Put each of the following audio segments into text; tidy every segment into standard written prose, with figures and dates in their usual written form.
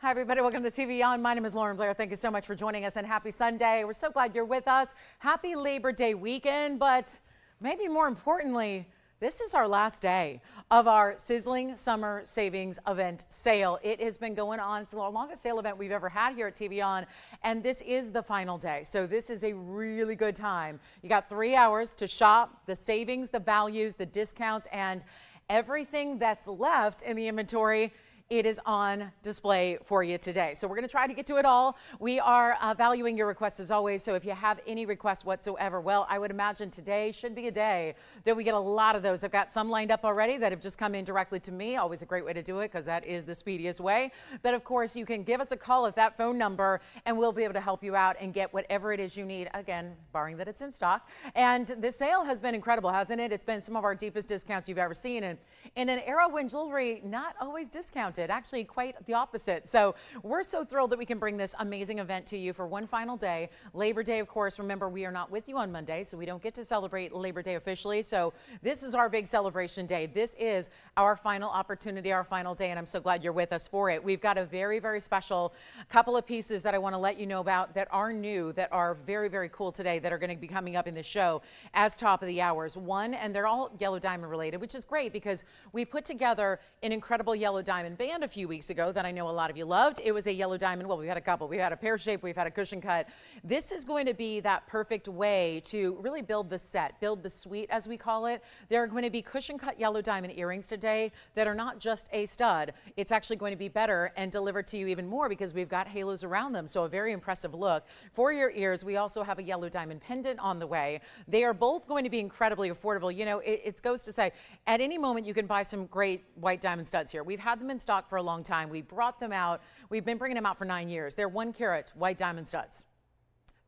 Hi, everybody. Welcome to TVON. My name is Blair. Thank you so much for joining us, and happy Sunday. We're so glad you're with us. Happy Labor Day weekend, but maybe more importantly, this is our last day of our sizzling summer savings event sale. It has been going on. It's the longest sale event we've ever had here at TVON, and this is the final day. So this is a really good time. You got 3 hours to shop the savings, the values, the discounts, and everything that's left in the inventory. It is on display for you today. So we're going to try to get to it all. We are valuing your requests as always. So if you have any requests whatsoever, well, I would imagine today should be a day that we get a lot of those. I've got some lined up already that have just come in directly to me. Always a great way to do it because that is the speediest way. But of course, you can give us a call at that phone number and we'll be able to help you out and get whatever it is you need. Again, barring that it's in stock. And the sale has been incredible, hasn't it? It's been some of our deepest discounts you've ever seen. And in an era when jewelry not always discounted, actually quite the opposite. So we're so thrilled that we can bring this amazing event to you for one final day. Labor Day, of course, remember we are not with you on Monday, so we don't get to celebrate Labor Day officially. So this is our big celebration day. This is our final opportunity, our final day, and I'm so glad you're with us for it. We've got a very, very special couple of pieces that I want to let you know about that are new, that are very, very cool today, that are going to be coming up in the show as top of the hours. One, and they're all yellow diamond related, which is great because we put together an incredible yellow diamond band a few weeks ago that I know a lot of you loved. It was a yellow diamond. Well, we've had a couple. We've had a pear shape. We've had a cushion cut. This is going to be that perfect way to really build the set, build the suite as we call it. There are going to be cushion cut yellow diamond earrings today that are not just a stud. It's actually going to be better and delivered to you even more because we've got halos around them. So a very impressive look. For your ears, we also have a yellow diamond pendant on the way. They are both going to be incredibly affordable. You know, it goes to say at any moment you can buy some great white diamond studs here. We've had them in stock for a long time. We brought them out. We've been bringing them out for 9 years. They're 1 carat white diamond studs.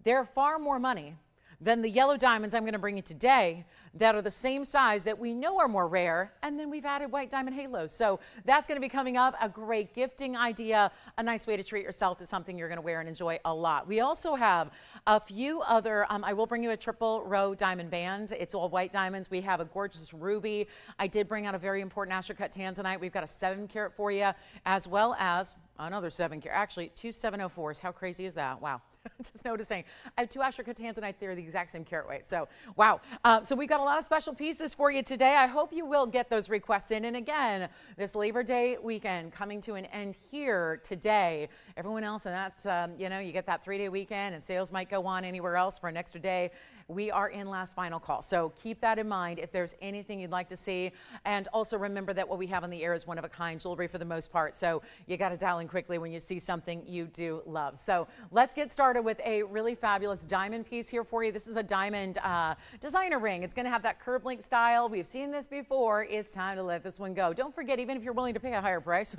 They're far more money than the yellow diamonds I'm going to bring you today that are the same size that we know are more rare, and then we've added white diamond halos. So that's going to be coming up, a great gifting idea, a nice way to treat yourself to something you're going to wear and enjoy a lot. We also have a few other, I will bring you a triple row diamond band. It's all white diamonds. We have a gorgeous ruby. I did bring out a very important Astro cut Tanzanite. We've got a 7 carat for you, as well as another 7 carat, actually 2 704s. How crazy is that? Wow. Just noticing. I have 2 Astro cut Tanzanite. They're the exact same carat weight. So, wow. So we've got a lot of special pieces for you today. I hope you will get those requests in. And again, this Labor Day weekend coming to an end here today. Everyone else, and that's, you know, you get that 3-day weekend and sales might go on anywhere else for an extra day. We are in last final call. So keep that in mind if there's anything you'd like to see. And also remember that what we have on the air is one-of-a-kind jewelry for the most part. So you got to dial in quickly when you see something you do love. So let's get started with a really fabulous diamond piece here for you. This is a diamond designer ring. It's going to have that curb link style. We've seen this before. It's time to let this one go. Don't forget, even if you're willing to pay a higher price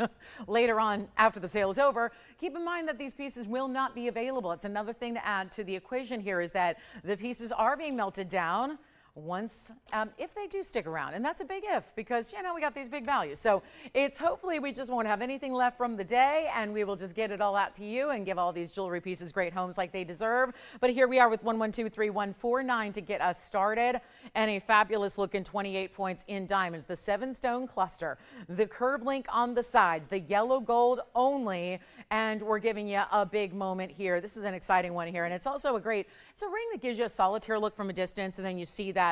later on after the sale is over, keep in mind that these pieces will not be available. It's another thing to add to the equation here is that the pieces are being melted down once, if they do stick around. And that's a big if because, you know, we got these big values. So it's hopefully we just won't have anything left from the day and we will just get it all out to you and give all these jewelry pieces great homes like they deserve. But here we are with 1123149 to get us started and a fabulous looking 28 points in diamonds. The 7-stone cluster, the curb link on the sides, the yellow gold only, and we're giving you a big moment here. This is an exciting one here, and it's also it's a ring that gives you a solitaire look from a distance, and then you see that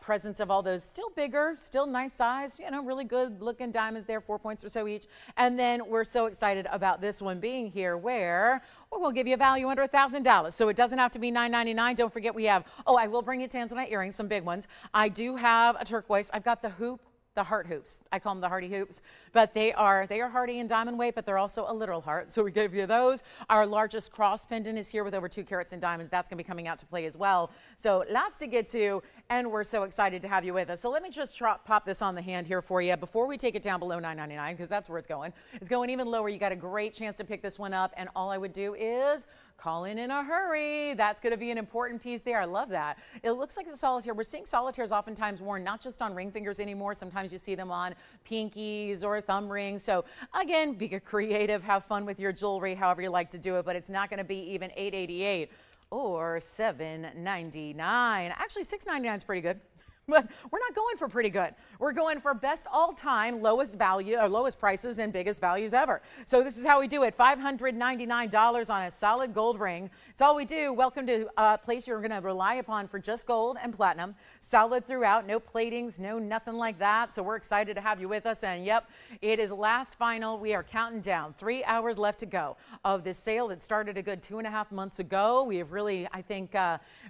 presence of all those still bigger, still nice size, you know, really good looking diamonds there, 4 points or so each. And then we're so excited about this one being here where we'll give you a value under $1,000. So it doesn't have to be $9.99. Don't forget we have, I will bring you Tanzanite earrings, some big ones. I do have a turquoise. I've got the hoop. The heart hoops. I call them the hearty hoops, but they are hearty in diamond weight, but they're also a literal heart. So we give you those. Our largest cross pendant is here with over 2 carats in diamonds. That's going to be coming out to play as well. So lots to get to, and we're so excited to have you with us. So let me just pop this on the hand here for you before we take it down below $9.99 because that's where it's going. It's going even lower. You got a great chance to pick this one up, and all I would do is call in a hurry. That's going to be an important piece there. I love that. It looks like a solitaire. We're seeing solitaires oftentimes worn not just on ring fingers anymore. Sometimes you see them on pinkies or thumb rings. So again, be creative, have fun with your jewelry, however you like to do it, but it's not going to be even $888 or $799. Actually, $699 is pretty good. But we're not going for pretty good. We're going for best all-time lowest value or lowest prices and biggest values ever. So this is how we do it. $599 on a solid gold ring. It's all we do. Welcome to a place you're going to rely upon for just gold and platinum. Solid throughout, no platings, no nothing like that. So we're excited to have you with us. And yep, it is last final. We are counting down. 3 hours left to go of this sale that started a good 2.5 months ago. We have really, I think,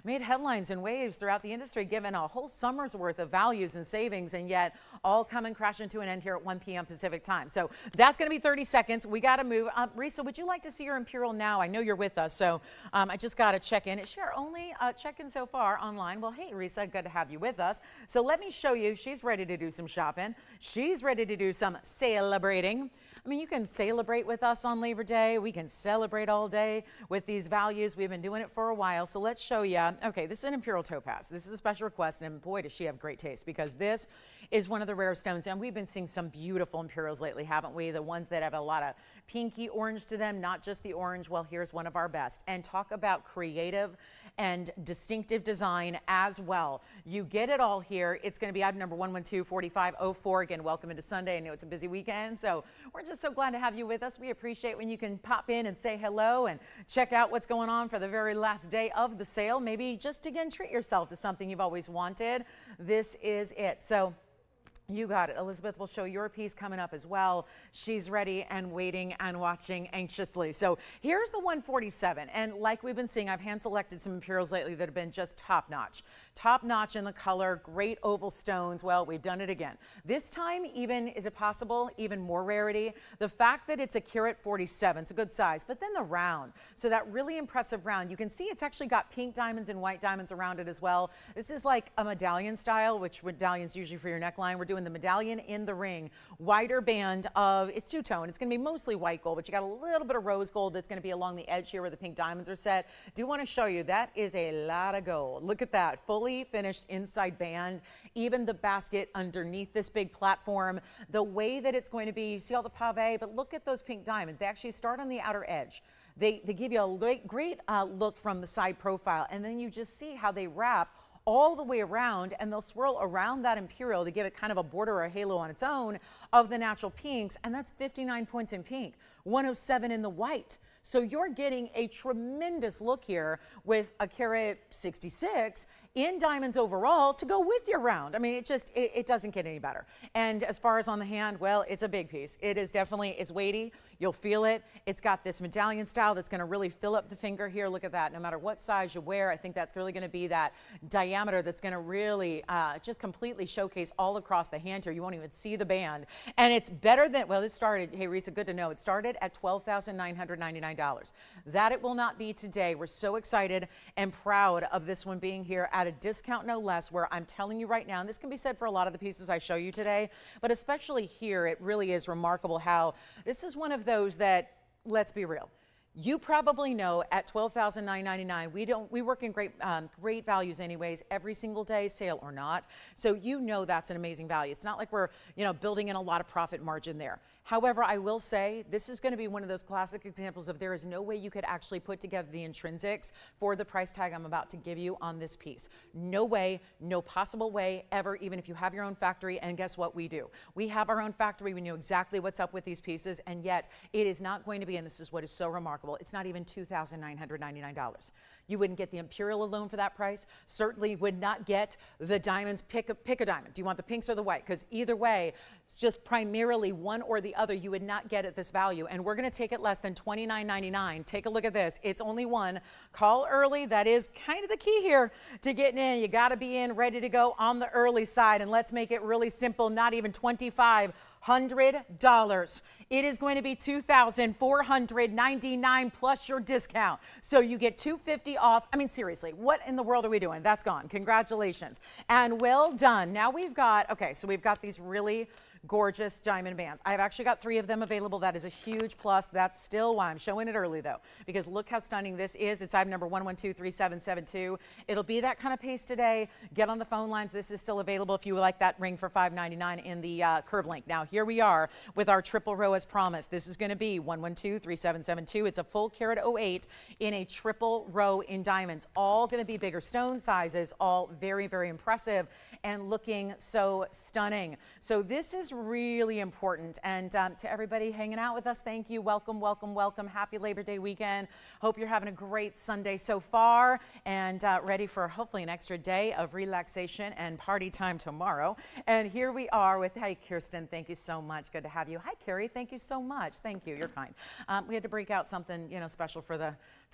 made headlines and waves throughout the industry, given a whole summer's worth of values and savings, and yet all come and crash into an end here at 1 p.m. Pacific time. So that's going to be 30 seconds. We got to move. Risa, would you like to see your Imperial now? I know you're with us, so I just got to check in. It's share only check-in so far online. Well, hey, Risa, good to have you with us. So let me show you. She's ready to do some shopping. She's ready to do some celebrating. I mean, you can celebrate with us on Labor Day. We can celebrate all day with these values. We've been doing it for a while. So let's show you. Okay, this is an Imperial topaz. This is a special request, and boy, does she have great taste, because this is one of the rare stones. And we've been seeing some beautiful Imperials lately, haven't we? The ones that have a lot of pinky orange to them, not just the orange. Well, here's one of our best. And talk about creative and distinctive design as well. You get it all here. It's going to be item number 112-4504. Again, welcome into Sunday. I know it's a busy weekend, so we're just so glad to have you with us. We appreciate when you can pop in and say hello and check out what's going on for the very last day of the sale. Maybe just, again, treat yourself to something you've always wanted. This is it. So you got it. Elizabeth will show your piece coming up as well. She's ready and waiting and watching anxiously. So here's the 147. And like we've been seeing, I've hand selected some Imperials lately that have been just top notch. Top notch in the color, great oval stones. Well, we've done it again. This time, even, is it possible, even more rarity? The fact that it's a carat 47, it's a good size, but then the round. So that really impressive round. You can see it's actually got pink diamonds and white diamonds around it as well. This is like a medallion style, which medallion's usually for your neckline. We're doing the medallion in the ring, wider band of, it's two-tone. It's going to be mostly white gold, but you got a little bit of rose gold that's going to be along the edge here where the pink diamonds are set. Do want to show you, that is a lot of gold. Look at that, fully finished inside band, even the basket underneath this big platform, the way that it's going to be, you see all the pave, but look at those pink diamonds. They actually start on the outer edge. They give you a great look from the side profile, and then you just see how they wrap all the way around, and they'll swirl around that Imperial to give it kind of a border or a halo on its own of the natural pinks, and that's 59 points in pink, 107 in the white. So you're getting a tremendous look here with a carat 66 in diamonds overall to go with your round. I mean, it doesn't get any better. And as far as on the hand, well, it's a big piece. It is definitely, it's weighty. You'll feel it. It's got this medallion style that's going to really fill up the finger here. Look at that. No matter what size you wear, I think that's really going to be that diameter that's going to really just completely showcase all across the hand here. You won't even see the band. And it's better than, well, this started, hey, Risa, good to know. It started at $12,999. That it will not be today. We're so excited and proud of this one being here at a discount, no less, where I'm telling you right now, and this can be said for a lot of the pieces I show you today, but especially here, it really is remarkable how this is one of those that, let's be real, you probably know at $12,999, we work in great values anyways, every single day, sale or not. So you know that's an amazing value. It's not like we're building in a lot of profit margin there. However, I will say this is going to be one of those classic examples of there is no way you could actually put together the intrinsics for the price tag I'm about to give you on this piece. No way, no possible way ever, even if you have your own factory. And guess what we do? We have our own factory. We know exactly what's up with these pieces, and yet it is not going to be, and this is what is so remarkable, it's not even $2,999. You wouldn't get the Imperial alone for that price. Certainly would not get the diamonds. Pick a diamond. Do you want the pinks or the white? Because either way, it's just primarily one or the other. You would not get at this value. And we're going to take it less than $29.99. Take a look at this. It's only one. Call early. That is kind of the key here to getting in. You got to be in, ready to go on the early side. And let's make it really simple. Not even $2,500. It is going to be $2,499 plus your discount. So you get $250 off. I mean, seriously, what in the world are we doing? That's gone. Congratulations. And well done. Now we've got, okay, so we've got these really gorgeous diamond bands. I've actually got 3 of them available. That is a huge plus. That's still why I'm showing it early though, because look how stunning this is. It's item number 1123772. It'll be that kind of pace today. Get on the phone lines. This is still available if you would like that ring for $5.99 in the curb link. Now here we are with our triple row as promised. This is going to be 1123772. It's a full carat 08 in a triple row in diamonds. All going to be bigger stone sizes, all very, very impressive and looking so stunning. So this is really important. And to everybody hanging out with us, thank you. Welcome, welcome, welcome. Happy Labor Day weekend. Hope you're having a great Sunday so far and ready for hopefully an extra day of relaxation and party time tomorrow. And here we are with, hey, Kirsten, thank you so much. Good to have you. Hi, Carrie. Thank you so much. Thank you. You're kind. We had to break out something, special for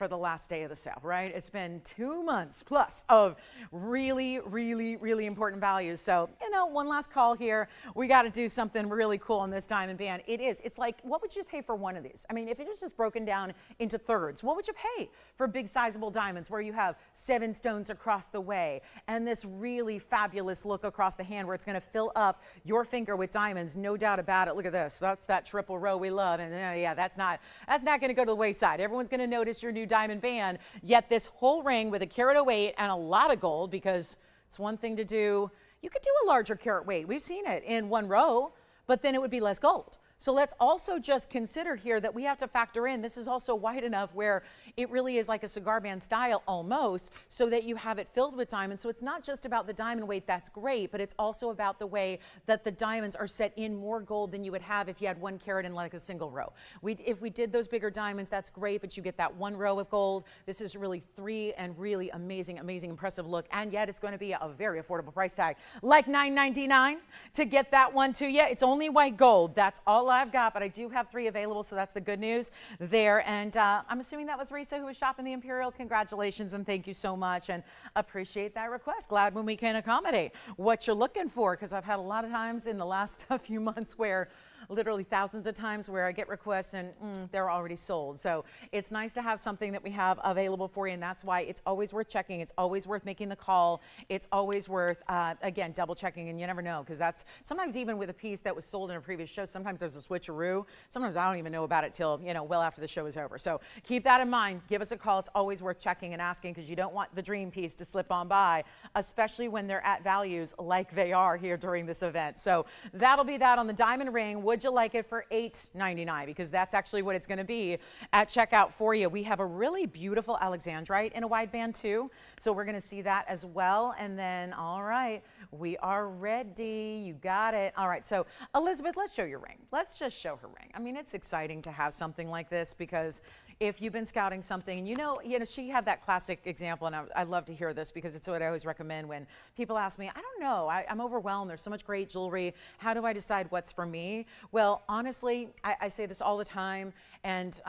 the last day of the sale, right? It's been 2 months plus of really, really, really important values. So, one last call here. We got to do something really cool on this diamond band. It's like, what would you pay for one of these? I mean, if it was just broken down into thirds, what would you pay for big sizable diamonds where you have 7 stones across the way and this really fabulous look across the hand where it's going to fill up your finger with diamonds, no doubt about it. Look at this. That's that triple row we love. And yeah, that's not going to go to the wayside. Everyone's going to notice your new diamond band, yet this whole ring with a carat 08 and a lot of gold, because it's one thing to do, you could do a larger carat weight. We've seen it in one row, but then it would be less gold. So let's also just consider here that we have to factor in, this is also wide enough where it really is like a cigar band style almost, so that you have it filled with diamonds. So it's not just about the diamond weight, that's great, but it's also about the way that the diamonds are set in more gold than you would have if you had 1 carat in like a single row. If we did those bigger diamonds, that's great, but you get that 1 row of gold. This is really 3 and really amazing, amazing, impressive look, and yet it's going to be a very affordable price tag, like $9.99 to get that one to you. It's only white gold. That's all I've got, but I do have 3 available, so that's the good news there. And I'm assuming that was Risa who was shopping the Imperial. Congratulations and thank you so much, and appreciate that request. Glad when we can accommodate what you're looking for, because I've had a lot of times in the last few months where literally thousands of times where I get requests and they're already sold. So it's nice to have something that we have available for you, and that's why it's always worth checking. It's always worth making the call. It's always worth, again, double checking, and you never know, because that's sometimes even with a piece that was sold in a previous show, sometimes there's a switcheroo. Sometimes I don't even know about it till, well after the show is over. So keep that in mind. Give us a call. It's always worth checking and asking, because you don't want the dream piece to slip on by, especially when they're at values like they are here during this event. So that'll be that on the diamond ring. Would you like it for $8.99? Because that's actually what it's going to be at checkout for you. We have a really beautiful alexandrite in a wide band too, so we're going to see that as well. And then, all right, we are ready. You got it. All right, so Elizabeth, let's show your ring. Let's just show her ring. I mean, it's exciting to have something like this, because if you've been scouting something, and she had that classic example, and I love to hear this because it's what I always recommend when people ask me, I don't know, I'm overwhelmed, there's so much great jewelry, how do I decide what's for me? Well, honestly, I say this all the time, and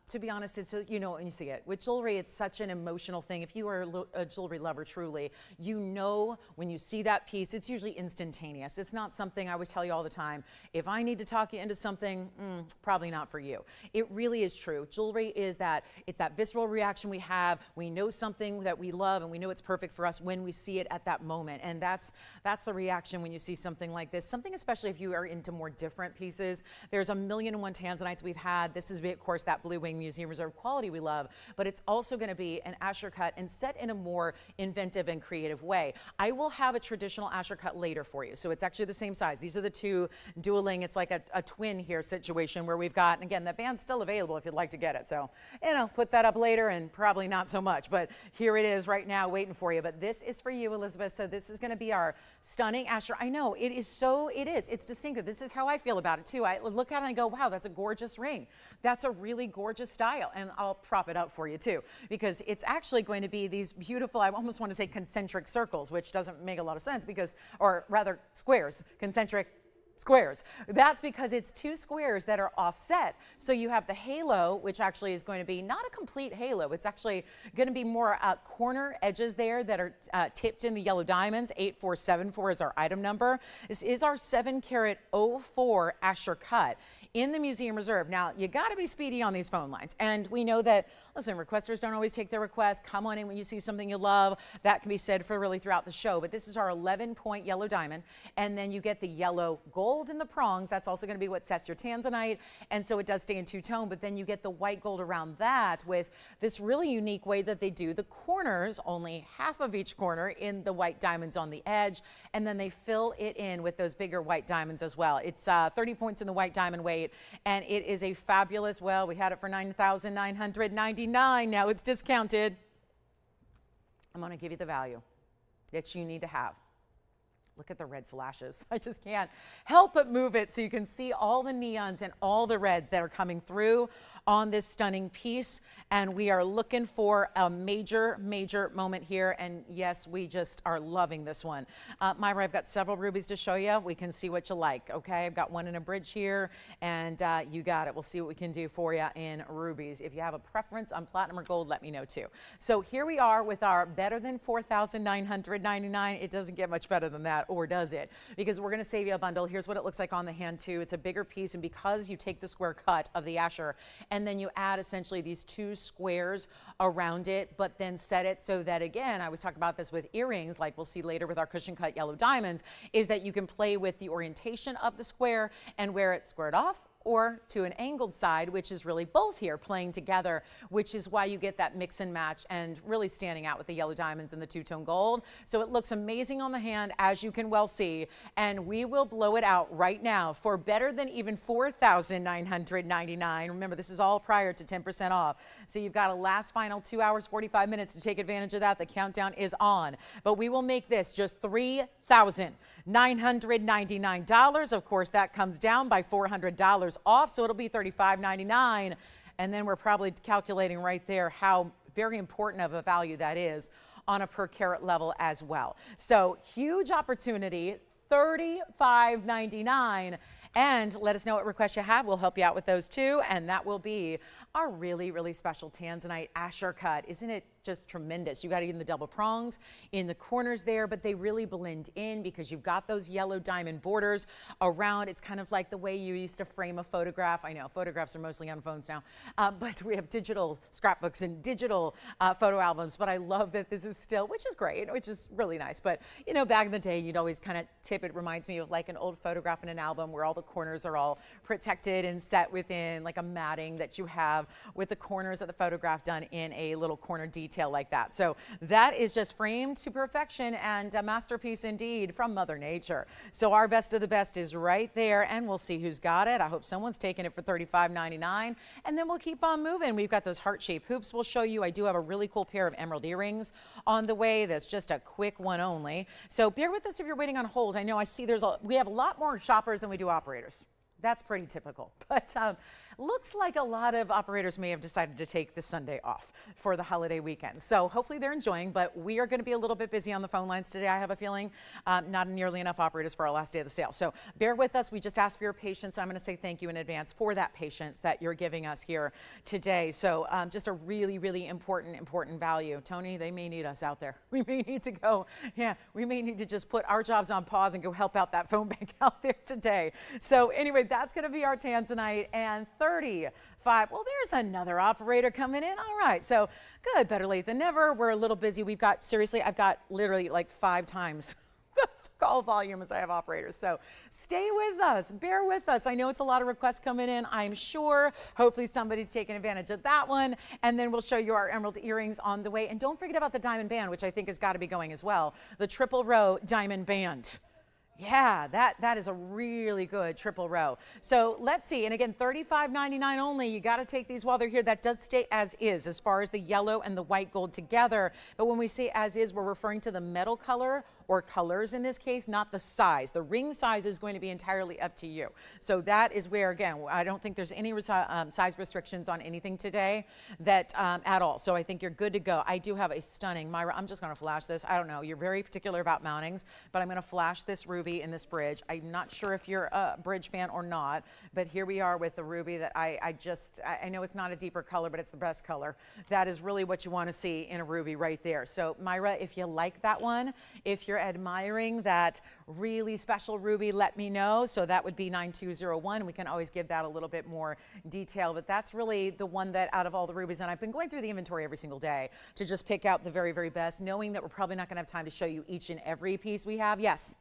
to be honest, it's, when you see it. With jewelry, it's such an emotional thing. If you are a jewelry lover truly, when you see that piece, it's usually instantaneous. It's not something I always tell you all the time, if I need to talk you into something, probably not for you. It really is true. Jewelry is it's that visceral reaction we have. We know something that we love, and we know it's perfect for us when we see it at that moment. And that's the reaction when you see something like this. Something, especially if you are into more different pieces. There's 1,000,001 Tanzanites we've had. This is, of course, that Blue Wing Museum Reserve quality we love, but it's also going to be an Asher cut and set in a more inventive and creative way. I will have a traditional Asher cut later for you, so it's actually the same size. These are the 2 dueling. It's like a twin here situation where we've got, and again, the band's still available if you'd like to get it. So, put that up later, and probably not so much, but here it is right now waiting for you. But this is for you, Elizabeth. So this is going to be our stunning Asher. I know it is it's distinctive. This is how I feel about it too. I look at it and I go, wow, that's a gorgeous ring. That's a really gorgeous style. And I'll prop it up for you too, because it's actually going to be these beautiful, I almost want to say concentric circles, which doesn't make a lot of sense or rather squares, concentric squares. That's because it's 2 squares that are offset. So you have the halo, which actually is going to be not a complete halo. It's actually going to be more corner edges there that are tipped in the yellow diamonds. 8474 is our item number. This is our 7 carat 04 Asher cut in the Museum Reserve. Now, you got to be speedy on these phone lines. And we know that, listen, requesters don't always take their requests. Come on in when you see something you love. That can be said for really throughout the show. But this is our 11-point yellow diamond. And then you get the yellow gold gold in the prongs. That's also going to be what sets your Tanzanite, and so it does stay in two-tone, but then you get the white gold around that with this really unique way that they do the corners, only half of each corner in the white diamonds on the edge, and then they fill it in with those bigger white diamonds as well. It's 30 points in the white diamond weight, and it is a fabulous, well, we had it for $9,999. Now it's discounted. I'm going to give you the value that you need to have. Look at the red flashes. I just can't help but move it so you can see all the neons and all the reds that are coming through on this stunning piece. And we are looking for a major, major moment here. And yes, we just are loving this one. Myra, I've got several rubies to show you. We can see what you like, okay? I've got one in a bridge here, and you got it. We'll see what we can do for you in rubies. If you have a preference on platinum or gold, let me know too. So here we are with our better than $4,999. It doesn't get much better than that, or does it? Because we're going to save you a bundle. Here's what it looks like on the hand too. It's a bigger piece, and because you take the square cut of the Asher and then you add essentially these two squares around it, but then set it so that, again, I was talking about this with earrings, like we'll see later with our cushion cut yellow diamonds, is that you can play with the orientation of the square and wear it squared off or to an angled side, which is really both here playing together, which is why you get that mix and match and really standing out with the yellow diamonds and the two-tone gold. So it looks amazing on the hand, as you can well see, and we will blow it out right now for better than even $4,999. Remember, this is all prior to 10% off. So you've got a last final 2 hours, 45 minutes to take advantage of that. The countdown is on, but we will make this just $3,999. Of course, that comes down by $400 off, so it'll be $35.99. And then we're probably calculating right there how very important of a value that is on a per carat level as well. So huge opportunity, $35.99. And let us know what requests you have. We'll help you out with those too. And that will be our really, really special Tanzanite Asher cut. Isn't it just tremendous? You got it in the double prongs in the corners there, but they really blend in because you've got those yellow diamond borders around. It's kind of like the way you used to frame a photograph. I know photographs are mostly on phones now, but we have digital scrapbooks and digital photo albums. But I love that this is still, which is great, which is really nice. But you know, back in the day, you'd always kind of tip. It reminds me of like an old photograph in an album where all the corners are all protected and set within like a matting that you have with the corners of the photograph done in a little corner detail like that. So that is just framed to perfection and a masterpiece indeed from Mother Nature. So our best of the best is right there, and we'll see who's got it. I hope someone's taking it for $35.99, and then we'll keep on moving. We've got those heart-shaped hoops we'll show you. I do have a really cool pair of emerald earrings on the way. That's just a quick one only. So bear with us if you're waiting on hold. I know I see we have a lot more shoppers than we do operators. That's pretty typical, but looks like a lot of operators may have decided to take this Sunday off for the holiday weekend. So hopefully they're enjoying, but we are going to be a little bit busy on the phone lines today. I have a feeling not nearly enough operators for our last day of the sale. So bear with us. We just ask for your patience. I'm going to say thank you in advance for that patience that you're giving us here today. So just a really, really important value. Tony, they may need us out there. We may need to go. Yeah, we may need to just put our jobs on pause and go help out that phone bank out there today. So anyway, that's going to be our Tanzanite, and 35. Well, there's another operator coming in. All right, so good, better late than never. We're a little busy. We've got, seriously, I've got literally like 5 times the call volume as I have operators. So stay with us, bear with us. I know it's a lot of requests coming in, I'm sure. Hopefully somebody's taking advantage of that one. And then we'll show you our emerald earrings on the way. And don't forget about the diamond band, which I think has got to be going as well. The triple row diamond band. Yeah, that is a really good triple row. So let's see, and again, $35.99 only. You got to take these while they're here. That does stay as far as the yellow and the white gold together. But when we say as is, we're referring to the metal color or colors in this case, not the size. The ring size is going to be entirely up to you. So that is where, again, I don't think there's any size restrictions on anything today that at all. So I think you're good to go. I do have a stunning, Myra, I'm just going to flash this. I don't know, you're very particular about mountings, but I'm going to flash this ruby in this bridge. I'm not sure if you're a bridge fan or not, but here we are with the ruby that I know it's not a deeper color, but it's the best color. That is really what you want to see in a ruby right there. So Myra, if you like that one, if you're admiring that really special ruby, let me know. So that would be 9201. We can always give that a little bit more detail, but that's really the one that out of all the rubies, and I've been going through the inventory every single day to just pick out the very, very best, knowing that we're probably not going to have time to show you each and every piece we have. Yes.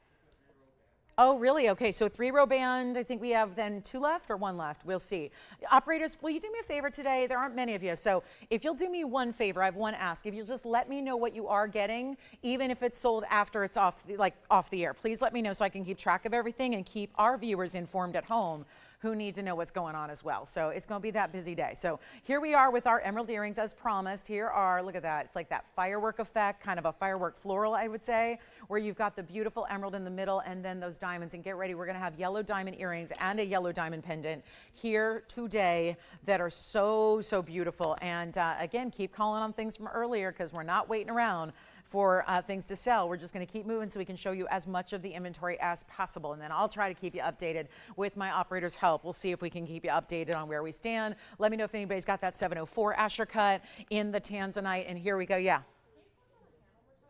Oh, really? Okay, so 3-row band. I think we have then 2 left or 1 left. We'll see. Operators, will you do me a favor today? There aren't many of you. So if you'll do me one favor, I have one ask. If you'll just let me know what you are getting, even if it's sold after it's off the air. Please let me know so I can keep track of everything and keep our viewers informed at home who need to know what's going on as well. So it's going to be that busy day. So here we are with our emerald earrings as promised. Here are, look at that. It's like that firework effect, kind of a firework floral, I would say, where you've got the beautiful emerald in the middle and then those diamonds. And get ready, we're going to have yellow diamond earrings and a yellow diamond pendant here today that are so, so beautiful. And again, keep calling on things from earlier because we're not waiting around for things to sell. We're just going to keep moving so we can show you as much of the inventory as possible. And then I'll try to keep you updated with my operator's help. We'll see if we can keep you updated on where we stand. Let me know if anybody's got that 704 Asher cut in the Tanzanite. And here we go. Yeah.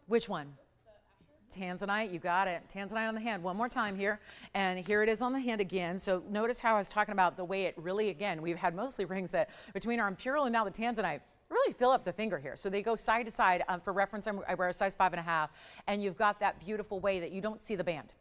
Which one? Tanzanite, you got it. Tanzanite on the hand. One more time here. And here it is on the hand again. So notice how I was talking about the way it really, again, we've had mostly rings that between our Imperial and now the Tanzanite, really fill up the finger here. So they go side to side. For reference, I wear a size 5.5, and you've got that beautiful way that you don't see the band.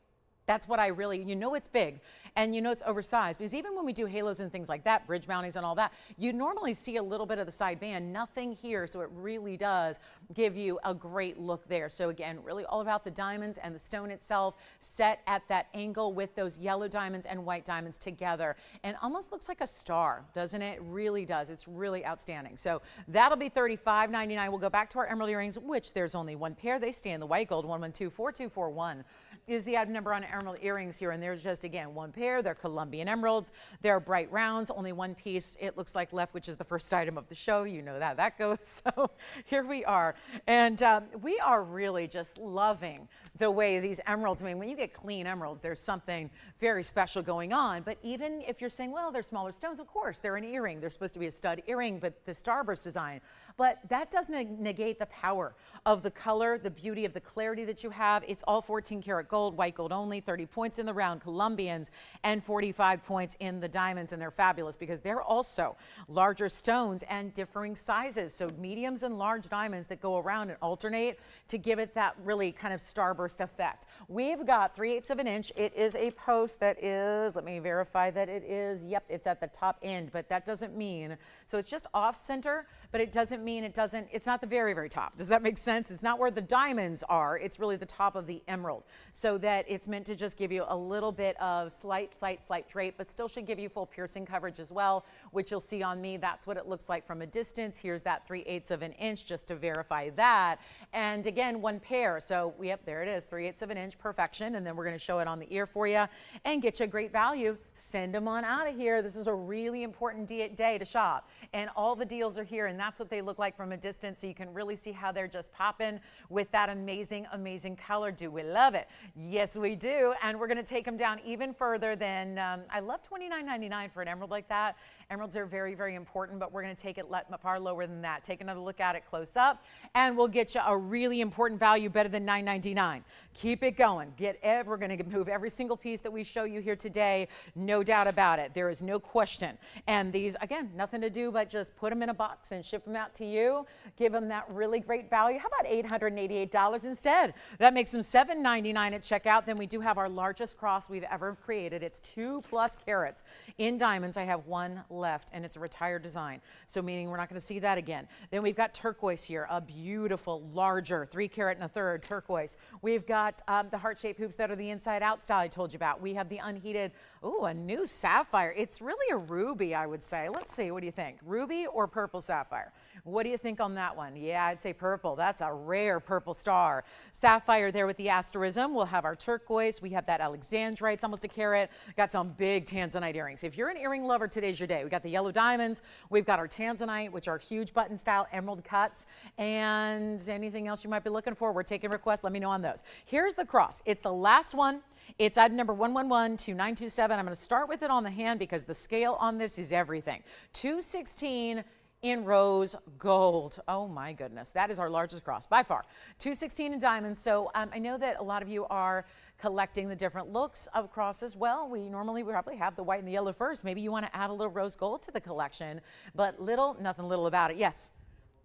That's what I really, you know it's big and you know it's oversized because even when we do halos and things like that, bridge mounties and all that, you normally see a little bit of the side band, nothing here. So it really does give you a great look there. So again, really all about the diamonds and the stone itself set at that angle with those yellow diamonds and white diamonds together and almost looks like a star, doesn't it? It really does. It's really outstanding. So that'll be $35.99. We'll go back to our emerald earrings, which there's only one pair. They stay in the white gold. 112-4241 is the item number on emerald earrings here, and there's just again one pair. They're Colombian emeralds. They're bright rounds, only one piece it looks like left, which is the first item of the show. You know that goes. So here we are, and we are really just loving the way these emeralds, I mean, when you get clean emeralds, there's something very special going on. But even if you're saying, well, they're smaller stones, of course they're an earring, they're supposed to be a stud earring, but the starburst design, but that doesn't negate the power of the color, the beauty of the clarity that you have. It's all 14 karat gold, white gold only, 30 points in the round Colombians and 45 points in the diamonds. And they're fabulous because they're also larger stones and differing sizes. So mediums and large diamonds that go around and alternate to give it that really kind of starburst effect. We've got 3/8 of an inch. It is a post that is, let me verify that it is, yep, it's at the top end, but that doesn't mean, so it's just off center, but it doesn't mean it's not the very, very top. Does that make sense? It's not where the diamonds are. It's really the top of the emerald. So that it's meant to just give you a little bit of slight drape, but still should give you full piercing coverage as well, which you'll see on me. That's what it looks like from a distance. Here's that 3/8 of an inch just to verify that. And again, one pair. So yep, there it is, 3/8 of an inch, perfection. And then we're going to show it on the ear for you and get you a great value. Send them on out of here. This is a really important day to shop. And all the deals are here, and that's what they look like from a distance, so you can really see how they're just popping with that amazing, amazing color. Do we love it? Yes, we do. And we're going to take them down even further than, I love $29.99 for an emerald like that. Emeralds are very, very important, but we're going to take it far lower than that. Take another look at it close up, and we'll get you a really important value better than $9.99. Keep it going. We're going to move every single piece that we show you here today, no doubt about it. There is no question. And these, again, nothing to do but just put them in a box and ship them out to you. Give them that really great value. How about $888 instead? That makes them $799 at checkout. Then we do have our largest cross we've ever created. It's 2+ carats in diamonds. I have one left, and it's a retired design, so meaning we're not going to see that again. Then we've got turquoise here, a beautiful larger 3 carat and a third turquoise. We've got the heart-shaped hoops that are the inside-out style I told you about. We have the unheated, a new sapphire. It's really a ruby, I would say. Let's see, what do you think? Ruby or purple sapphire? What do you think on that one? Yeah, I'd say purple. That's a rare purple star. Sapphire there with the asterism. We'll have our turquoise. We have that alexandrite. It's almost a carat. Got some big Tanzanite earrings. If you're an earring lover, today's your day. We got the yellow diamonds. We've got our Tanzanite, which are huge button style emerald cuts, and anything else you might be looking for. We're taking requests. Let me know on those. Here's the cross. It's the last one. It's item number 1112927. I'm going to start with it on the hand because the scale on this is everything. 216 in rose gold. Oh my goodness, that is our largest cross by far. 216 in diamonds. So I know that a lot of you are collecting the different looks of crosses. Well, we probably have the white and the yellow first. Maybe you want to add a little rose gold to the collection, but nothing little about it. Yes.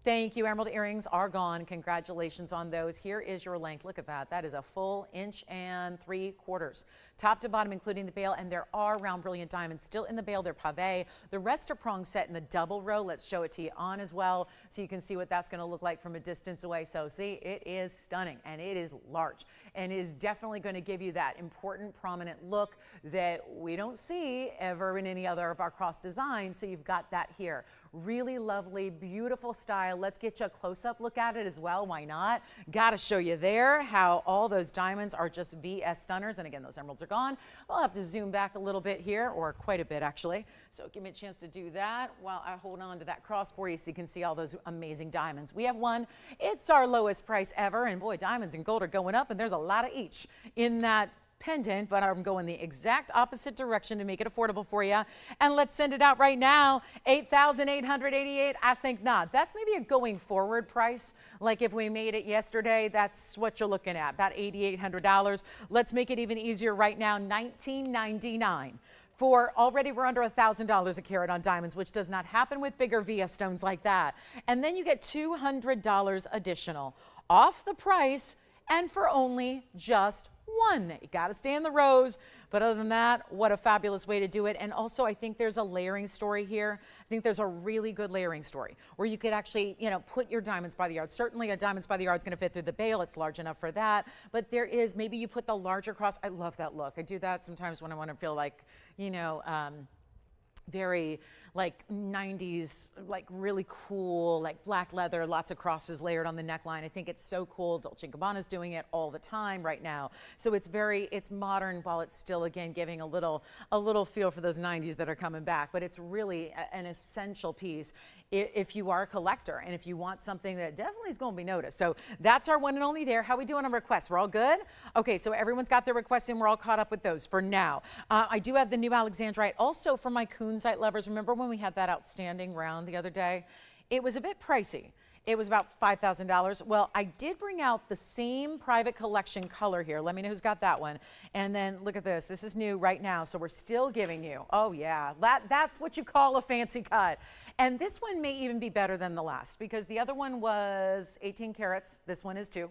Thank you. Emerald earrings are gone. Congratulations on those. Here is your length. Look at that. That is a full 1.75 inches. Top to bottom, including the bail, and there are round brilliant diamonds still in the bail. They're pave. The rest are prong set in the double row. Let's show it to you on as well so you can see what that's going to look like from a distance away. So see, it is stunning and it is large and it is definitely going to give you that important prominent look that we don't see ever in any other of our cross designs. So you've got that here. Really lovely, beautiful style. Let's get you a close-up look at it as well. Why not? Got to show you there how all those diamonds are just VS stunners. And again, those emeralds are gone. We'll have to zoom back a little bit here, or quite a bit actually. So give me a chance to do that while I hold on to that cross for you so you can see all those amazing diamonds. We have one. It's our lowest price ever. And boy, diamonds and gold are going up, and there's a lot of each in that pendant, but I'm going the exact opposite direction to make it affordable for you. And let's send it out right now. $8,888. I think not. That's maybe a going forward price. Like if we made it yesterday, that's what you're looking at, about $8,800. Let's make it even easier right now. $1,999. For already we're under $1,000 a carat on diamonds, which does not happen with bigger VS stones like that. And then you get $200 additional off the price, and for only just one. You got to stay in the rows, but other than that, what a fabulous way to do it. And also, I think there's a layering story here. I think there's a really good layering story where you could actually, you know, put your diamonds by the yard. Certainly a diamonds by the yard is going to fit through the bail. It's large enough for that, but there is, maybe you put the larger cross. I love that look. I do that sometimes when I want to feel like, you know, very like 90s, like really cool, like black leather, lots of crosses layered on the neckline. I think it's so cool. Dolce & Gabbana's doing it all the time right now. So it's it's modern while it's still, again, giving a little feel for those 90s that are coming back. But it's really an essential piece if you are a collector and if you want something that definitely is going to be noticed. So that's our one and only there. How we doing on requests? We're all good? Okay, so everyone's got their requests in. We're all caught up with those for now. I do have the new alexandrite also for my Kunzite lovers. Remember when we had that outstanding round the other day? It was a bit pricey. It was about $5,000. Well, I did bring out the same private collection color here. Let me know who's got that one. And then look at this. This is new right now. So we're still giving you, oh yeah, that's what you call a fancy cut. And this one may even be better than the last because the other one was 18 carats. This one is too.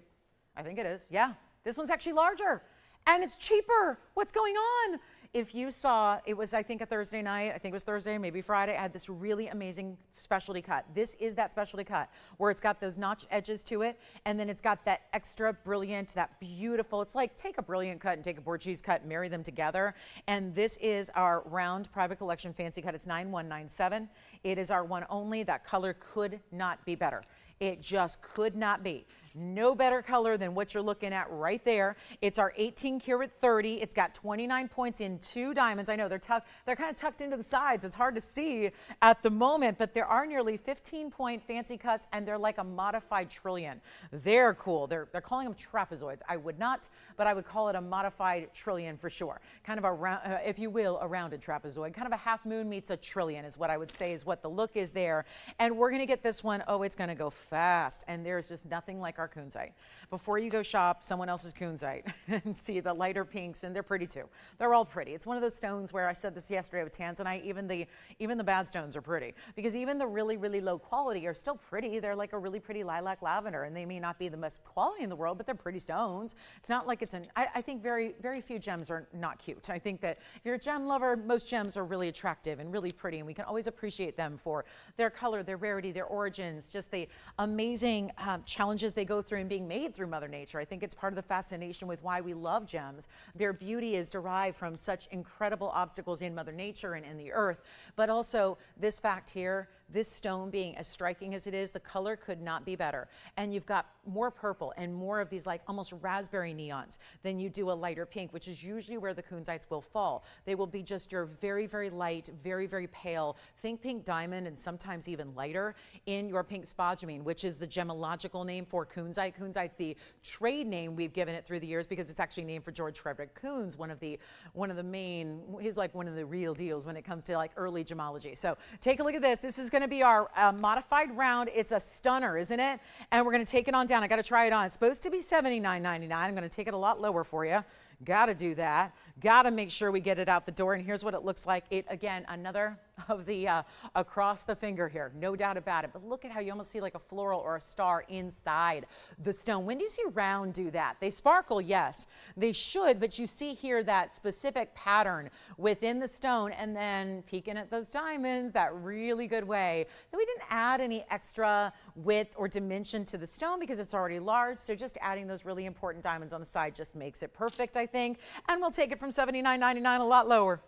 I think it is. Yeah. This one's actually larger and it's cheaper. What's going on? If you saw, it was, I think, a Thursday night, I think it was Thursday, maybe Friday, I had this really amazing specialty cut. This is that specialty cut where it's got those notch edges to it, and then it's got that extra brilliant, that beautiful, it's like take a brilliant cut and take a Portuguese cut and marry them together. And this is our round private collection fancy cut. It's 9197. It is our one only. That color could not be better. It just could not be. No better color than what you're looking at right there. It's our 18 karat 30. It's got 29 points in 2 diamonds. I know they're kind of tucked into the sides. It's hard to see at the moment, but there are nearly 15 point fancy cuts and they're like a modified trillion. They're cool. They're calling them trapezoids. I would not, but I would call it a modified trillion for sure. Kind of a round, if you will, a rounded trapezoid. Kind of a half moon meets a trillion is what I would say is what the look is there. And we're going to get this one. Oh, it's going to go fast. And there's just nothing like our Kunzite. Before you go shop someone else's Kunzite and see the lighter pinks, and they're pretty too. They're all pretty. It's one of those stones where I said this yesterday with Tanzanite, even the bad stones are pretty because even the really, really low quality are still pretty. They're like a really pretty lilac lavender, and they may not be the best quality in the world, but they're pretty stones. It's not like I think very, very few gems are not cute. I think that if you're a gem lover, most gems are really attractive and really pretty, and we can always appreciate them for their color, their rarity, their origins, just the amazing challenges they go through and being made through Mother Nature. I think it's part of the fascination with why we love gems. Their beauty is derived from such incredible obstacles in Mother Nature and in the earth, but also this fact here, this stone being as striking as it is, the color could not be better. And you've got more purple and more of these like almost raspberry neons than you do a lighter pink, which is usually where the Kunzites will fall. They will be just your very, very light, very, very pale, think pink diamond and sometimes even lighter in your pink spodumene, which is the gemological name for Kunzite. Kunzite's the trade name we've given it through the years because it's actually named for George Frederick Kunz, one of the main, he's like one of the real deals when it comes to like early gemology. So take a look at this. This is going to be our modified round. It's a stunner, isn't it? And we're going to take it on down. I got to try it on. It's supposed to be $79.99. I'm going to take it a lot lower for you. Got to do that. Got to make sure we get it out the door. And here's what it looks like. It, again, another of the across the finger here, no doubt about it. But look at how you almost see like a floral or a star inside the stone. When do you see round do that? They sparkle, yes, they should, but you see here that specific pattern within the stone, and then peeking at those diamonds that really good way. Then we didn't add any extra width or dimension to the stone because it's already large, so just adding those really important diamonds on the side just makes it perfect, I think. And we'll take it from $79.99 a lot lower.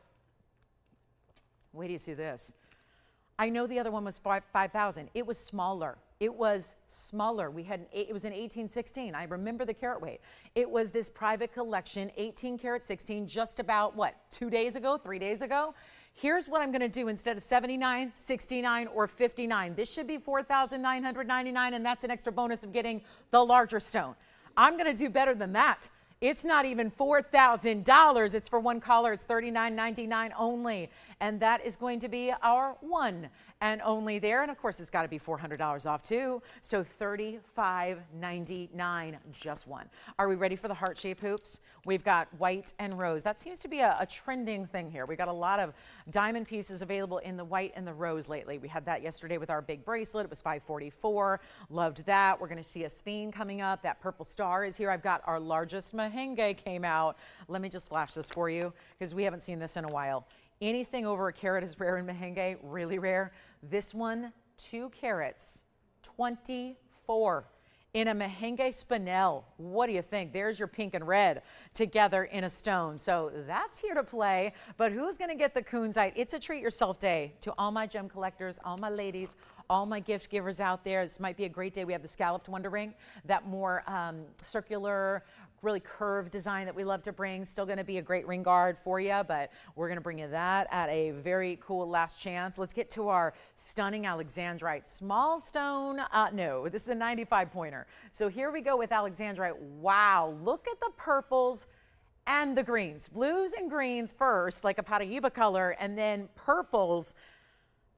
Wait till you see this. I know the other one was $5,000. It was smaller. It was smaller. It was an 1816. I remember the carat weight. It was this private collection, 18 karat 16, just about what, 2 days ago, 3 days ago. Here's what I'm going to do instead of $79, $69, or $59. This should be $4,999, and that's an extra bonus of getting the larger stone. I'm going to do better than that. It's not even $4,000. It's for one caller. It's $39.99 only. And that is going to be our one and only there. And of course, it's got to be $400 off too. So $35.99, just one. Are we ready for the heart-shaped hoops? We've got white and rose. That seems to be a trending thing here. We got a lot of diamond pieces available in the white and the rose lately. We had that yesterday with our big bracelet. It was $544. Loved that. We're going to see a spine coming up. That purple star is here. I've got our largest Mahenge came out. Let me just flash this for you because we haven't seen this in a while. Anything over a carat is rare in Mahenge, really rare. This one, 2 carats, 24 in a Mahenge spinel. What do you think? There's your pink and red together in a stone. So that's here to play. But who's going to get the Kunzite? It's a treat yourself day to all my gem collectors, all my ladies, all my gift givers out there. This might be a great day. We have the scalloped wonder ring, that more circular, really curved design that we love to bring. Still going to be a great ring guard for you, but we're going to bring you that at a very cool last chance. Let's get to our stunning alexandrite. Small stone, no, this is a 95 pointer. So here we go with alexandrite. Wow, look at the purples and the greens. Blues and greens first, like a Paraíba color, and then purples.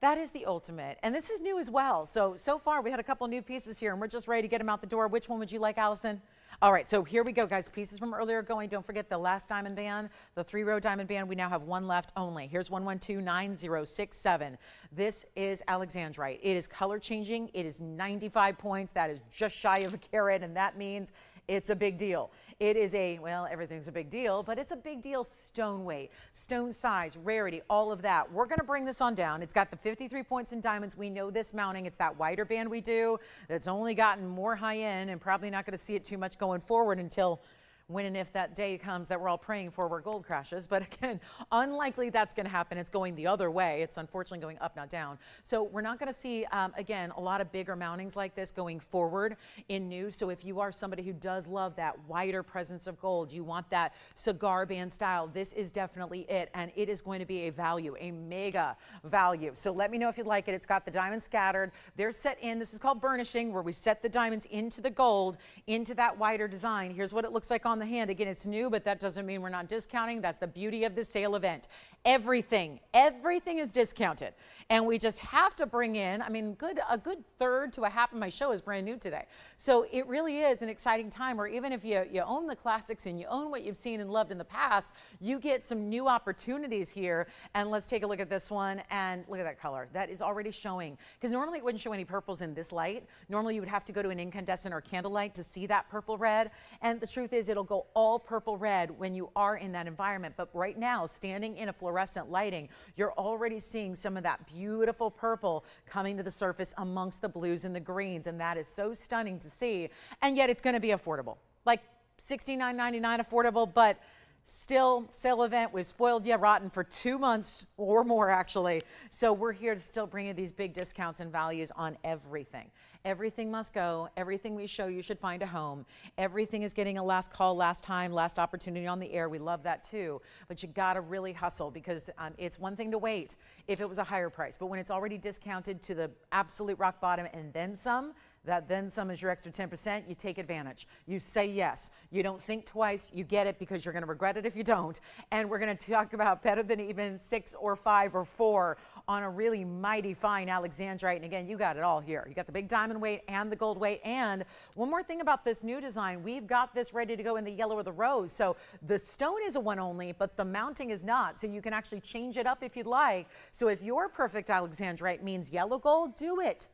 That is the ultimate. And this is new as well. So far we had a couple new pieces here and we're just ready to get them out the door. Which one would you like, Allison? All right, so here we go, guys. Pieces from earlier going. Don't forget the last diamond band, the 3-row diamond band. We now have one left only. Here's 1129067. This is alexandrite. It is color changing. It is 95 points. That is just shy of a carat, and that means it's a big deal. It is a, well, everything's a big deal, but it's a big deal stone weight, stone size, rarity, all of that. We're going to bring this on down. It's got the 53 points in diamonds. We know this mounting. It's that wider band we do that's only gotten more high end and probably not going to see it too much going forward until when and if that day comes that we're all praying for where gold crashes. But again, unlikely that's going to happen. It's going the other way. It's unfortunately going up, not down. So we're not going to see, again, a lot of bigger mountings like this going forward in new. So if you are somebody who does love that wider presence of gold, you want that cigar band style, this is definitely it. And it is going to be a value, a mega value. So let me know if you like it. It's got the diamonds scattered. They're set in, this is called burnishing, where we set the diamonds into the gold, into that wider design. Here's what it looks like on the hand. Again, it's new, but that doesn't mean we're not discounting. That's the beauty of this sale event. Everything is discounted. And we just have to bring in, I mean, a good third to a half of my show is brand new today. So it really is an exciting time where even if you own the classics and you own what you've seen and loved in the past, you get some new opportunities here. And let's take a look at this one and look at that color. That is already showing, because normally it wouldn't show any purples in this light. Normally you would have to go to an incandescent or candlelight to see that purple red. And the truth is it'll go all purple red when you are in that environment. But right now, standing in a fluorescent lighting, you're already seeing some of that beautiful purple coming to the surface amongst the blues and the greens. And that is so stunning to see. And yet it's going to be affordable, like $69.99 affordable, but still sale event. We've spoiled you rotten for 2 months or more, actually. So we're here to still bring you these big discounts and values on everything. Everything must go. Everything we show you should find a home. Everything is getting a last call, last time, last opportunity on the air. We love that too. But you got to really hustle, because it's one thing to wait if it was a higher price. But when it's already discounted to the absolute rock bottom and then some, That then some is your extra 10%. You take advantage. You say yes. You don't think twice. You get it because you're going to regret it if you don't. And we're going to talk about better than even 6 or 5 or 4 on a really mighty fine alexandrite. And again, you got it all here. You got the big diamond weight and the gold weight. And one more thing about this new design, we've got this ready to go in the yellow or the rose. So the stone is a one only, but the mounting is not. So you can actually change it up if you'd like. So if your perfect alexandrite means yellow gold, do it.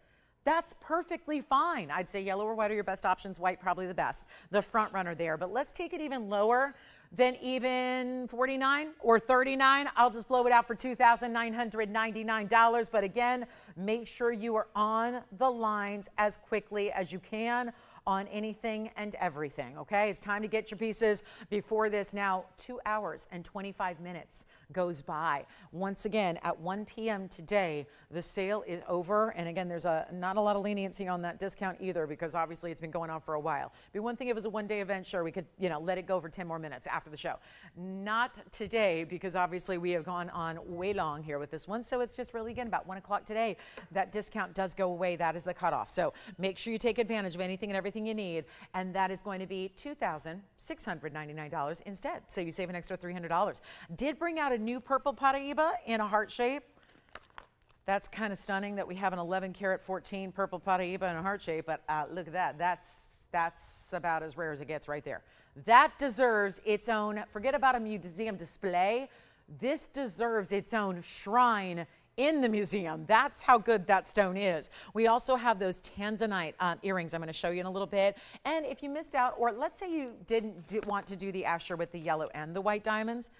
That's perfectly fine. I'd say yellow or white are your best options. White probably the best, the front runner there. But let's take it even lower than even 49 or 39. I'll just blow it out for $2,999. But again, make sure you are on the lines as quickly as you can on anything and everything, okay? It's time to get your pieces before this now 2 hours and 25 minutes goes by. Once again, at 1 p.m. today, the sale is over. And again, there's not a lot of leniency on that discount either, because obviously it's been going on for a while. It'd be one thing if it was a one-day event, sure, we could, let it go for 10 more minutes after the show. Not today, because obviously we have gone on way long here with this one. So it's just really, again, about 1 o'clock today, that discount does go away. That is the cutoff. So make sure you take advantage of anything and everything you need, and that is going to be $2,699 instead. So you save an extra $300. Did bring out a new purple Paraiba in a heart shape. That's kind of stunning that we have an 11 karat 14 purple Paraiba in a heart shape, but look at that. That's about as rare as it gets right there. That deserves its own, forget about a museum display. This deserves its own shrine in the museum. That's how good that stone is. We also have those Tanzanite earrings I'm going to show you in a little bit. And if you missed out, or let's say you didn't want to do the Asher with the yellow and the white diamonds,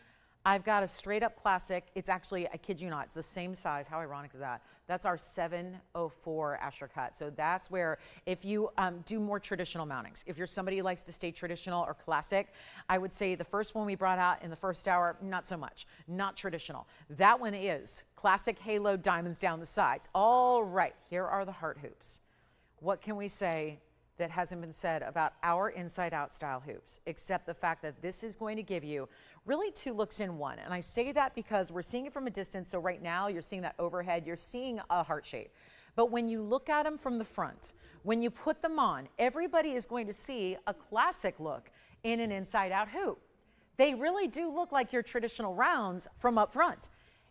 I've got a straight up classic. It's actually, I kid you not, it's the same size. How ironic is that? That's our 704 Asher cut. So that's where, if you do more traditional mountings, if you're somebody who likes to stay traditional or classic, I would say the first one we brought out in the first hour, not so much, not traditional. That one is classic halo diamonds down the sides. All right, here are the heart hoops. What can we say that hasn't been said about our inside out style hoops, except the fact that this is going to give you really 2 looks in one. And I say that because we're seeing it from a distance. So right now you're seeing that overhead, you're seeing a heart shape. But when you look at them from the front, when you put them on, everybody is going to see a classic look in an inside out hoop. They really do look like your traditional rounds from up front.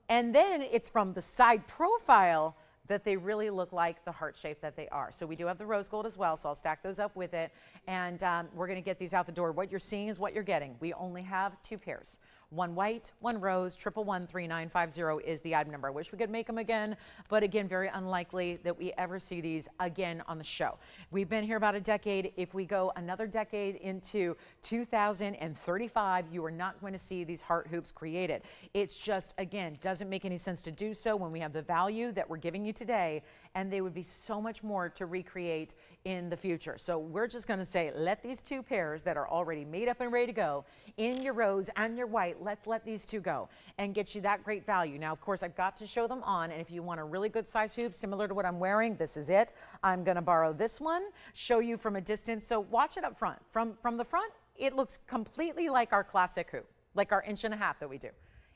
And then it's from the side profile that they really look like the heart shape that they are. So we do have the rose gold as well, so I'll stack those up with it. And we're gonna get these out the door. What you're seeing is what you're getting. We only have 2 pairs. 1 white, 1 rose, 1113950 is the item number. I wish we could make them again, but again, very unlikely that we ever see these again on the show. We've been here about a decade. If we go another decade into 2035, you are not going to see these heart hoops created. It's just, again, doesn't make any sense to do so when we have the value that we're giving you today, and they would be so much more to recreate in the future. So we're just gonna say, let these 2 pairs that are already made up and ready to go in your rose and your white, let's let these 2 go and get you that great value. Now, of course, I've got to show them on, and if you want a really good size hoop similar to what I'm wearing, this is it. I'm gonna borrow this one, show you from a distance. So watch it up front. From the front, it looks completely like our classic hoop, like our 1.5 inches that we do.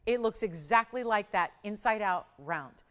It looks exactly like that inside out round.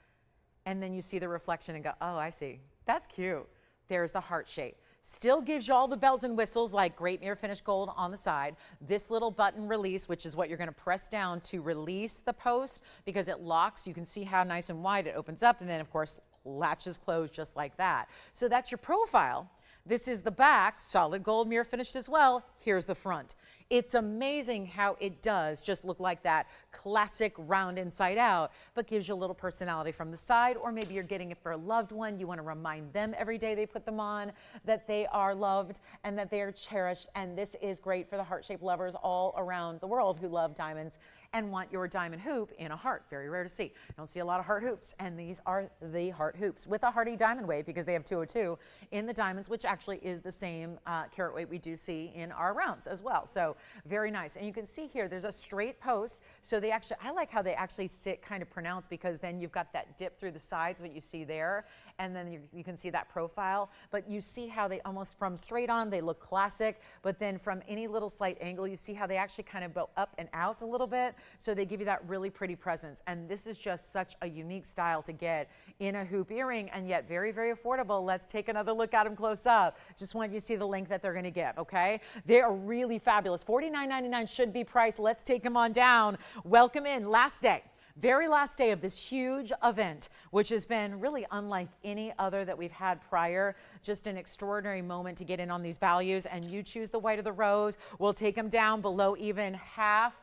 And then you see the reflection and go, oh, I see. That's cute. There's the heart shape. Still gives you all the bells and whistles like great mirror finish gold on the side. This little button release, which is what you're gonna press down to release the post because it locks. You can see how nice and wide it opens up, and then of course latches closed just like that. So that's your profile. This is the back, solid gold mirror finished as well. Here's the front. It's amazing how it does just look like that classic round inside out, but gives you a little personality from the side, or maybe you're getting it for a loved one. You want to remind them every day they put them on that they are loved and that they are cherished. And this is great for the heart-shaped lovers all around the world who love diamonds and want your diamond hoop in a heart. Very rare to see. You don't see a lot of heart hoops, and these are the heart hoops with a hardy diamond weight because they have 202 in the diamonds, which actually is the same carat weight we do see in our rounds as well. So very nice. And you can see here, there's a straight post. So they actually, I like how they actually sit kind of pronounced because then you've got that dip through the sides, what you see there. and then you can see that profile. But you see how they almost from straight on, they look classic, but then from any little slight angle, you see how they actually kind of go up and out a little bit. So they give you that really pretty presence. And this is just such a unique style to get in a hoop earring, and yet very, very affordable. Let's take another look at them close up. Just wanted you to see the length that they're going to give, okay? They are really fabulous. $49.99 should be priced. Let's take them on down. Welcome in. Last day. Very last day of this huge event, which has been really unlike any other that we've had prior. Just an extraordinary moment to get in on these values, and you choose the white or the rose. We'll take them down below even half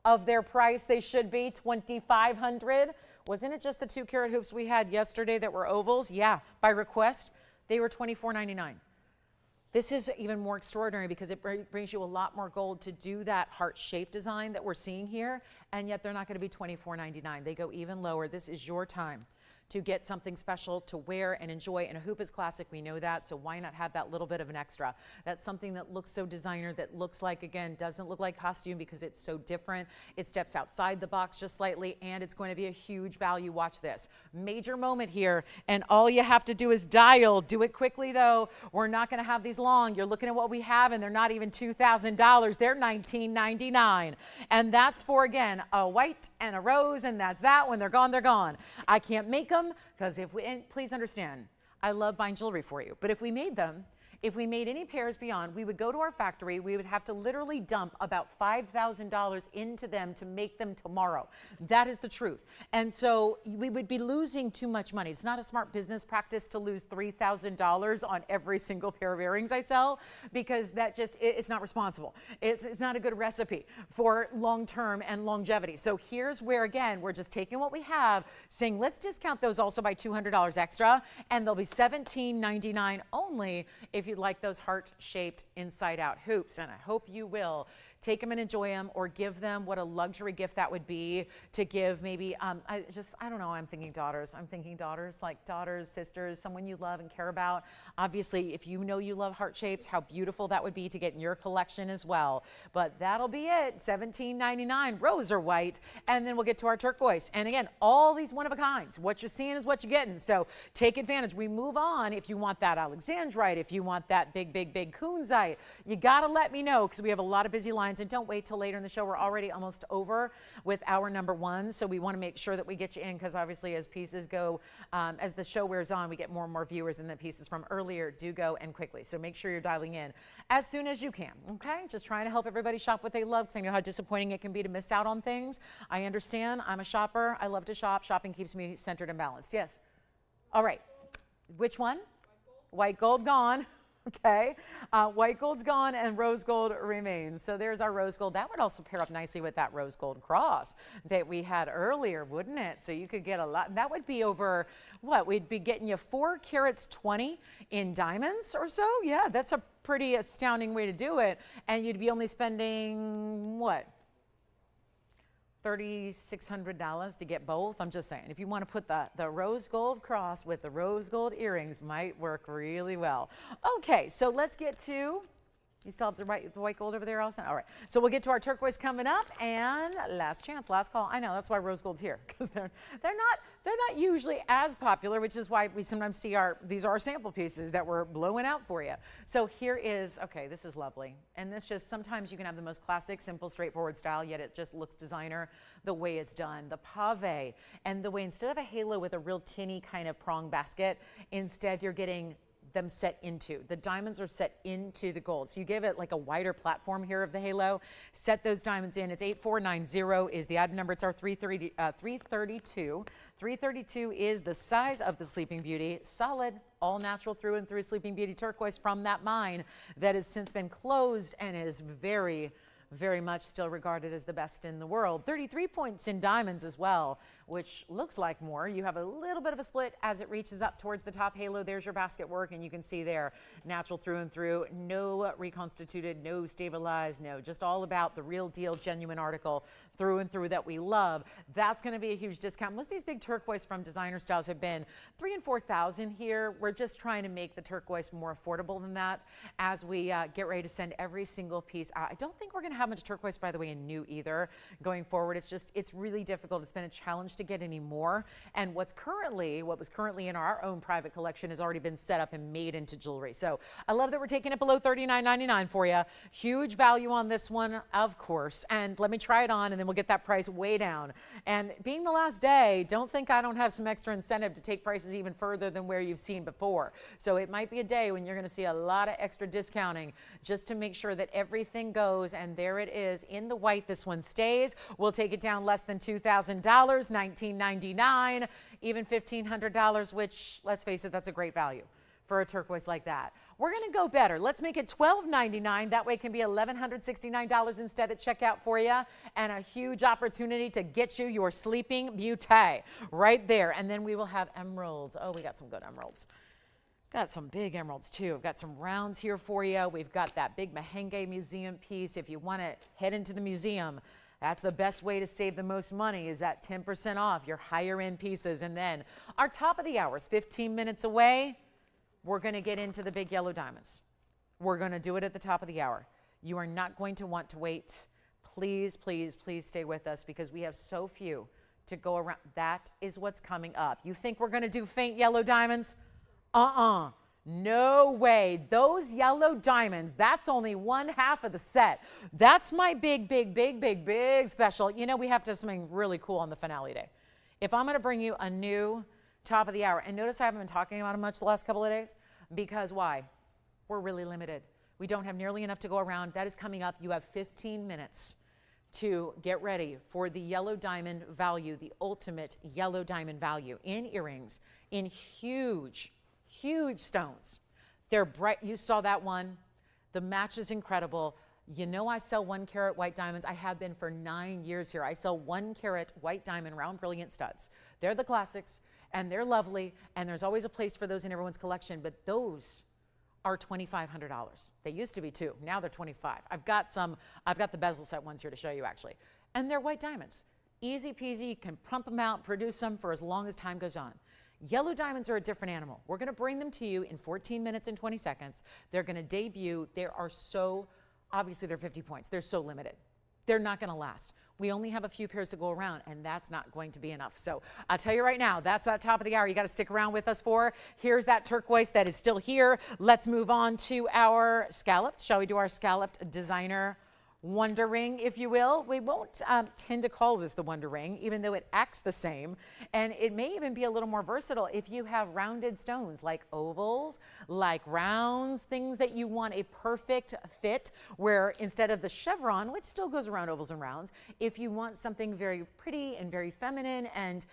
of their price. They should be $2,500. Wasn't it just the 2-carat hoops we had yesterday that were ovals? Yeah, by request, they were $24.99. This is even more extraordinary because it brings you a lot more gold to do that heart-shaped design that we're seeing here, and yet they're not going to be $24.99. They go even lower. This is your time to get something special to wear and enjoy. And a hoop is classic, we know that, so why not have that little bit of an extra? That's something that looks so designer, that looks like, again, doesn't look like costume because it's so different. It steps outside the box just slightly, and it's going to be a huge value. Watch this. Major moment here, and all you have to do is dial. Do it quickly, though. We're not going to have these long. You're looking at what we have, and they're not even $2,000. They're $19.99. And that's for, again, a white and a rose, and that's that. When they're gone, they're gone. I can't make them, because if we, and please understand, I love buying jewelry for you, but if we made them, if we made any pairs beyond, we would go to our factory, we would have to literally dump about $5,000 into them to make them tomorrow. That is the truth. And so we would be losing too much money. It's not a smart business practice to lose $3,000 on every single pair of earrings I sell, because that just, it's not responsible. It's not a good recipe for long-term and longevity. So here's where, again, we're just taking what we have, saying let's discount those also by $200 extra, and they'll be $17.99 only if you like those heart-shaped inside-out hoops, and I hope you will. Take them and enjoy them, or give them what a luxury gift that would be to give maybe, I don't know, I'm thinking daughters, like daughters, sisters, someone you love and care about. Obviously, if you know you love heart shapes, how beautiful that would be to get in your collection as well. But that'll be it, $17.99, rose or white, and then we'll get to our turquoise. And again, all these one-of-a-kinds. What you're seeing is what you're getting, so take advantage. We move on. If you want that alexandrite, if you want that big Kunzite, you gotta let me know, because we have a lot of busy lines. And don't wait till later in the show. We're already almost over with our number one, so we want to make sure that we get you in, because obviously as pieces go, as the show wears on, we get more and more viewers, and the pieces from earlier do go and quickly. So make sure you're dialing in as soon as you can, okay? Just trying to help everybody shop what they love, because I know how disappointing it can be to miss out on things. I understand. I'm a shopper. I love to shop. Shopping keeps me centered and balanced. Yes. All right. Which one? White gold gone. Okay, white gold's gone and rose gold remains. So there's our rose gold. That would also pair up nicely with that rose gold cross that we had earlier, wouldn't it? So you could get a lot. That would be over, what, we'd be getting you 4 carats 20 in diamonds or so. Yeah, that's a pretty astounding way to do it. And you'd be only spending, what, $3,600 to get both. I'm just saying, if you want to put the rose gold cross with the rose gold earrings, might work really well. Okay, so let's get to, you still have the white gold over there also? All right, so we'll get to our turquoise coming up, and last chance, last call. I know, that's why rose gold's here, because they're not usually as popular, which is why we sometimes see these are our sample pieces that we're blowing out for you. So here is, okay, this is lovely. And this just, sometimes you can have the most classic, simple, straightforward style, yet it just looks designer the way it's done. The pave, and the way instead of a halo with a real tinny kind of prong basket, instead you're getting them set into. The diamonds are set into the gold. So you give it like a wider platform here of the halo, set those diamonds in. It's 8490 is the item number. It's our 332. 332 is the size of the Sleeping Beauty. Solid, all natural through and through Sleeping Beauty turquoise from that mine that has since been closed and is very much still regarded as the best in the world. 33 points in diamonds as well, which looks like more. You have a little bit of a split as it reaches up towards the top halo. There's your basket work, and you can see there, natural through and through, no reconstituted, no stabilized, no, just all about the real deal, genuine article through and through that we love. That's going to be a huge discount. Most of these big turquoise from designer styles have been $3,000 and $4,000 here. We're just trying to make the turquoise more affordable than that as we get ready to send every single piece out. I don't think we're going to have much turquoise, by the way, in new either going forward. It's really difficult. It's been a challenge rush to get any more. And what was currently in our own private collection has already been set up and made into jewelry. So I love that we're taking it below $39.99 for you. Huge value on this one, of course. And let me try it on and then we'll get that price way down. And being the last day, don't think I don't have some extra incentive to take prices even further than where you've seen before. So it might be a day when you're going to see a lot of extra discounting just to make sure that everything goes. And there it is in the white. This one stays. We'll take it down less than $2,000, $19.99, even $1,500, which, let's face it, that's a great value for a turquoise like that. We're going to go better. Let's make it $1,299. That way it can be $1,169 instead at checkout for you, and a huge opportunity to get you your sleeping beauty right there. And then we will have emeralds. Oh, we got some good emeralds. Got some big emeralds too. I've got some rounds here for you. We've got that big Mahenge museum piece. If you want to head into the museum, that's the best way to save the most money, is that 10% off your higher end pieces. And then our top of the hour is 15 minutes away. We're going to get into the big yellow diamonds. We're going to do it at the top of the hour. You are not going to want to wait. Please, please, please stay with us because we have so few to go around. That is what's coming up. You think we're going to do faint yellow diamonds? No way. Those yellow diamonds, that's only one half of the set. That's my big special. You know, we have to have something really cool on the finale day. If I'm going to bring you a new top of the hour, and notice I haven't been talking about it much the last couple of days, because why? We're really limited. We don't have nearly enough to go around. That is coming up. You have 15 minutes to get ready for the yellow diamond value, the ultimate yellow diamond value in earrings, in huge stones. They're bright. You saw that one. The match is incredible. You know, I sell 1 carat white diamonds. I have been for 9 years here. I sell 1 carat white diamond round brilliant studs. They're the classics and they're lovely, and there's always a place for those in everyone's collection, but those are $2,500. They used to be $2,000. Now they're $25,000. I've got the bezel set ones here to show you actually. And they're white diamonds. Easy peasy, you can pump them out, produce them for as long as time goes on. Yellow diamonds are a different animal. We're going to bring them to you in 14 minutes and 20 seconds. They're going to debut. Obviously they're 50 points. They're so limited. They're not going to last. We only have a few pairs to go around, and that's not going to be enough. So I'll tell you right now, that's at top of the hour. You got to stick around with us for. Here's that turquoise that is still here. Let's move on to our scalloped. Shall we do our scalloped designer wonder ring, if you will? We won't tend to call this the wonder ring, even though it acts the same. And it may even be a little more versatile if you have rounded stones like ovals, like rounds, things that you want a perfect fit, where instead of the chevron, which still goes around ovals and rounds, if you want something very pretty and very feminine and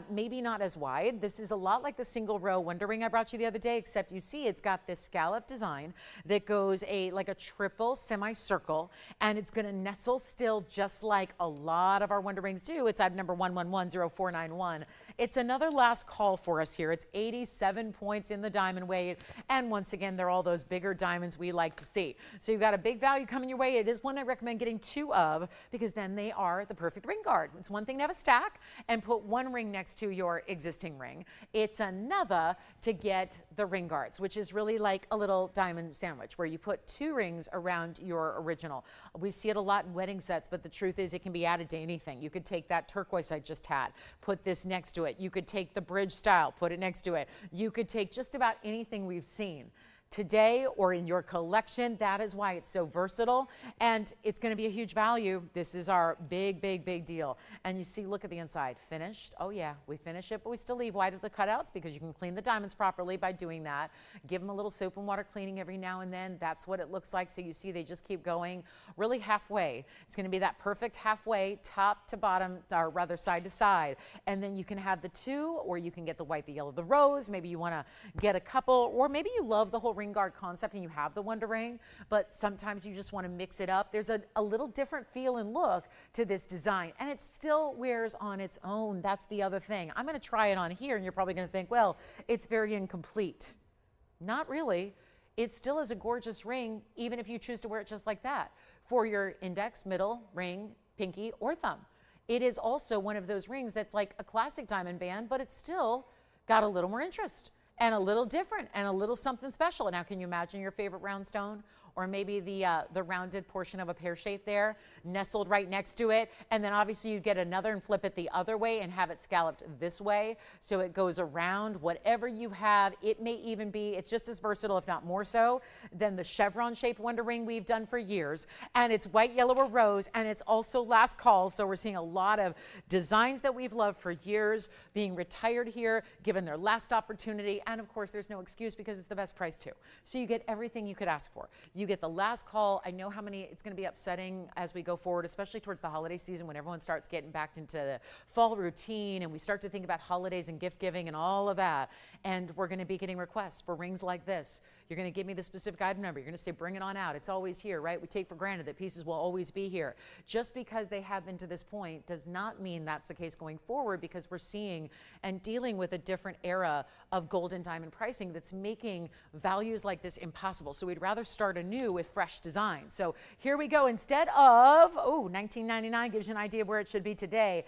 maybe not as wide. This is a lot like the single row wonder ring I brought you the other day, except you see it's got this scallop design that goes like a triple semicircle, and it's going to nestle still just like a lot of our wonder rings do. It's at number 1110-491. It's another last call for us here. It's 87 points in the diamond weight, and once again, they're all those bigger diamonds we like to see. So you've got a big value coming your way. It is one I recommend getting 2 of, because then they are the perfect ring guard. It's one thing to have a stack and put one ring next to your existing ring. It's another to get the ring guards, which is really like a little diamond sandwich where you put 2 rings around your original. We see it a lot in wedding sets, but the truth is it can be added to anything. You could take that turquoise I just had, put this next to it. You could take the bridge style, put it next to it. You could take just about anything we've seen today or in your collection. That is why it's so versatile, and it's going to be a huge value. This is our big deal. And you see, look at the inside. Finished. Oh yeah, we finish it, but we still leave wide at the cutouts because you can clean the diamonds properly by doing that. Give them a little soap and water cleaning every now and then. That's what it looks like. So you see they just keep going really halfway. It's going to be that perfect halfway, top to bottom, or rather side to side. And then you can have the 2, or you can get the white, the yellow, the rose. Maybe you want to get a couple, or maybe you love the whole ring guard concept and you have the wonder ring, but sometimes you just want to mix it up. There's a little different feel and look to this design, and it still wears on its own. That's the other thing. I'm going to try it on here, and you're probably going to think, well, it's very incomplete. Not really. It still is a gorgeous ring, even if you choose to wear it just like that for your index, middle, ring, pinky, or thumb. It is also one of those rings that's like a classic diamond band, but it's still got a little more interest and a little different and a little something special. Now, can you imagine your favorite round stone or maybe the rounded portion of a pear shape there, nestled right next to it. And then obviously you get another and flip it the other way and have it scalloped this way. So it goes around whatever you have. It may even be, it's just as versatile, if not more so, than the chevron shaped wonder ring we've done for years. And it's white, yellow, or rose. And it's also last call. So we're seeing a lot of designs that we've loved for years being retired here, given their last opportunity. And of course, there's no excuse because it's the best price too. So you get everything you could ask for. You get the last call. I know how many, it's going to be upsetting as we go forward, especially towards the holiday season when everyone starts getting back into the fall routine and we start to think about holidays and gift giving and all of that. And we're going to be getting requests for rings like this. You're going to give me the specific item number. You're going to say, bring it on out. It's always here, right? We take for granted that pieces will always be here. Just because they have been to this point does not mean that's the case going forward, because we're seeing and dealing with a different era of gold and diamond pricing that's making values like this impossible. So we'd rather start anew with fresh designs. So here we go. Instead of, $19.99 gives you an idea of where it should be today.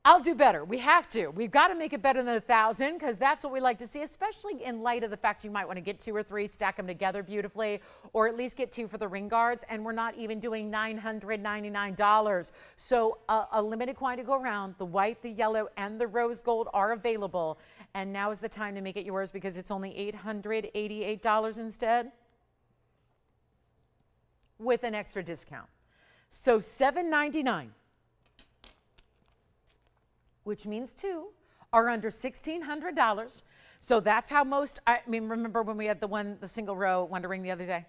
I'll do better. We have to. We've got to make it better than $1,000, because that's what we like to see, especially in light of the fact you might want to get 2 or 3, stack them together beautifully, or at least get 2 for the ring guards. And we're not even doing $999. So a limited quantity to go around. The white, the yellow, and the rose gold are available. And now is the time to make it yours, because it's only $888 instead with an extra discount. So $799. Which means 2 are under $1,600. So that's how most, I mean, remember when we had the single row wonder ring the other day?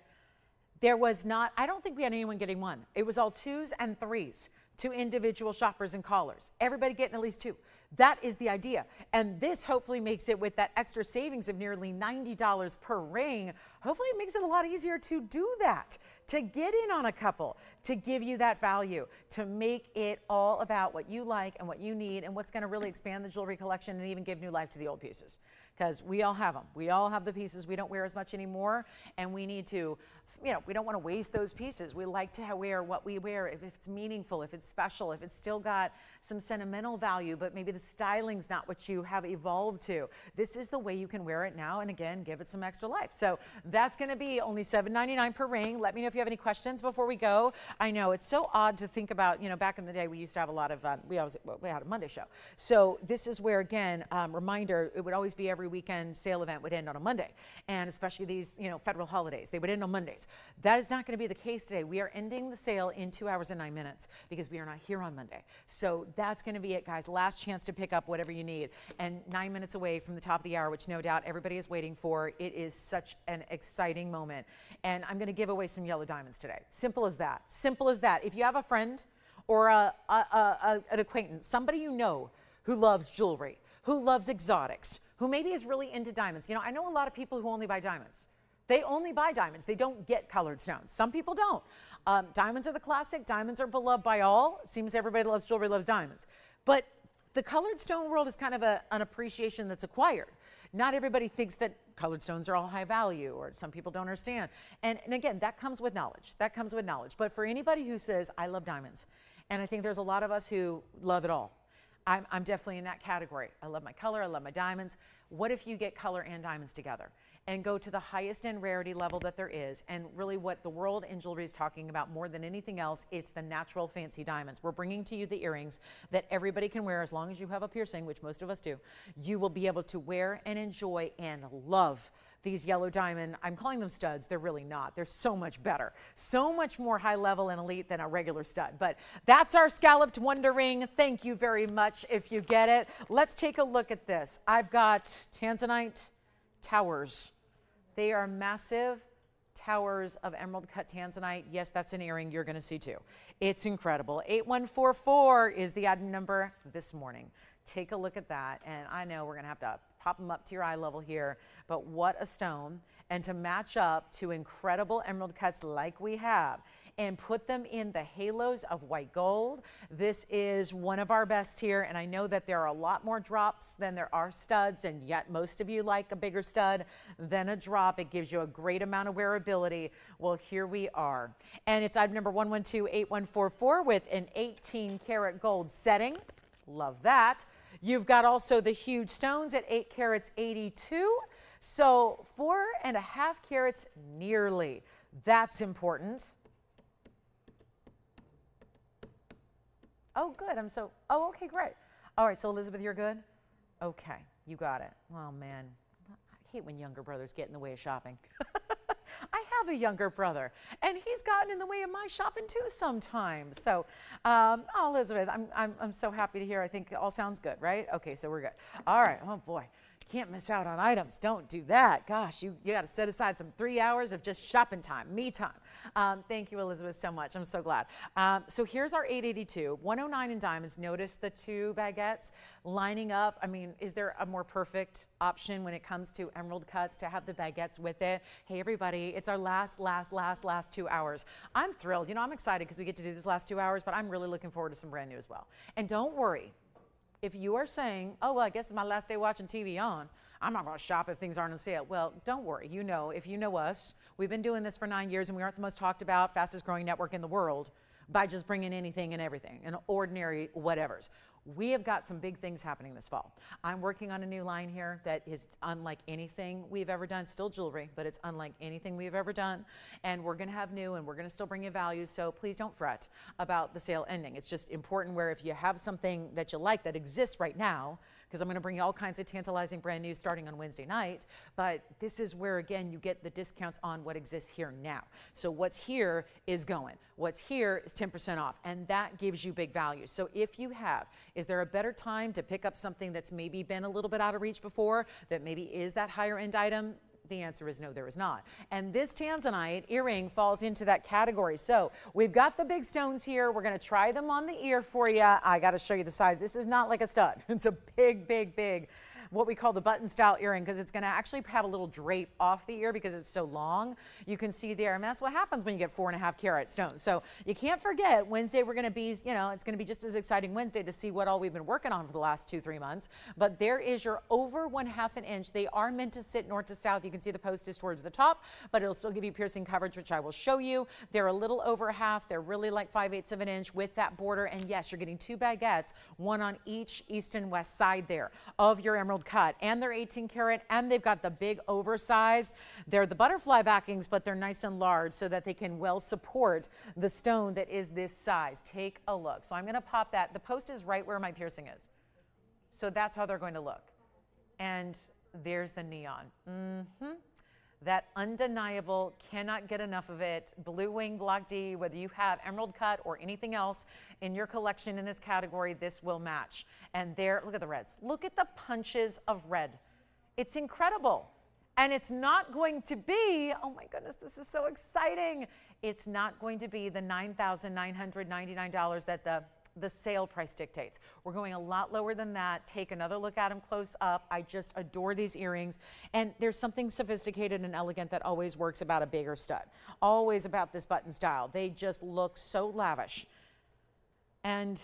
There was not, I don't think we had anyone getting 1. It was all 2s and 3s to individual shoppers and callers. Everybody getting at least 2. That is the idea. And this hopefully makes it, with that extra savings of nearly $90 per ring, hopefully it makes it a lot easier to do that, to get in on a couple, to give you that value, to make it all about what you like and what you need and what's going to really expand the jewelry collection and even give new life to the old pieces. Because we all have them. We all have the pieces we don't wear as much anymore, and we need to, we don't want to waste those pieces. We like to wear what we wear if it's meaningful, if it's special, if it's still got some sentimental value, but maybe the styling's not what you have evolved to. This is the way you can wear it now, and again, give it some extra life. So that's going to be only $799 per ring. Let me know if you have any questions before we go. I know it's so odd to think about, back in the day we used to have a lot of, we had a Monday show. So this is where, again, reminder, it would always be every weekend sale event would end on a Monday. And especially these, federal holidays, they would end on Mondays. That is not going to be the case today. We are ending the sale in 2 hours and 9 minutes because we are not here on Monday. So that's going to be it, guys. Last chance to pick up whatever you need. And 9 minutes away from the top of the hour, which no doubt everybody is waiting for. It is such an exciting moment. And I'm going to give away some yellow diamonds today. Simple as that. Simple as that. If you have a friend or an acquaintance, somebody you know who loves jewelry, who loves exotics, who maybe is really into diamonds. I know a lot of people who only buy diamonds. They only buy diamonds. They don't get colored stones. Some people don't. Diamonds are the classic. Diamonds are beloved by all. It seems everybody that loves jewelry loves diamonds. But the colored stone world is kind of an appreciation that's acquired. Not everybody thinks that colored stones are all high value, or some people don't understand. And again, that comes with knowledge. That comes with knowledge. But for anybody who says, I love diamonds, and I think there's a lot of us who love it all. I'm definitely in that category. I love my color. I love my diamonds. What if you get color and diamonds together and go to the highest end rarity level that there is? And really what the world in jewelry is talking about more than anything else, it's the natural fancy diamonds. We're bringing to you the earrings that everybody can wear as long as you have a piercing, which most of us do. You will be able to wear and enjoy and love these yellow diamond, I'm calling them studs. They're really not. They're so much better. So much more high level and elite than a regular stud. But that's our scalloped wonder ring. Thank you very much if you get it. Let's take a look at this. I've got Tanzanite towers. They are massive towers of emerald cut Tanzanite. Yes, that's an earring you're going to see too. It's incredible. 8144 is the item number this morning. Take a look at that. And I know we're going to have to pop them up to your eye level here, but what a stone. And to match up to incredible emerald cuts like we have and put them in the halos of white gold. This is one of our best here, and I know that there are a lot more drops than there are studs, and yet most of you like a bigger stud than a drop. It gives you a great amount of wearability. Well, here we are. And it's item number 112844 with an 18 karat gold setting. Love that. You've got also the huge stones at 8 carats 82. So 4.5 carats nearly. That's important. Oh, good. Oh, okay, great. All right, so Elizabeth, you're good? Okay, you got it. Oh, man. I hate when younger brothers get in the way of shopping. I have a younger brother, and he's gotten in the way of my shopping too sometimes. So, oh, Elizabeth, I'm so happy to hear. I think it all sounds good, right? Okay, so we're good. All right. Oh, boy. Can't miss out on items. Don't do that. Gosh, you got to set aside some 3 hours of just shopping time, me time. Thank you, Elizabeth, so much. I'm so glad. So here's our 882, 109 in diamonds. Notice the two baguettes lining up. I mean, is there a more perfect option when it comes to emerald cuts to have the baguettes with it? Hey, everybody, it's our last 2 hours. I'm thrilled. You know, I'm excited because we get to do this last 2 hours, but I'm really looking forward to some brand new as well. And don't worry. If you are saying, oh, well, I guess it's my last day watching TVON, I'm not going to shop if things aren't on sale. Well, don't worry. You know, if you know us, we've been doing this for 9 years, and we aren't the most talked about, fastest growing network in the world by just bringing anything and everything, and ordinary whatevers. We have got some big things happening this fall. I'm working on a new line here that is unlike anything we've ever done. Still jewelry, but it's unlike anything we've ever done. And we're going to have new, and we're going to still bring you value. So please don't fret about the sale ending. It's just important where if you have something that you like that exists right now, because I'm going to bring you all kinds of tantalizing brand new starting on Wednesday night. But this is where, again, you get the discounts on what exists here now. So what's here is going. What's here is 10% off, and that gives you big value. So if you have, is there a better time to pick up something that's maybe been a little bit out of reach before, that maybe is that higher end item? The answer is no, there is not. And this Tanzanite earring falls into that category. So we've got the big stones here. We're going to try them on the ear for you. I got to show you the size. This is not like a stud. It's a big, what we call the button style earring, because it's going to actually have a little drape off the ear because it's so long. You can see there, and that's what happens when you get 4.5 carat stones. So you can't forget, Wednesday we're going to be, you know, it's going to be just as exciting Wednesday to see what all we've been working on for the last 2-3 months. But there is your over 1/2 an inch. They are meant to sit north to south. You can see the post is towards the top, but it'll still give you piercing coverage, which I will show you. They're a little over half. They're really like 5/8 of an inch with that border. And yes, you're getting 2 baguettes, one on each east and west side there of your emerald cut, and they're 18 karat, and they've got the big oversized. They're the butterfly backings, but they're nice and large so that they can well support the stone that is this size. Take a look. So I'm going to pop that. The post is right where my piercing is. So that's how they're going to look. And there's the neon. That undeniable, cannot get enough of it. Blue Wing Block D, whether you have emerald cut or anything else in your collection in this category, this will match. And there, look at the reds. Look at the punches of red. It's incredible. And it's not going to be, oh my goodness, this is so exciting. It's not going to be the $9,999 that the sale price dictates. We're going a lot lower than that. Take another look at them close up. I just adore these earrings. And there's something sophisticated and elegant that always works about a bigger stud. Always about this button style. They just look so lavish. And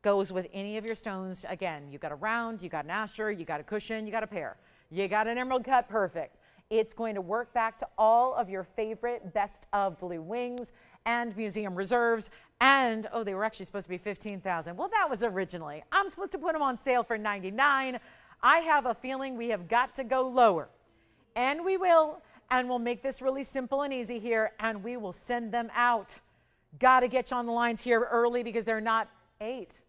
goes with any of your stones. Again, you got a round, you got an asher, you got a cushion, you got a pair. You got an emerald cut, perfect. It's going to work back to all of your favorite best of blue wings and museum reserves. And, oh, they were actually supposed to be $15,000. Well, that was originally. I'm supposed to put them on sale for $99. I have a feeling we have got to go lower. And we will. And we'll make this really simple and easy here. And we will send them out. Got to get you on the lines here early because they're not 8,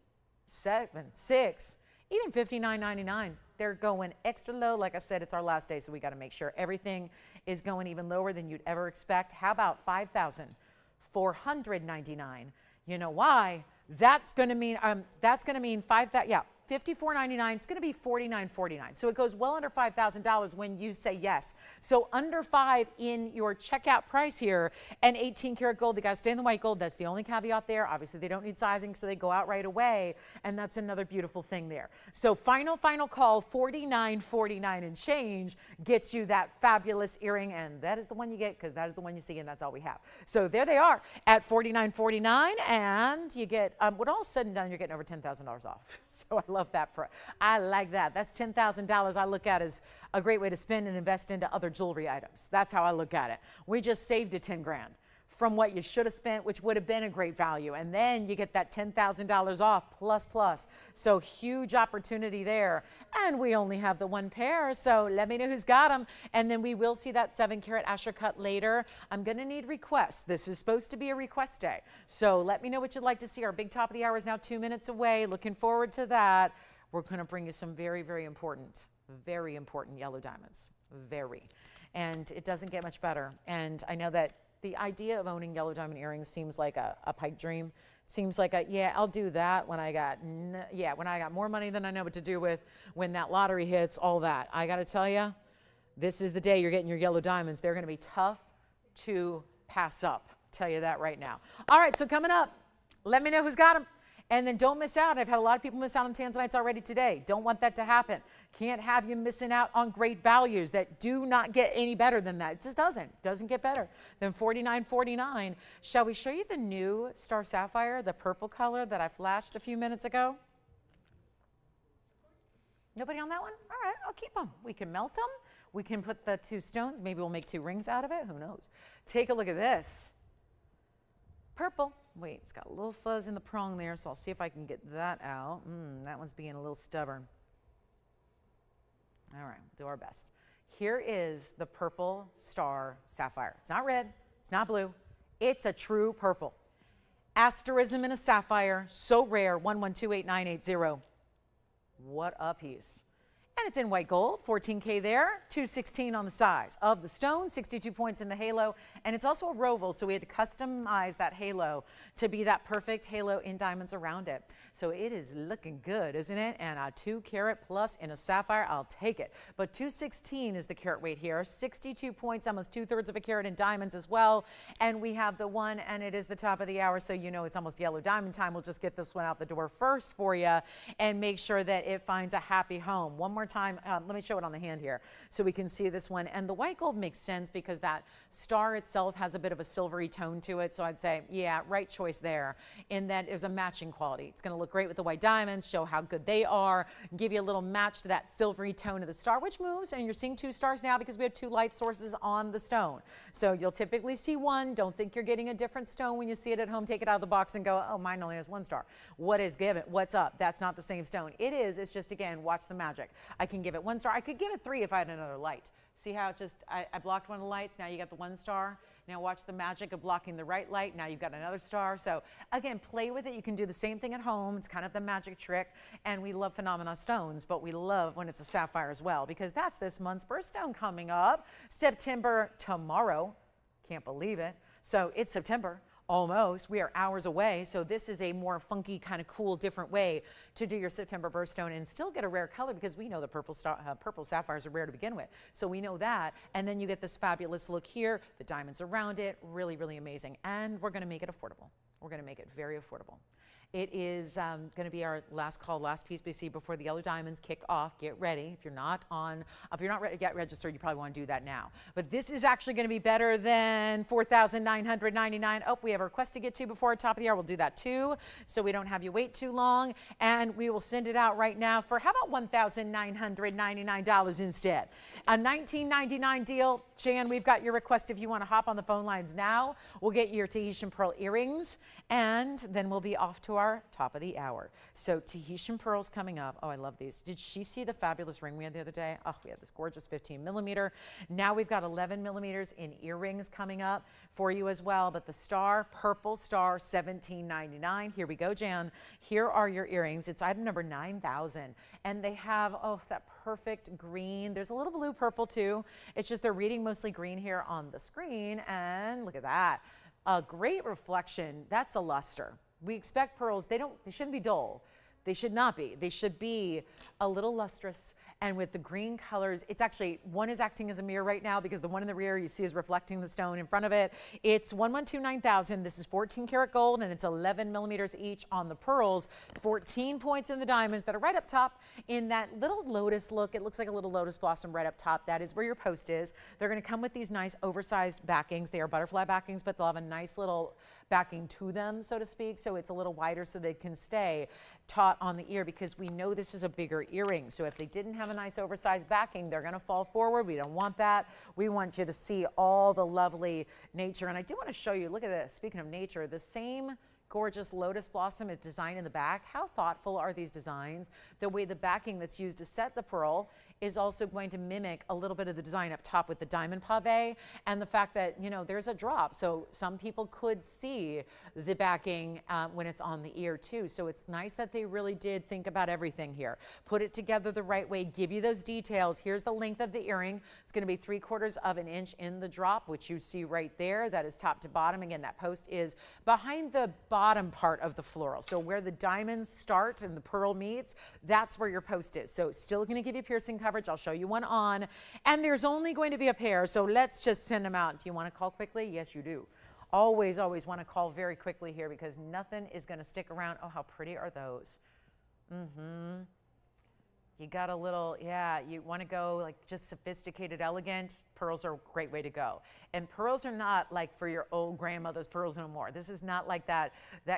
7, 6, even $59.99. They're going extra low. Like I said, it's our last day, so we got to make sure everything is going even lower than you'd ever expect. How about $5,499? You know why? That's going to mean $5,000. Yeah, $54.99. It's going to be $49.49. So it goes well under $5,000 when you say yes. So under $5,000 in your checkout price here, and 18 karat gold. They got to stay in the white gold. That's the only caveat there. Obviously, they don't need sizing, so they go out right away. And that's another beautiful thing there. So final call, $49.49 and change gets you that fabulous earring, and that is the one you get because that is the one you see, and that's all we have. So there they are at $49.49, and you get when all said and done, you're getting over $10,000 off. So I love that. I like that. That's $10,000 I look at as a great way to spend and invest into other jewelry items. That's how I look at it. We just saved you 10 grand. from what you should have spent, which would have been a great value. And then you get that $10,000 off plus. So huge opportunity there. And we only have the one pair, so let me know who's got them. And then we will see that 7-carat Asher cut later. I'm going to need requests. This is supposed to be a request day. So let me know what you'd like to see. Our big top of the hour is now 2 minutes away. Looking forward to that. We're going to bring you some very important yellow diamonds. Very. And it doesn't get much better. And I know that the idea of owning yellow diamond earrings seems like a pipe dream. Seems like I'll do that when I got more money than I know what to do with, when that lottery hits, all that. I got to tell you, this is the day you're getting your yellow diamonds. They're going to be tough to pass up. Tell you that right now. All right, so coming up, let me know who's got them. And then don't miss out. I've had a lot of people miss out on Tanzanites already today. Don't want that to happen. Can't have you missing out on great values that do not get any better than that. It just doesn't get better than $49.49. Shall we show you the new Star Sapphire, the purple color that I flashed a few minutes ago? Nobody on that one? All right, I'll keep them. We can melt them. We can put the 2 stones. Maybe we'll make 2 rings out of it. Who knows? Take a look at this. Purple. Wait, it's got a little fuzz in the prong there, so I'll see if I can get that out. That one's being a little stubborn. All right, we'll do our best. Here is the purple Star Sapphire. It's not red. It's not blue. It's a true purple. Asterism in a sapphire, so rare, 1128980. What a piece. And it's in white gold, 14K there, 216 on the size of the stone, 62 points in the halo, and it's also a roval, so we had to customize that halo to be that perfect halo in diamonds around it. So it is looking good, isn't it? And a 2-carat plus in a sapphire, I'll take it. But 216 is the carat weight here, 62 points, almost 2/3 of a carat in diamonds as well. And we have the one, and it is the top of the hour, so you know it's almost yellow diamond time. We'll just get this one out the door first for you and make sure that it finds a happy home. One more time, let me show it on the hand here so we can see this one. And the white gold makes sense because that star itself has a bit of a silvery tone to it. So I'd say, yeah, right choice there in that there's a matching quality. It's going to look great with the white diamonds, show how good they are, and give you a little match to that silvery tone of the star, which moves. And you're seeing 2 stars now because we have 2 light sources on the stone. So you'll typically see one. Don't think you're getting a different stone when you see it at home. Take it out of the box and go, oh, mine only has 1 star. What is given? What's up? That's not the same stone. It is. It's just, again, watch the magic. I can give it 1 star. I could give it 3 if I had another light. See how it just, I blocked one of the lights. Now you got the 1 star. Now watch the magic of blocking the right light. Now you've got another star. So again, play with it. You can do the same thing at home. It's kind of the magic trick. And we love Phenomena stones, but we love when it's a sapphire as well, because that's this month's birthstone coming up. September tomorrow. Can't believe it. So it's September. Almost. We are hours away, so this is a more funky, kind of cool, different way to do your September birthstone and still get a rare color, because we know the purple sapphires are rare to begin with. So we know that, and then you get this fabulous look here, the diamonds around it, really, really amazing. And we're going to make it affordable. We're going to make it very affordable. It is going to be our last call, last piece we see before the yellow diamonds kick off. Get ready. If you're not yet registered, you probably want to do that now. But this is actually going to be better than $4,999. Oh, we have a request to get to before our top of the hour. We'll do that too, so we don't have you wait too long. And we will send it out right now for, how about $1,999 instead? A $1,999 deal. Jan, we've got your request if you want to hop on the phone lines now. We'll get you your Tahitian pearl earrings, and then we'll be off to our top of the hour. So Tahitian pearls coming up. Oh, I love these. Did she see the fabulous ring we had the other day? Oh, we had this gorgeous 15mm. Now we've got 11mm in earrings coming up for you as well. But the star, purple star, $17.99. Here we go, Jan. Here are your earrings. It's item number 9,000. And they have, oh, that perfect green. There's a little blue purple too. It's just they're reading mostly green here on the screen. And look at that. A great reflection. That's a luster. We expect pearls, they shouldn't be dull. They should not be. They should be a little lustrous. And with the green colors, it's actually, one is acting as a mirror right now because the one in the rear you see is reflecting the stone in front of it. It's 112,900. This is 14 karat gold, and it's 11mm each on the pearls. 14 points in the diamonds that are right up top in that little lotus look. It looks like a little lotus blossom right up top. That is where your post is. They're going to come with these nice oversized backings. They are butterfly backings, but they'll have a nice little backing to them, so to speak. So it's a little wider so they can stay taut on the ear, because we know this is a bigger earring. So if they didn't have a nice oversized backing, they're going to fall forward. We don't want that. We want you to see all the lovely nature. And I do want to show you, look at this. Speaking of nature, the same gorgeous lotus blossom is designed in the back. How thoughtful are these designs? The way the backing that's used to set the pearl is also going to mimic a little bit of the design up top with the diamond pave, and the fact that, you know, there's a drop. So some people could see the backing when it's on the ear too. So it's nice that they really did think about everything here. Put it together the right way, give you those details. Here's the length of the earring. It's going to be 3/4 of an inch in the drop, which you see right there. That is top to bottom. Again, that post is behind the bottom part of the floral. So where the diamonds start and the pearl meets, that's where your post is. So still going to give you piercing coverage. I'll show you one on, and there's only going to be a pair, so let's just send them out. Do you want to call quickly? Yes, you do. Always want to call very quickly here, because nothing is going to stick around. Oh, how pretty are those? You got a little, yeah, you want to go like just sophisticated, elegant. Pearls are a great way to go. And pearls are not like for your old grandmother's pearls no more. This is not like that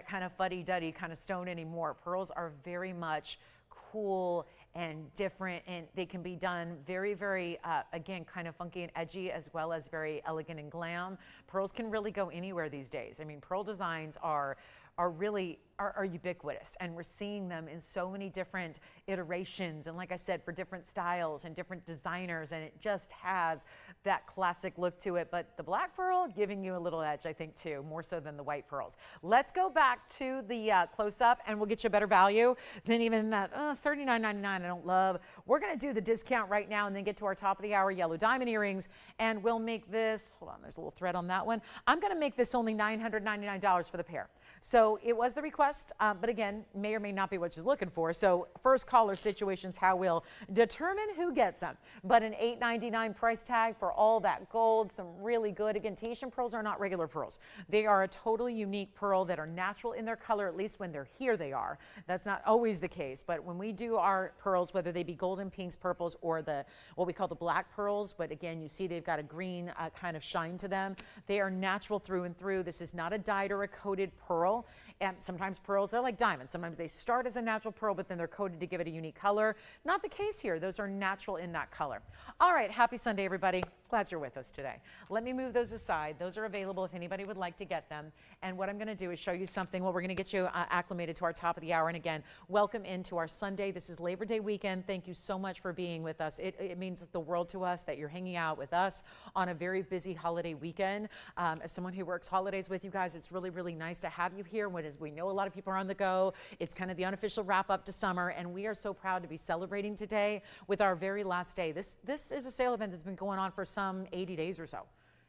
kind of fuddy-duddy kind of stone anymore. Pearls are very much cool and different, and they can be done very, very, again, kind of funky and edgy, as well as very elegant and glam. Pearls can really go anywhere these days. I mean, pearl designs are really ubiquitous, and we're seeing them in so many different iterations, and like I said, for different styles and different designers, and it just has that classic look to it. But the black pearl giving you a little edge, I think, too, more so than the white pearls. Let's go back to the close-up, and we'll get you a better value than even that $39.99 I don't love. We're going to do the discount right now and then get to our top of the hour yellow diamond earrings, and we'll make this, hold on, there's a little thread on that one. I'm going to make this only $999 for the pair. So it was the request, but again, may or may not be what she's looking for. So first caller situations, how we'll determine who gets them. But an $899 price tag for all that gold, some really good. Again, Tahitian pearls are not regular pearls. They are a totally unique pearl that are natural in their color, at least when they're here they are. That's not always the case, but when we do our pearls, whether they be golden, pinks, purples, or the what we call the black pearls, but again, you see they've got a green kind of shine to them. They are natural through and through. This is not a dyed or a coated pearl. And sometimes pearls are like diamonds. Sometimes they start as a natural pearl, but then they're coated to give it a unique color. Not the case here. Those are natural in that color. All right, happy Sunday, everybody. Glad you're with us today. Let me move those aside. Those are available if anybody would like to get them. And what I'm going to do is show you something. Well, we're going to get you acclimated to our top of the hour. And again, welcome into our Sunday. This is Labor Day weekend. Thank you so much for being with us. It means the world to us that you're hanging out with us on a very busy holiday weekend. As someone who works holidays with you guys, it's really, really nice to have you here. As we know, a lot of people are on the go. It's kind of the unofficial wrap up to summer, and we are so proud to be celebrating today with our very last day. This is a sale event that's been going on for some 80 days or so.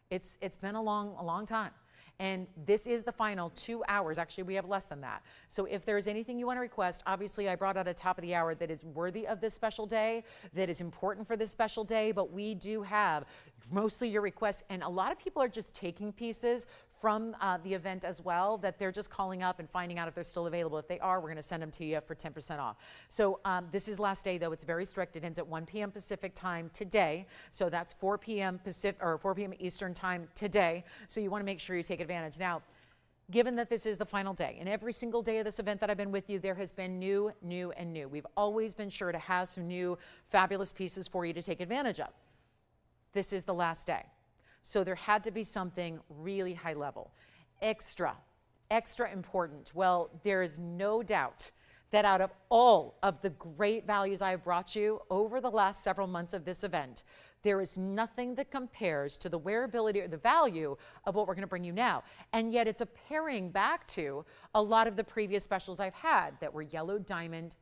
It's been a long time. And this is the final 2 hours. Actually, we have less than that. So if there's anything you want to request, obviously I brought out a top of the hour that is worthy of this special day, that is important for this special day, but we do have mostly your requests, and a lot of people are just taking pieces from the event as well, that they're just calling up and finding out if they're still available. If they are, we're going to send them to you for 10% off. So this is last day, though. It's very strict. It ends at 1 p.m. Pacific time today. So that's 4 p.m. Pacific or 4 p.m. Eastern time today. So you want to make sure you take advantage. Now, given that this is the final day, and every single day of this event that I've been with you, there has been new, and new. We've always been sure to have some new, fabulous pieces for you to take advantage of. This is the last day. So there had to be something really high level, extra important. Well, there is no doubt that out of all of the great values I have brought you over the last several months of this event, there is nothing that compares to the wearability or the value of what we're going to bring you now. And yet it's a pairing back to a lot of the previous specials I've had that were yellow diamond.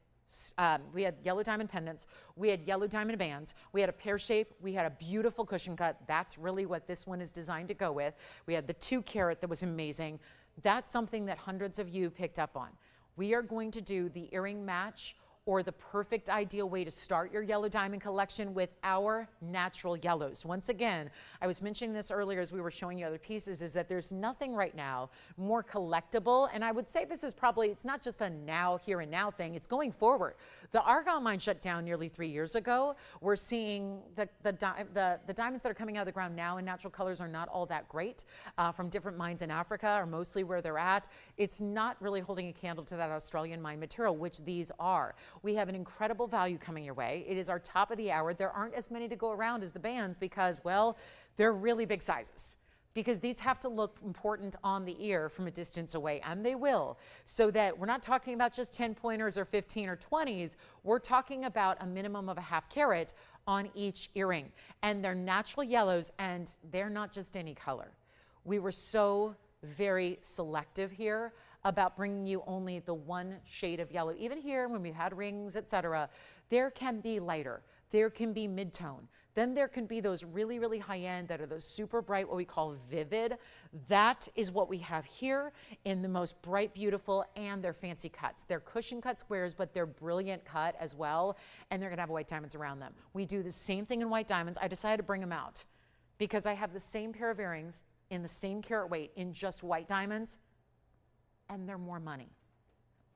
We had yellow diamond pendants, we had yellow diamond bands, we had a pear shape, we had a beautiful cushion cut. That's really what this one is designed to go with. We had the 2 carat that was amazing. That's something that hundreds of you picked up on. We are going to do the earring match or the perfect ideal way to start your yellow diamond collection with our natural yellows. Once again, I was mentioning this earlier as we were showing you other pieces, is that there's nothing right now more collectible. And I would say this is probably, it's not just a now, here and now thing, it's going forward. The argon mine shut down nearly 3 years ago. We're seeing the diamonds that are coming out of the ground now in natural colors are not all that great from different mines in Africa, are mostly where they're at. It's not really holding a candle to that Australian mine material, which these are. We have an incredible value coming your way. It is our top of the hour. There aren't as many to go around as the bands because, well, they're really big sizes. Because these have to look important on the ear from a distance away, and they will. So that we're not talking about just 10 pointers or 15 or 20s. We're talking about a minimum of a ½ carat on each earring. And they're natural yellows, and they're not just any color. We were so very selective here about bringing you only the one shade of yellow. Even here, when we've had rings, etc., there can be lighter, there can be mid-tone. Then there can be those really, really high-end that are those super bright, what we call vivid. That is what we have here in the most bright, beautiful, and they're fancy cuts. They're cushion cut squares, but they're brilliant cut as well, and they're gonna have white diamonds around them. We do the same thing in white diamonds. I decided to bring them out because I have the same pair of earrings in the same carat weight in just white diamonds, and they're more money.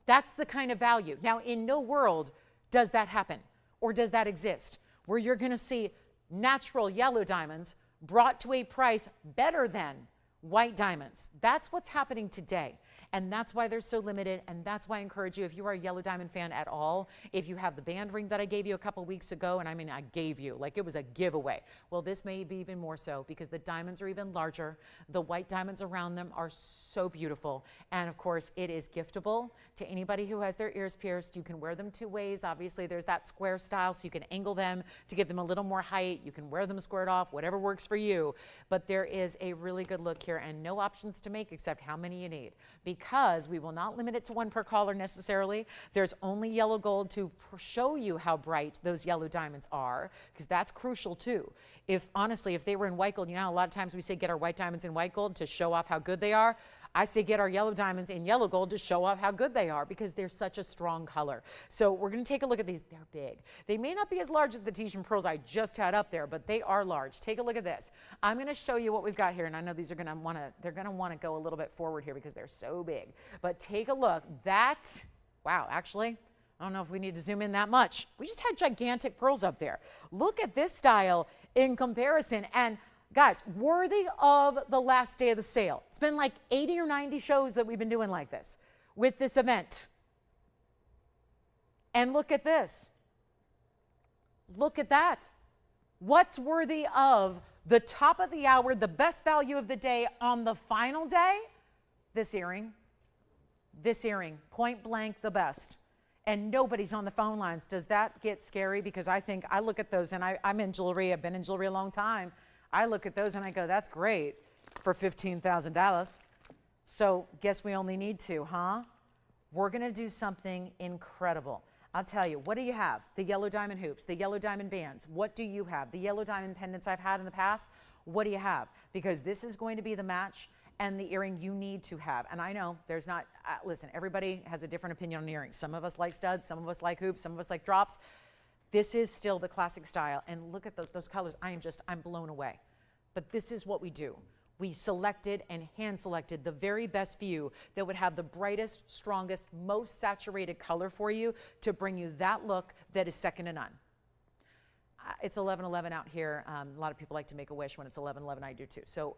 That's the kind of value. Now, in no world does that happen, or does that exist, where you're gonna see natural yellow diamonds brought to a price better than white diamonds. That's what's happening today. And that's why they're so limited. And that's why I encourage you, if you are a yellow diamond fan at all, if you have the band ring that I gave you a couple weeks ago, and I mean, I gave you, like it was a giveaway. Well, this may be even more so because the diamonds are even larger. The white diamonds around them are so beautiful. And of course, it is giftable to anybody who has their ears pierced. You can wear them two ways. Obviously, there's that square style, so you can angle them to give them a little more height. You can wear them squared off, whatever works for you. But there is a really good look here and no options to make except how many you need. Because we will not limit it to one per caller necessarily. There's only yellow gold to show you how bright those yellow diamonds are, because that's crucial too. If honestly, if they were in white gold, you know, a lot of times we say get our white diamonds in white gold to show off how good they are. I say get our yellow diamonds in yellow gold to show off how good they are because they're such a strong color. So we're going to take a look at these. They're big. They may not be as large as the Tahitian pearls I just had up there, but they are large. Take a look at this. I'm going to show you what we've got here, and I know these are going to want to, they're going to want to go a little bit forward here because they're so big. But take a look. That, wow, actually, I don't know if we need to zoom in that much. We just had gigantic pearls up there. Look at this style in comparison. And guys, worthy of the last day of the sale. It's been like 80 or 90 shows that we've been doing like this with this event. And look at this. Look at that. What's worthy of the top of the hour, the best value of the day on the final day? This earring. This earring, point blank the best. And nobody's on the phone lines. Does that get scary? Because I think, I look at those and I'm in jewelry, I've been in jewelry a long time. I look at those and I go, that's great for $15,000. So guess we only need two, huh? We're gonna do something incredible. I'll tell you, what do you have? The yellow diamond hoops, the yellow diamond bands. What do you have? The yellow diamond pendants I've had in the past. What do you have? Because this is going to be the match and the earring you need to have. And I know there's not, listen, everybody has a different opinion on earrings. Some of us like studs, some of us like hoops, some of us like drops. This is still the classic style. And look at those colors. I'm blown away. But this is what we do. We selected and hand selected the very best few that would have the brightest, strongest, most saturated color for you to bring you that look that is second to none. It's 11:11 out here. A lot of people like to make a wish when it's 11:11. I do too. So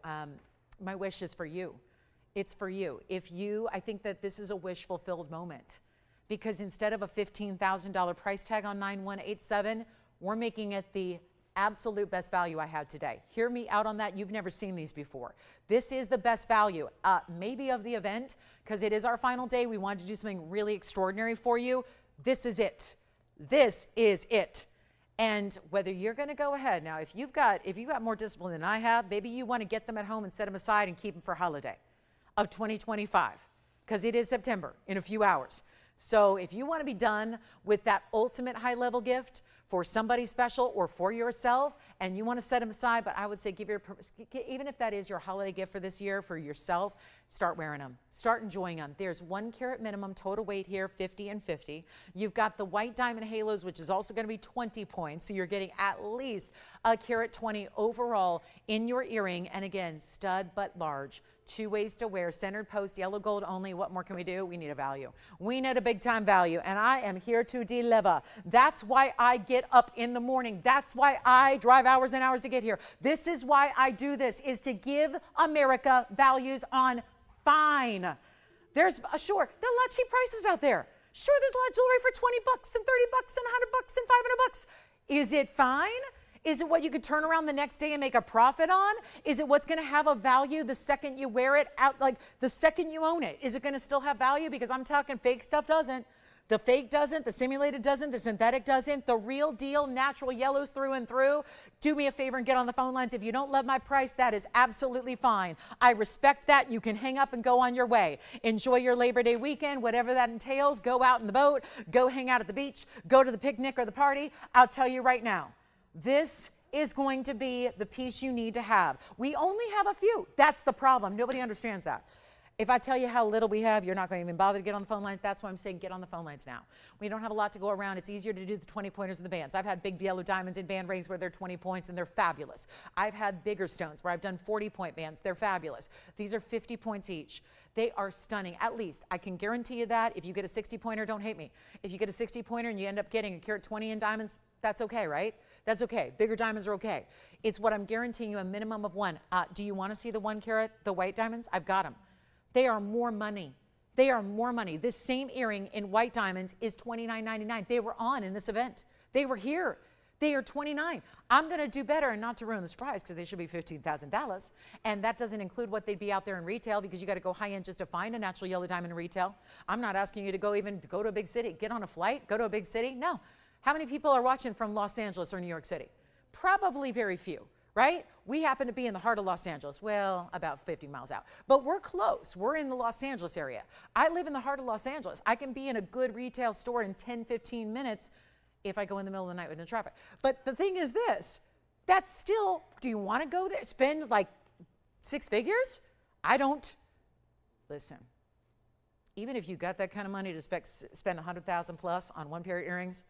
my wish is for you. It's for you. I think that this is a wish fulfilled moment. Because instead of a $15,000 price tag on 9187, we're making it the absolute best value I had today. Hear me out on that. You've never seen these before. This is the best value, maybe of the event, because it is our final day. We wanted to do something really extraordinary for you. This is it. This is it. And whether you're going to go ahead now, if you've got more discipline than I have, maybe you want to get them at home and set them aside and keep them for holiday of 2025, because it is September in a few hours. So if you want to be done with that ultimate high-level gift for somebody special or for yourself, and you want to set them aside, but I would say even if that is your holiday gift for this year for yourself, start wearing them. Start enjoying them. There's 1 carat minimum total weight here, 50 and 50. You've got the white diamond halos, which is also going to be 20 points, so you're getting at least a carat 20 overall in your earring, and again, stud but large. 2 ways to wear, centered post, yellow gold only. What more can we do? We need a value. We need a big time value, and I am here to deliver. That's why I get up in the morning. That's why I drive hours and hours to get here. This is why I do this, is to give America values on fine. There's there are a lot of cheap prices out there. Sure, there's a lot of jewelry for 20 bucks and 30 bucks and 100 bucks and 500 bucks. Is it fine? Is it what you could turn around the next day and make a profit on? Is it what's going to have a value the second you wear it out, like the second you own it? Is it going to still have value? Because I'm talking fake stuff doesn't. The fake doesn't, the simulated doesn't, the synthetic doesn't, the real deal, natural yellows through and through. Do me a favor and get on the phone lines. If you don't love my price, that is absolutely fine. I respect that. You can hang up and go on your way. Enjoy your Labor Day weekend, whatever that entails. Go out in the boat, go hang out at the beach, go to the picnic or the party. I'll tell you right now, this is going to be the piece you need to have. We only have a few. That's the problem. Nobody understands that. If I tell you how little we have, you're not going to even bother to get on the phone lines. That's why I'm saying get on the phone lines now. We don't have a lot to go around. It's easier to do the 20-pointers and the bands. I've had big yellow diamonds in band rings where they're 20 points and they're fabulous. I've had bigger stones where I've done 40-point bands. They're fabulous. These are 50 points each. They are stunning. At least I can guarantee you that. If you get a 60-pointer, don't hate me. If you get a 60-pointer and you end up getting a carat 20 in diamonds, that's okay, right? That's okay. Bigger diamonds are okay. It's what I'm guaranteeing you, a minimum of 1. Do you want to see the 1 carat, the white diamonds? I've got them. They are more money. They are more money. This same earring in white diamonds is $29.99. They were on in this event. They were here. They are $29. I'm going to do better, and not to ruin the surprise, because they should be $15,000. And that doesn't include what they'd be out there in retail, because you got to go high end just to find a natural yellow diamond in retail. I'm not asking you to go to a big city. Get on a flight, go to a big city. No. How many people are watching from Los Angeles or New York City? Probably very few, right? We happen to be in the heart of Los Angeles. Well, about 50 miles out. But we're close. We're in the Los Angeles area. I live in the heart of Los Angeles. I can be in a good retail store in 10, 15 minutes if I go in the middle of the night with no traffic. But the thing is this, that's still, do you want to go there, spend like 6 figures? I don't. Listen, even if you got that kind of money to spend 100,000 plus on 1 pair of earrings,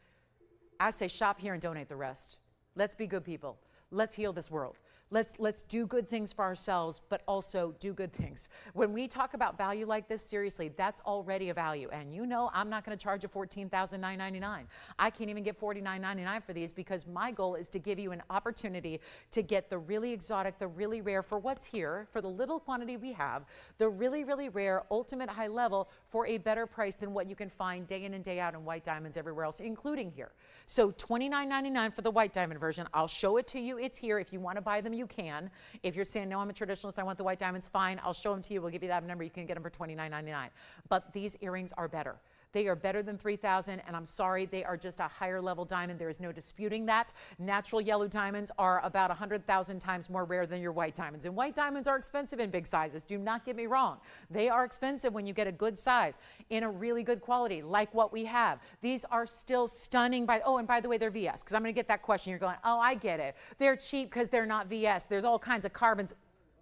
I say shop here and donate the rest. Let's be good people. Let's heal this world. Let's do good things for ourselves, but also do good things. When we talk about value like this, seriously, that's already a value. And you know I'm not going to charge you $14,999. I can't even get $49.99 for these, because my goal is to give you an opportunity to get the really exotic, the really rare for what's here, for the little quantity we have, the really, really rare, ultimate high level for a better price than what you can find day in and day out in white diamonds everywhere else, including here. So $29.99 for the white diamond version. I'll show it to you. It's here. If you want to buy them, you can. If you're saying, no, I'm a traditionalist, I want the white diamonds, fine. I'll show them to you. We'll give you that number. You can get them for $29.99. But these earrings are better. They are better than $3,000, and I'm sorry, they are just a higher level diamond. There is no disputing that. Natural yellow diamonds are about 100,000 times more rare than your white diamonds. And white diamonds are expensive in big sizes. Do not get me wrong. They are expensive when you get a good size in a really good quality, like what we have. These are still stunning. And by the way, they're VS, because I'm going to get that question. You're going, oh, I get it. They're cheap because they're not VS. There's all kinds of carbons.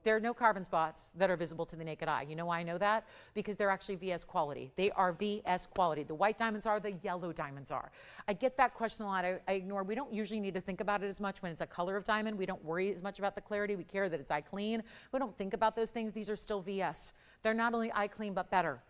There are no carbon spots that are visible to the naked eye. You know why I know that? Because they're actually VS quality. They are VS quality. The white diamonds are, the yellow diamonds are. I get that question a lot. I ignore. We don't usually need to think about it as much when it's a color of diamond. We don't worry as much about the clarity. We care that it's eye clean. We don't think about those things. These are still VS. They're not only eye clean, but better.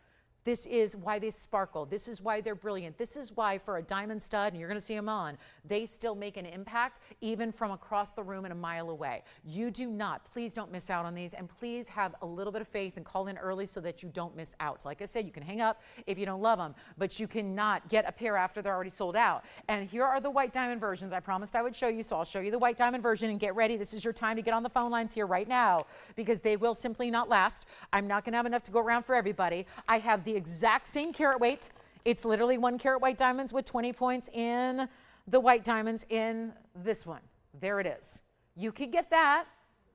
This is why they sparkle. This is why they're brilliant. This is why for a diamond stud, and you're going to see them on, they still make an impact even from across the room and a mile away. You do not. Please don't miss out on these, and please have a little bit of faith and call in early so that you don't miss out. Like I said, you can hang up if you don't love them, but you cannot get a pair after they're already sold out. And here are the white diamond versions. I promised I would show you, so I'll show you the white diamond version, and get ready. This is your time to get on the phone lines here right now, because they will simply not last. I'm not going to have enough to go around for everybody. I have the exact same carat weight. It's literally 1 carat white diamonds with 20 points in the white diamonds in this one. There it is. You could get that.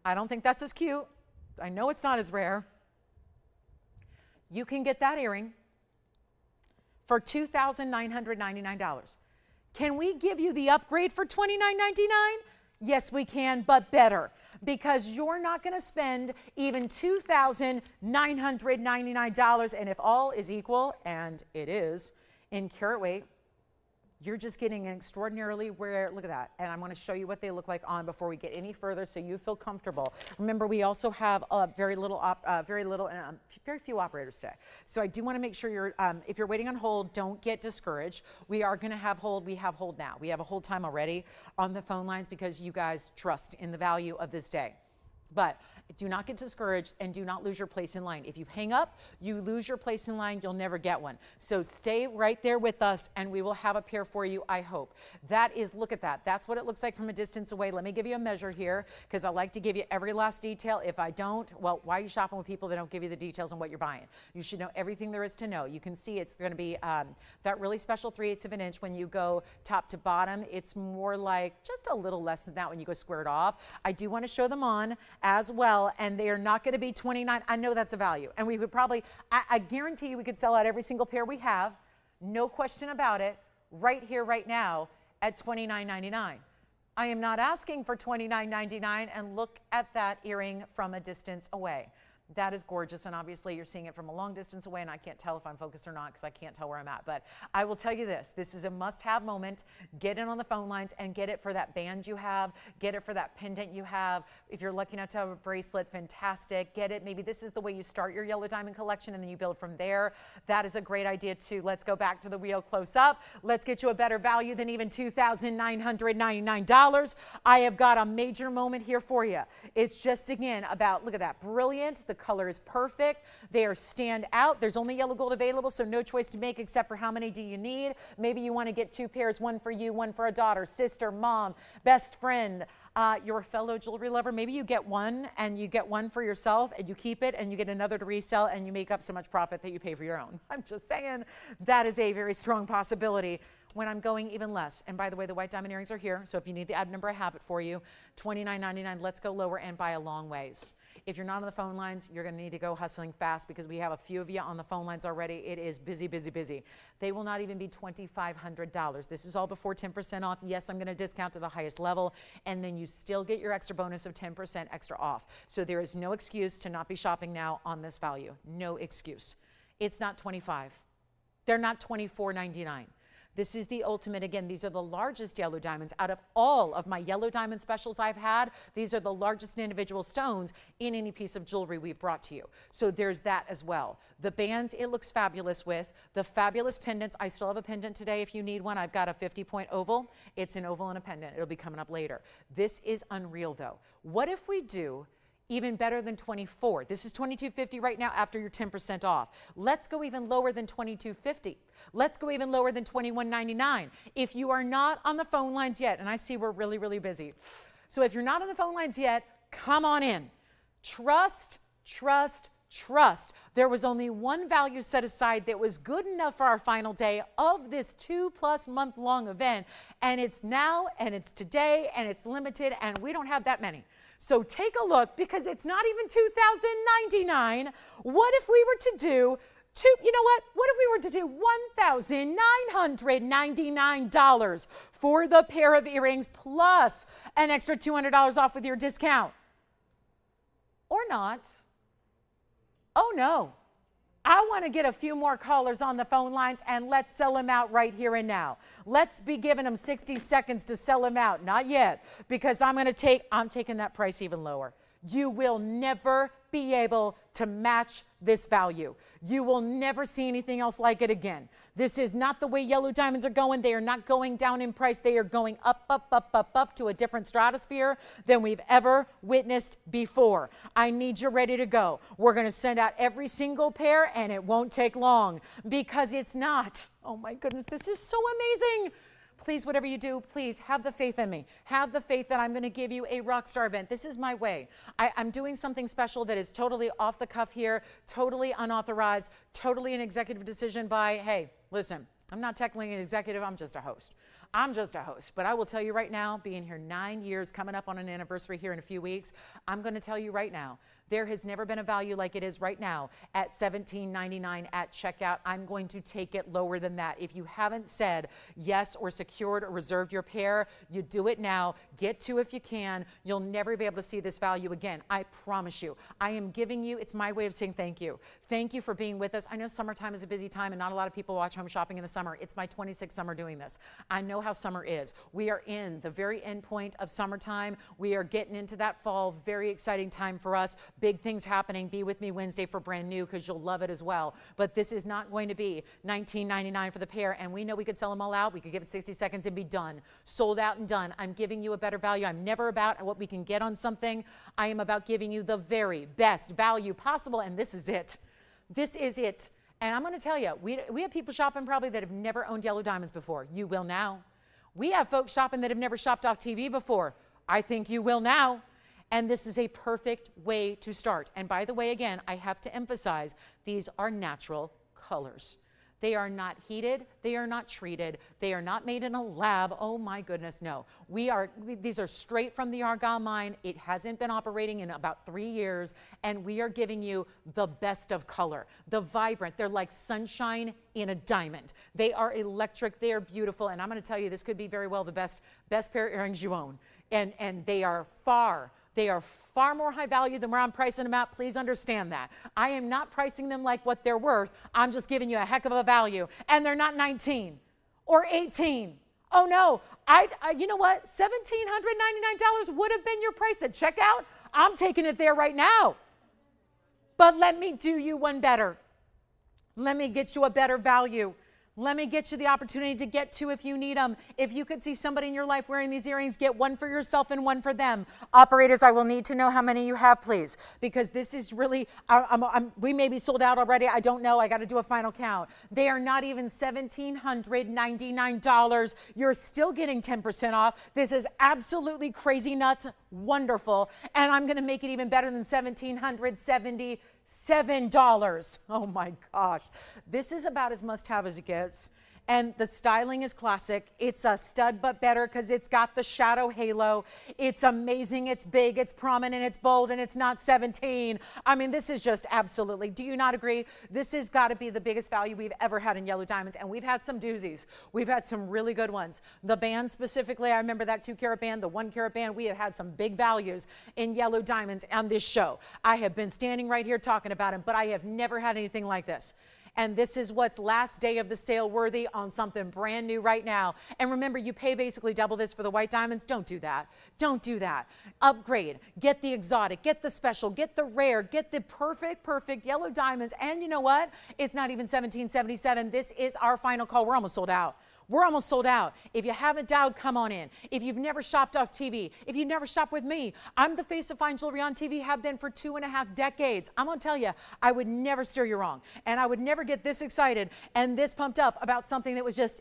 I don't think that's as cute. I know it's not as rare. You can get that earring for $2,999. Can we give you the upgrade for $29.99? Yes, we can, but better, because you're not going to spend even $2,999. And if all is equal, and it is, in carat weight, you're just getting an extraordinarily rare, look at that. And I'm going to show you what they look like on before we get any further so you feel comfortable. Remember, we also have very few operators today. So I do want to make sure you're, if you're waiting on hold, don't get discouraged. We are going to have hold. We have hold now. We have a hold time already on the phone lines because you guys trust in the value of this day. But do not get discouraged and do not lose your place in line. If you hang up, you lose your place in line, you'll never get one. So stay right there with us and we will have a pair for you, I hope. That is, look at that. That's what it looks like from a distance away. Let me give you a measure here because I like to give you every last detail. If I don't, well, why are you shopping with people that don't give you the details on what you're buying? You should know everything there is to know. You can see it's going to be that really special 3/8 of an inch when you go top to bottom. It's more like just a little less than that when you go squared off. I do want to show them on as well, and they are not going to be $29. I know that's a value, and we would probably, I guarantee you we could sell out every single pair we have, no question about it, right here, right now at $29.99. I am not asking for $29.99, and look at that earring from a distance away. That is gorgeous, and obviously you're seeing it from a long distance away, and I can't tell if I'm focused or not because I can't tell where I'm at. But I will tell you this is a must-have moment. Get in on the phone lines and get it for that band you have. Get it for that pendant you have. If you're lucky enough to have a bracelet, fantastic. Get it. Maybe this is the way you start your yellow diamond collection, and then you build from there. That is a great idea, too. Let's go back to the wheel close up. Let's get you a better value than even $2,999. I have got a major moment here for you. It's just, again, about, look at that, brilliant. The color is perfect. They are stand out. There's only yellow gold available, so no choice to make except for how many do you need. Maybe you want to get 2 pairs, one for you, one for a daughter, sister, mom, best friend, your fellow jewelry lover. Maybe you get one and you get one for yourself and you keep it and you get another to resell and you make up so much profit that you pay for your own. I'm just saying that is a very strong possibility when I'm going even less. And by the way, the white diamond earrings are here, so if you need the ad number, I have it for you. $29.99. Let's go lower and by a long ways. If you're not on the phone lines, you're going to need to go hustling fast because we have a few of you on the phone lines already. It is busy, busy, busy. They will not even be $2,500. This is all before 10% off. Yes, I'm going to discount to the highest level, and then you still get your extra bonus of 10% extra off. So there is no excuse to not be shopping now on this value. No excuse. It's not $25. They're not $24.99. This is the ultimate. Again, these are the largest yellow diamonds out of all of my yellow diamond specials I've had. These are the largest individual stones in any piece of jewelry we've brought to you. So there's that as well. The bands, it looks fabulous with. The fabulous pendants. I still have a pendant today if you need one. I've got a 50-point oval. It's an oval and a pendant. It'll be coming up later. This is unreal though. What if we do even better than 24? This is $22.50 right now after your 10% off. Let's go even lower than $22.50. Let's go even lower than $21.99. If you are not on the phone lines yet, and I see we're really, really busy. So if you're not on the phone lines yet, come on in. Trust, trust, trust. There was only one value set aside that was good enough for our final day of this 2+ month long event. And it's now, and it's today, and it's limited, and we don't have that many. So take a look because it's not even $2,099. What if we were to do you know what? What if we were to do $1,999 for the pair of earrings plus an extra $200 off with your discount? Or not? Oh no. I want to get a few more callers on the phone lines and let's sell them out right here and now. Let's be giving them 60 seconds to sell them out. Not yet, because I'm taking that price even lower. You will never be able to match this value. You will never see anything else like it again. This is not the way yellow diamonds are going. They are not going down in price. They are going up, up, up, up, up to a different stratosphere than we've ever witnessed before. I need you ready to go. We're going to send out every single pair, and it won't take long because it's not. Oh my goodness, this is so amazing. Please, whatever you do, please have the faith in me. Have the faith that I'm going to give you a rock star event. This is my way. I'm doing something special that is totally off the cuff here, totally unauthorized, totally an executive decision by, hey, listen, I'm not technically an executive, I'm just a host. I'm just a host. But I will tell you right now, being here 9 years, coming up on an anniversary here in a few weeks, I'm going to tell you right now, There has never been a value like it is right now at $17.99 at checkout. I'm going to take it lower than that. If you haven't said yes or secured or reserved your pair, you do it now. Get to if you can. You'll never be able to see this value again. I promise you. I am giving you, it's my way of saying thank you. Thank you for being with us. I know summertime is a busy time and not a lot of people watch home shopping in the summer. It's my 26th summer doing this. I know how summer is. We are in the very end point of summertime. We are getting into that fall. Very exciting time for us. Big things happening. Be with me Wednesday for brand new because you'll love it as well. But this is not going to be $19.99 for the pair, and we know we could sell them all out. We could give it 60 seconds and be done. Sold out and done. I'm giving you a better value. I'm never about what we can get on something. I am about giving you the very best value possible, and this is it. This is it. And I'm going to tell you, we have people shopping probably that have never owned yellow diamonds before. You will now. We have folks shopping that have never shopped off TV before. I think you will now. And this is a perfect way to start. And by the way, again, I have to emphasize, these are natural colors. They are not heated. They are not treated. They are not made in a lab. Oh my goodness, no. These are straight from the Argyle mine. It hasn't been operating in about 3 years, and we are giving you the best of color, the vibrant. They're like sunshine in a diamond. They are electric. They are beautiful, and I'm going to tell you, this could be very well the best pair of earrings you own, and they are far more high value than where I'm pricing them at. Please understand that. I am not pricing them like what they're worth. I'm just giving you a heck of a value. And they're not 19 or 18. Oh no, you know what? $1,799 would have been your price at checkout. I'm taking it there right now. But let me do you one better. Let me get you a better value. Let me get you the opportunity to get two if you need them. If you could see somebody in your life wearing these earrings, get one for yourself and one for them. Operators, I will need to know how many you have, please, because this is really, we may be sold out already. I don't know. I got to do a final count. They are not even $1,799. You're still getting 10% off. This is absolutely crazy nuts, wonderful, and I'm going to make it even better than $1,777. Oh my gosh. This is about as must-have as it gets. And the styling is classic. It's a stud, but better because it's got the shadow halo. It's amazing. It's big. It's prominent. It's bold. And it's not 17. I mean, this is just absolutely. Do you not agree? This has got to be the biggest value we've ever had in yellow diamonds. And we've had some doozies. We've had some really good ones. The band specifically, I remember that 2-carat band, the 1-carat band. We have had some big values in yellow diamonds on this show. I have been standing right here talking about them, but I have never had anything like this. And this is what's last day of the sale worthy on something brand new right now. And remember, you pay basically double this for the white diamonds. Don't do that. Don't do that. Upgrade. Get the exotic. Get the special. Get the rare. Get the perfect yellow diamonds. And you know what? It's not even $17.77. This is our final call. We're almost sold out. We're almost sold out. If you haven't dialed, come on in. If you've never shopped off TV, if you've never shopped with me, I'm the face of fine jewelry on TV, have been for 2.5 decades. I'm going to tell you, I would never steer you wrong. And I would never get this excited and this pumped up about something that was just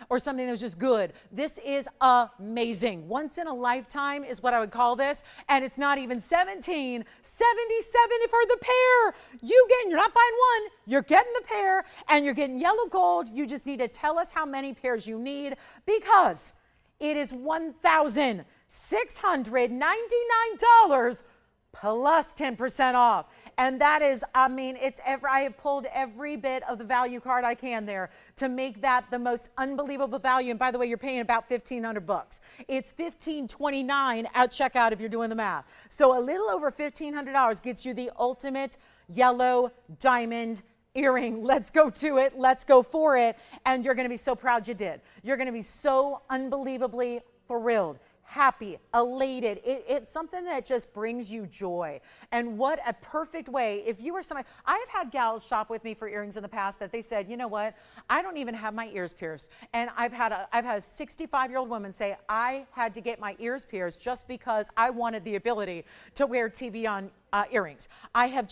or something that was just good. This is amazing. Once in a lifetime is what I would call this. And it's not even $17.77 for the pair. You're not buying one, you're getting the pair, and you're getting yellow gold. You just need to tell us how many pairs you need, because it is $1,699 plus 10% off. And that is, I mean, I have pulled every bit of the value card I can there to make that the most unbelievable value. And by the way, you're paying about $1,500. It's $1,529 at checkout if you're doing the math. So a little over $1,500 gets you the ultimate yellow diamond earring. Let's go to it. Let's go for it. And you're going to be so proud you did. You're going to be so unbelievably thrilled, happy, elated. It's something that just brings you joy. And what a perfect way. If you were somebody, I have had gals shop with me for earrings in the past that they said, you know what, I don't even have my ears pierced. And I've had a 65-year-old woman say, I had to get my ears pierced just because I wanted the ability to wear TVON earrings. I have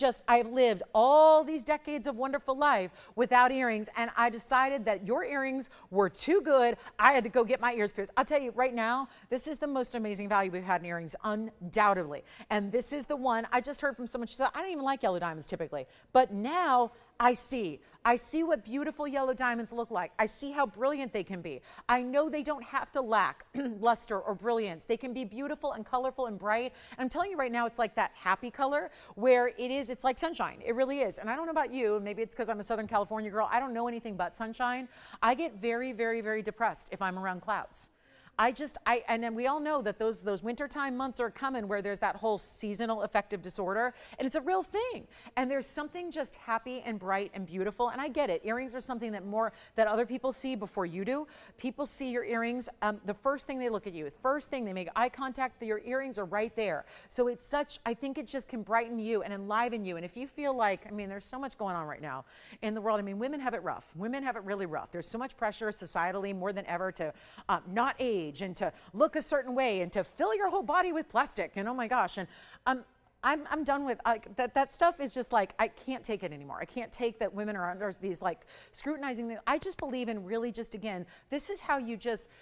lived all these decades of wonderful life without earrings, and I decided that your earrings were too good. I had to go get my ears pierced. I'll tell you right now, this is the most amazing value we've had in earrings, undoubtedly. And this is the one I just heard from someone. She said, I don't even like yellow diamonds typically, but now I see what beautiful yellow diamonds look like. I see how brilliant they can be. I know they don't have to lack luster or brilliance. They can be beautiful and colorful and bright. And I'm telling you right now, it's like that happy color where it's like sunshine. It really is. And I don't know about you, maybe it's because I'm a Southern California girl. I don't know anything but sunshine. I get very, very, very depressed if I'm around clouds. And then we all know that those wintertime months are coming where there's that whole seasonal affective disorder, and it's a real thing. And there's something just happy and bright and beautiful. And I get it. Earrings are something that other people see before you do. People see your earrings. The first thing they look at you, the first thing they make eye contact, your earrings are right there. So I think it just can brighten you and enliven you. And if you feel like, there's so much going on right now in the world. Women have it rough. Women have it really rough. There's so much pressure societally more than ever to not age and to look a certain way and to fill your whole body with plastic, and oh my gosh. And I'm done with that stuff. Is just like, I can't take it anymore. I can't take that women are under these like scrutinizing things. I just believe in really just, again, this is how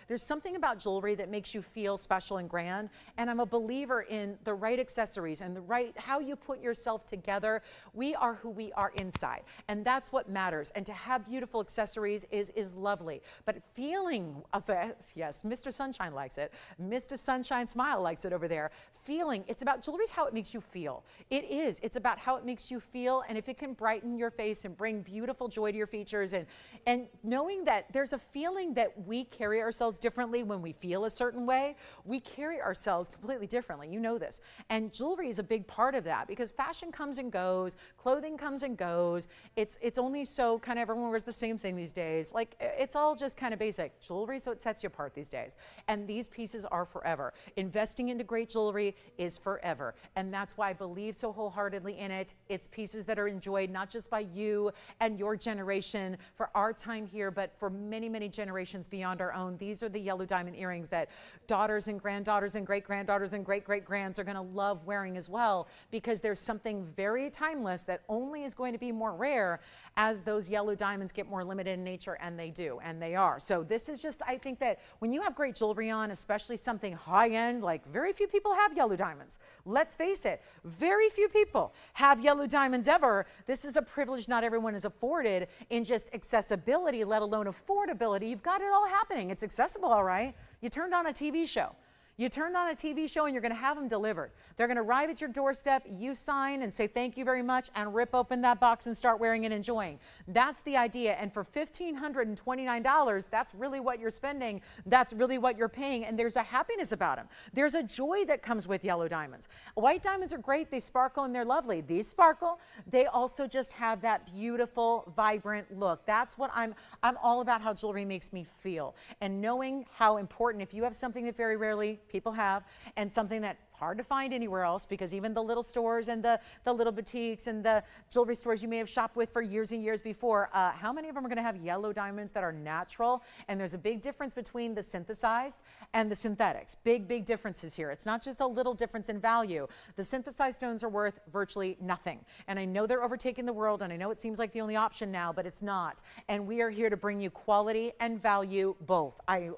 there's something about jewelry that makes you feel special and grand. And I'm a believer in the right accessories and how you put yourself together. We are who we are inside, and that's what matters. And to have beautiful accessories is lovely. But feeling of it, yes, Mr. Sunshine likes it. Mr. Sunshine Smile likes it over there. Feeling, it's about jewelry's how it makes you feel. It is. It's about how it makes you feel, and if it can brighten your face and bring beautiful joy to your features, and knowing that there's a feeling that we carry ourselves differently when we feel a certain way. We carry ourselves completely differently. You know this. And jewelry is a big part of that, because fashion comes and goes, clothing comes and goes. It's only so kind of everyone wears the same thing these days. Like, it's all just kind of basic. Jewelry, so it sets you apart these days. And these pieces are forever. Investing into great jewelry is forever. And that's why I believe so wholeheartedly in it. It's pieces that are enjoyed not just by you and your generation for our time here, but for many, many generations beyond our own. These are the yellow diamond earrings that daughters and granddaughters and great-granddaughters and great-great-grands are going to love wearing as well, because there's something very timeless that only is going to be more rare as those yellow diamonds get more limited in nature, and they do, and they are. So this is just, I think that when you have great jewelry on, especially something high-end, like very few people have yellow diamonds. Let's face it, very few people have yellow diamonds ever. This is a privilege not everyone is afforded in just accessibility, let alone affordability. You've got it all happening. It's accessible, all right. You turned on a TV show. You turned on a TV show and you're going to have them delivered. They're going to arrive at your doorstep, you sign and say thank you very much, and rip open that box and start wearing and enjoying. That's the idea. And for $1,529, that's really what you're spending. That's really what you're paying. And there's a happiness about them. There's a joy that comes with yellow diamonds. White diamonds are great. They sparkle and they're lovely. These sparkle. They also just have that beautiful, vibrant look. That's what I'm all about, how jewelry makes me feel. And knowing how important, if you have something that very rarely people have, and something that's hard to find anywhere else, because even the little stores and the little boutiques and the jewelry stores you may have shopped with for years and years before, how many of them are going to have yellow diamonds that are natural? And there's a big difference between the synthesized and the synthetics. Big, big differences here. It's not just a little difference in value. The synthesized stones are worth virtually nothing. And I know they're overtaking the world, and I know it seems like the only option now, but it's not. And we are here to bring you quality and value both. I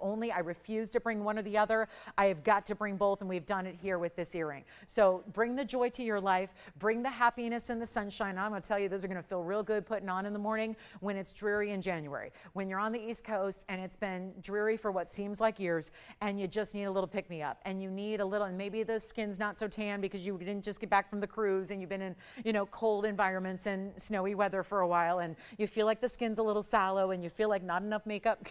refuse to bring one or the other. I have got to bring both, and we've done it here with this earring. So bring the joy to your life, bring the happiness and the sunshine. I'm going to tell you, those are going to feel real good putting on in the morning when it's dreary in January. When you're on the East Coast and it's been dreary for what seems like years, and you just need a little pick-me-up, and you need a little, and maybe the skin's not so tan because you didn't just get back from the cruise and you've been in, cold environments and snowy weather for a while, and you feel like the skin's a little sallow, and you feel like not enough makeup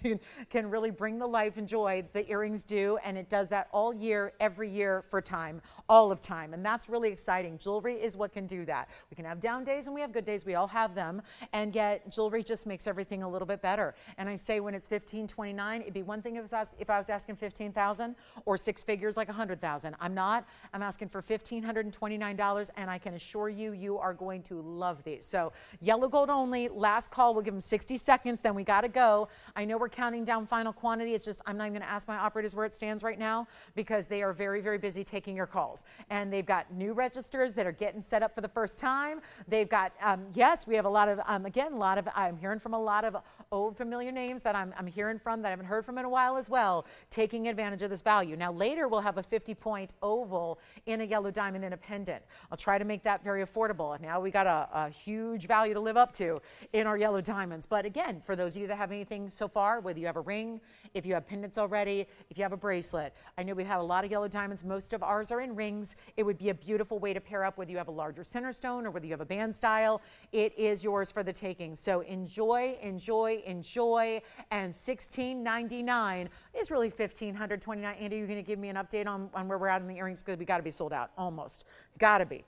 can really bring the life and joy the earrings do, and it does that all year, every year, for time, all of time. And that's really exciting. Jewelry is what can do that. We can have down days and we have good days. We all have them. And yet jewelry just makes everything a little bit better. And I say, when it's $1,529, it'd be one thing if I was asking $15,000 or six figures like $100,000. I'm not. I'm asking for $1,529, and I can assure you, you are going to love these. So yellow gold only. Last call. We'll give them 60 seconds. Then we got to go. I know we're counting down final quantity. It's just I'm not even going to ask my operators where it stands right now, because they are very, very busy taking taking your calls. And they've got new registers that are getting set up for the first time. They've got, yes, we have a lot of, again, I'm hearing from a lot of old familiar names that I'm hearing from that I haven't heard from in a while as well, taking advantage of this value. Now later we'll have a 50-point oval in a yellow diamond in a pendant. I'll try to make that very affordable. Now we got a huge value to live up to in our yellow diamonds. But again, for those of you that have anything so far, whether you have a ring, if you have pendants already, if you have a bracelet, I know we've had a lot of yellow diamonds. Most of ours are in rings. It would be a beautiful way to pair up whether you have a larger center stone or whether you have a band style. It is yours for the taking. So enjoy, enjoy, enjoy. And $1,699 is really $1,529. Andy, you're going to give me an update on where we're at in the earrings because we got to be sold out. Almost. Got to be.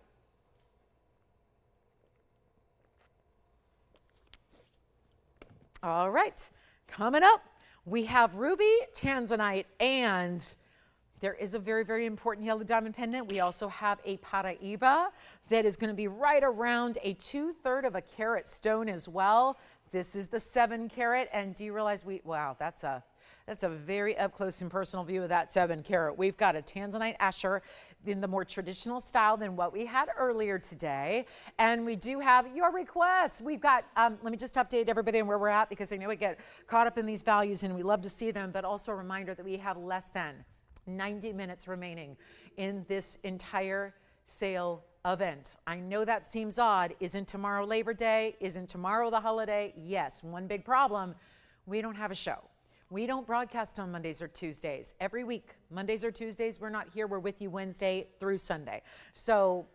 All right. Coming up, we have ruby, Tanzanite, and there is a very, very important yellow diamond pendant. We also have a Paraiba that is going to be right around a 2/3 of a carat stone as well. This is the 7 carat, and do you realize wow, that's a very up close and personal view of that 7 carat. We've got a Tanzanite Asher in the more traditional style than what we had earlier today. And we do have your requests. We've got, let me just update everybody on where we're at because I know we get caught up in these values and we love to see them, but also a reminder that we have less than 90 minutes remaining in this entire sale event. I know that seems odd. Isn't tomorrow Labor Day? Isn't tomorrow the holiday? Yes, one big problem, we don't have a show. We don't broadcast on Mondays or Tuesdays. Every week, Mondays or Tuesdays, we're not here. We're with you Wednesday through Sunday. So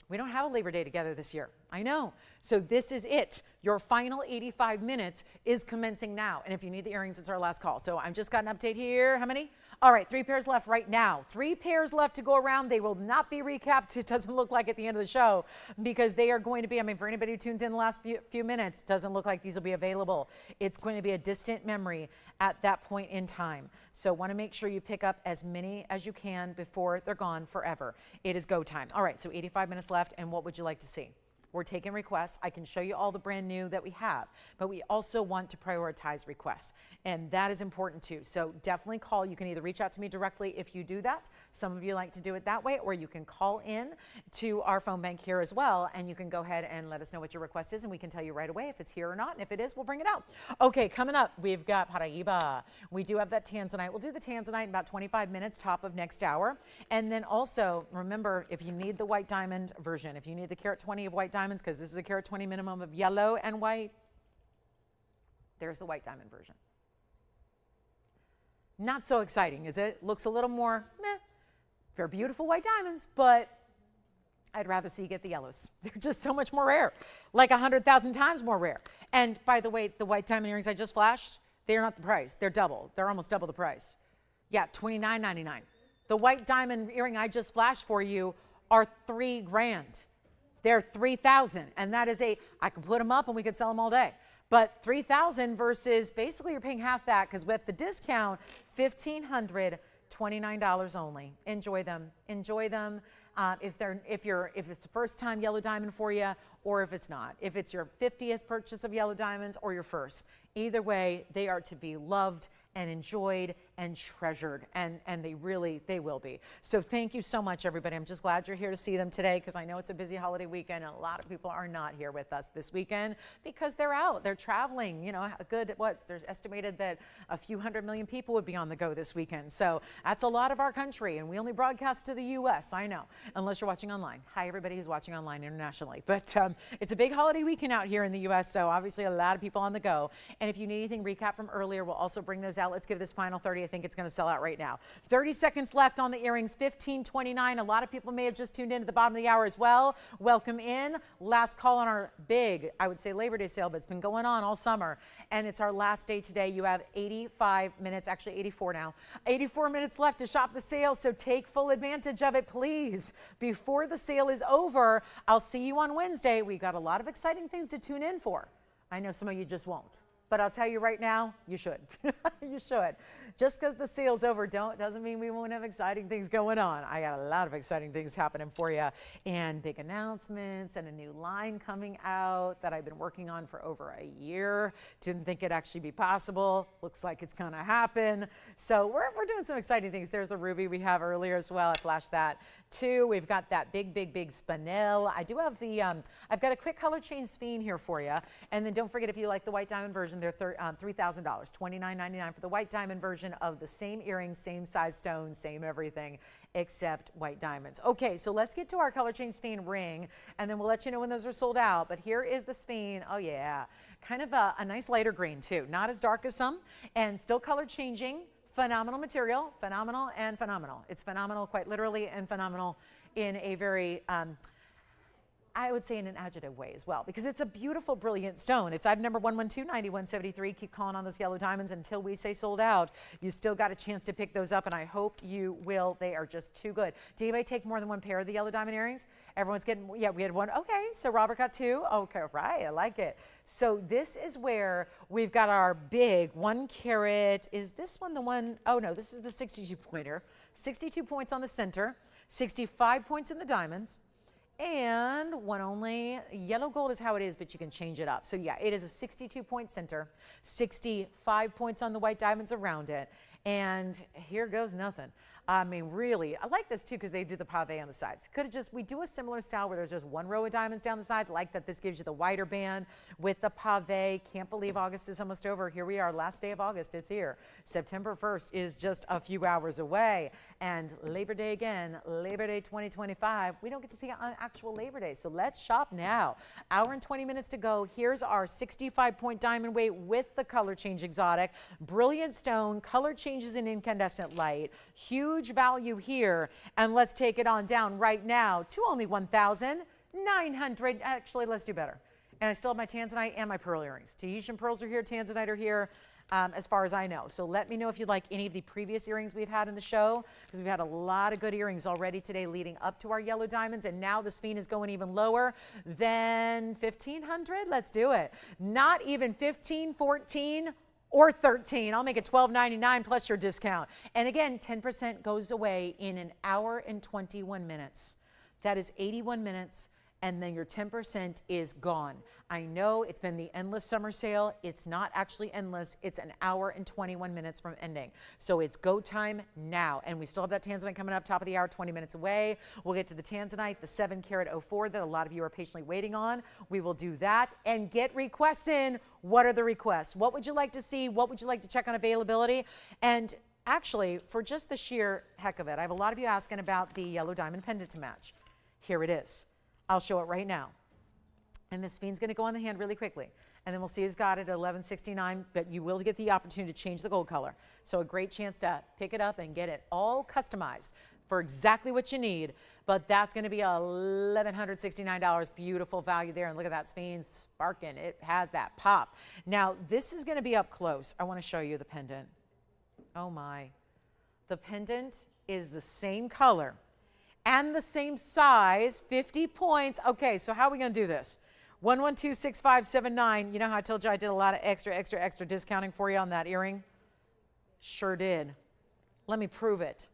we don't have a Labor Day together this year. I know. So this is it. Your final 85 minutes is commencing now. And if you need the earrings, it's our last call. So I've just got an update here. How many? All right, 3 pairs left right now. 3 pairs left to go around. They will not be recapped. It doesn't look like at the end of the show because they are going to be, I mean, for anybody who tunes in the last few minutes, doesn't look like these will be available. It's going to be a distant memory at that point in time. So want to make sure you pick up as many as you can before they're gone forever. It is go time. All right, so 85 minutes left. And what would you like to see? We're taking requests. I can show you all the brand new that we have, but we also want to prioritize requests, and that is important too. So definitely call. You can either reach out to me directly if you do that. Some of you like to do it that way, or you can call in to our phone bank here as well, and you can go ahead and let us know what your request is, and we can tell you right away if it's here or not, and if it is, we'll bring it out. Okay, coming up, we've got Paraiba. We do have that Tanzanite. We'll do the Tanzanite in about 25 minutes, top of next hour. And then also, remember, if you need the white diamond version, if you need the carat 20 of white diamond, because this is a carat 20 minimum of yellow and white, there's the white diamond version. Not so exciting, is it? Looks a little more meh. They're beautiful white diamonds, but I'd rather see you get the yellows. They're just so much more rare, like 100,000 times more rare. And by the way, the white diamond earrings I just flashed, they're not the price. They're double. They're almost double the price. Yeah, $29.99. The white diamond earring I just flashed for you are $3 grand. They're $3,000, and that is I could put them up and we could sell them all day. But $3,000 versus basically you're paying half that because with the discount, $1,529 only. Enjoy them. Enjoy them. If it's the first time yellow diamond for you, or if it's not. If it's your 50th purchase of yellow diamonds or your first. Either way, they are to be loved and enjoyed and treasured, and they will be. So thank you so much, everybody. I'm just glad you're here to see them today because I know it's a busy holiday weekend and a lot of people are not here with us this weekend because they're out, they're traveling. You know, there's estimated that a few 100 million people would be on the go this weekend. So that's a lot of our country, and we only broadcast to the US, I know, unless you're watching online. Hi, everybody who's watching online internationally. But it's a big holiday weekend out here in the US, so obviously a lot of people on the go. And if you need anything recap from earlier, we'll also bring those out. Let's give this final 30. I think it's going to sell out right now. 30 seconds left on the earrings, $15.29. A lot of people may have just tuned in at the bottom of the hour as well. Welcome in. Last call on our big, I would say Labor Day sale, but it's been going on all summer. And it's our last day today. You have 85 minutes, actually 84 now. 84 minutes left to shop the sale, so take full advantage of it, please. Before the sale is over, I'll see you on Wednesday. We've got a lot of exciting things to tune in for. I know some of you just won't. But I'll tell you right now, you should. You should. Just because the sale's over doesn't mean we won't have exciting things going on. I got a lot of exciting things happening for you, and big announcements and a new line coming out that I've been working on for over a year. Didn't think it'd actually be possible. Looks like it's gonna happen. So we're doing some exciting things. There's the ruby we have earlier as well. I flashed that too. We've got that big spinel. I do have the, I've got a quick color change sphene here for you. And then don't forget, if you like the white diamond version, they're $3,000, $29.99 for the white diamond version of the same earrings, same size stones, same everything, except white diamonds. Okay, so let's get to our color change sphene ring, and then we'll let you know when those are sold out. But here is the sphene. Oh yeah, kind of a nice lighter green too. Not as dark as some, and still color changing. Phenomenal material, phenomenal and phenomenal. It's phenomenal quite literally, and phenomenal in a very, I would say in an adjective way as well, because it's a beautiful, brilliant stone. It's item number 112-9173. Keep calling on those yellow diamonds until we say sold out. You still got a chance to pick those up, and I hope you will. They are just too good. Did anybody take more than one pair of the yellow diamond earrings? Everyone's getting, yeah, we had one. Okay, so Robert got two. Okay, right, I like it. So this is where we've got our big 1 carat. Is this one the one? Oh no, this is the 62 pointer. 62 points on the center, 65 points in the diamonds. And one only. Yellow gold is how it is, but you can change it up. So yeah, it is a 62 point center, 65 points on the white diamonds around it. And here goes nothing. I mean, really, I like this too because they do the pave on the sides. Could have just, we do a similar style where there's just one row of diamonds down the side. Like that this gives you the wider band with the pave. Can't believe August is almost over. Here we are, last day of August, it's here. September 1st is just a few hours away. And Labor Day again, Labor Day 2025. We don't get to see it on actual Labor Day, so let's shop now. Hour and 20 minutes to go. Here's our 65 point diamond weight with the color change exotic. Brilliant stone, color changes in incandescent light. Huge value here, and let's take it on down right now to only 1,900. Actually, let's do better. And I still have my Tanzanite and my pearl earrings. Tahitian pearls are here, Tanzanite are here, as far as I know. So let me know if you'd like any of the previous earrings we've had in the show, because we've had a lot of good earrings already today leading up to our yellow diamonds, and now the sphene is going even lower than 1,500. Let's do it. Not even 15, 14, or 13. I'll make it $12.99 plus your discount. And again, 10% goes away in an hour and 21 minutes. That is 81 minutes, and then your 10% is gone. I know it's been the endless summer sale. It's not actually endless. It's an hour and 21 minutes from ending. So it's go time now. And we still have that Tanzanite coming up, top of the hour, 20 minutes away. We'll get to the Tanzanite, the 7 carat 04 that a lot of you are patiently waiting on. We will do that and get requests in. What are the requests? What would you like to see? What would you like to check on availability? And actually, for just the sheer heck of it, I have a lot of you asking about the yellow diamond pendant to match. Here it is. I'll show it right now. And this sphene's going to go on the hand really quickly. And then we'll see who's got it at $11.69, but you will get the opportunity to change the gold color. So a great chance to pick it up and get it all customized for exactly what you need. But that's going to be $1,169. Beautiful value there. And look at that sphene sparking. It has that pop. Now, this is going to be up close. I want to show you the pendant. Oh my. The pendant is the same color and the same size, 50 points. Okay, so how are we going to do this? 1126579. You know how I told you I did a lot of extra discounting for you on that earring? Sure did. Let me prove it.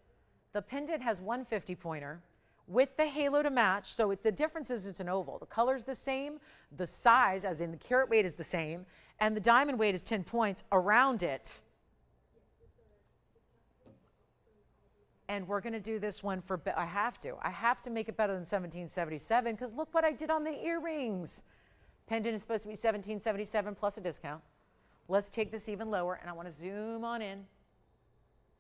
The pendant has 150 pointer with the halo to match. So the difference is it's an oval. The color's the same. The size, as in the carat weight, is the same. And the diamond weight is 10 points around it. And we're going to do this one for, I have to make it better than 1777, because look what I did on the earrings. Pendant is supposed to be 1777 plus a discount. Let's take this even lower, and I want to zoom on in a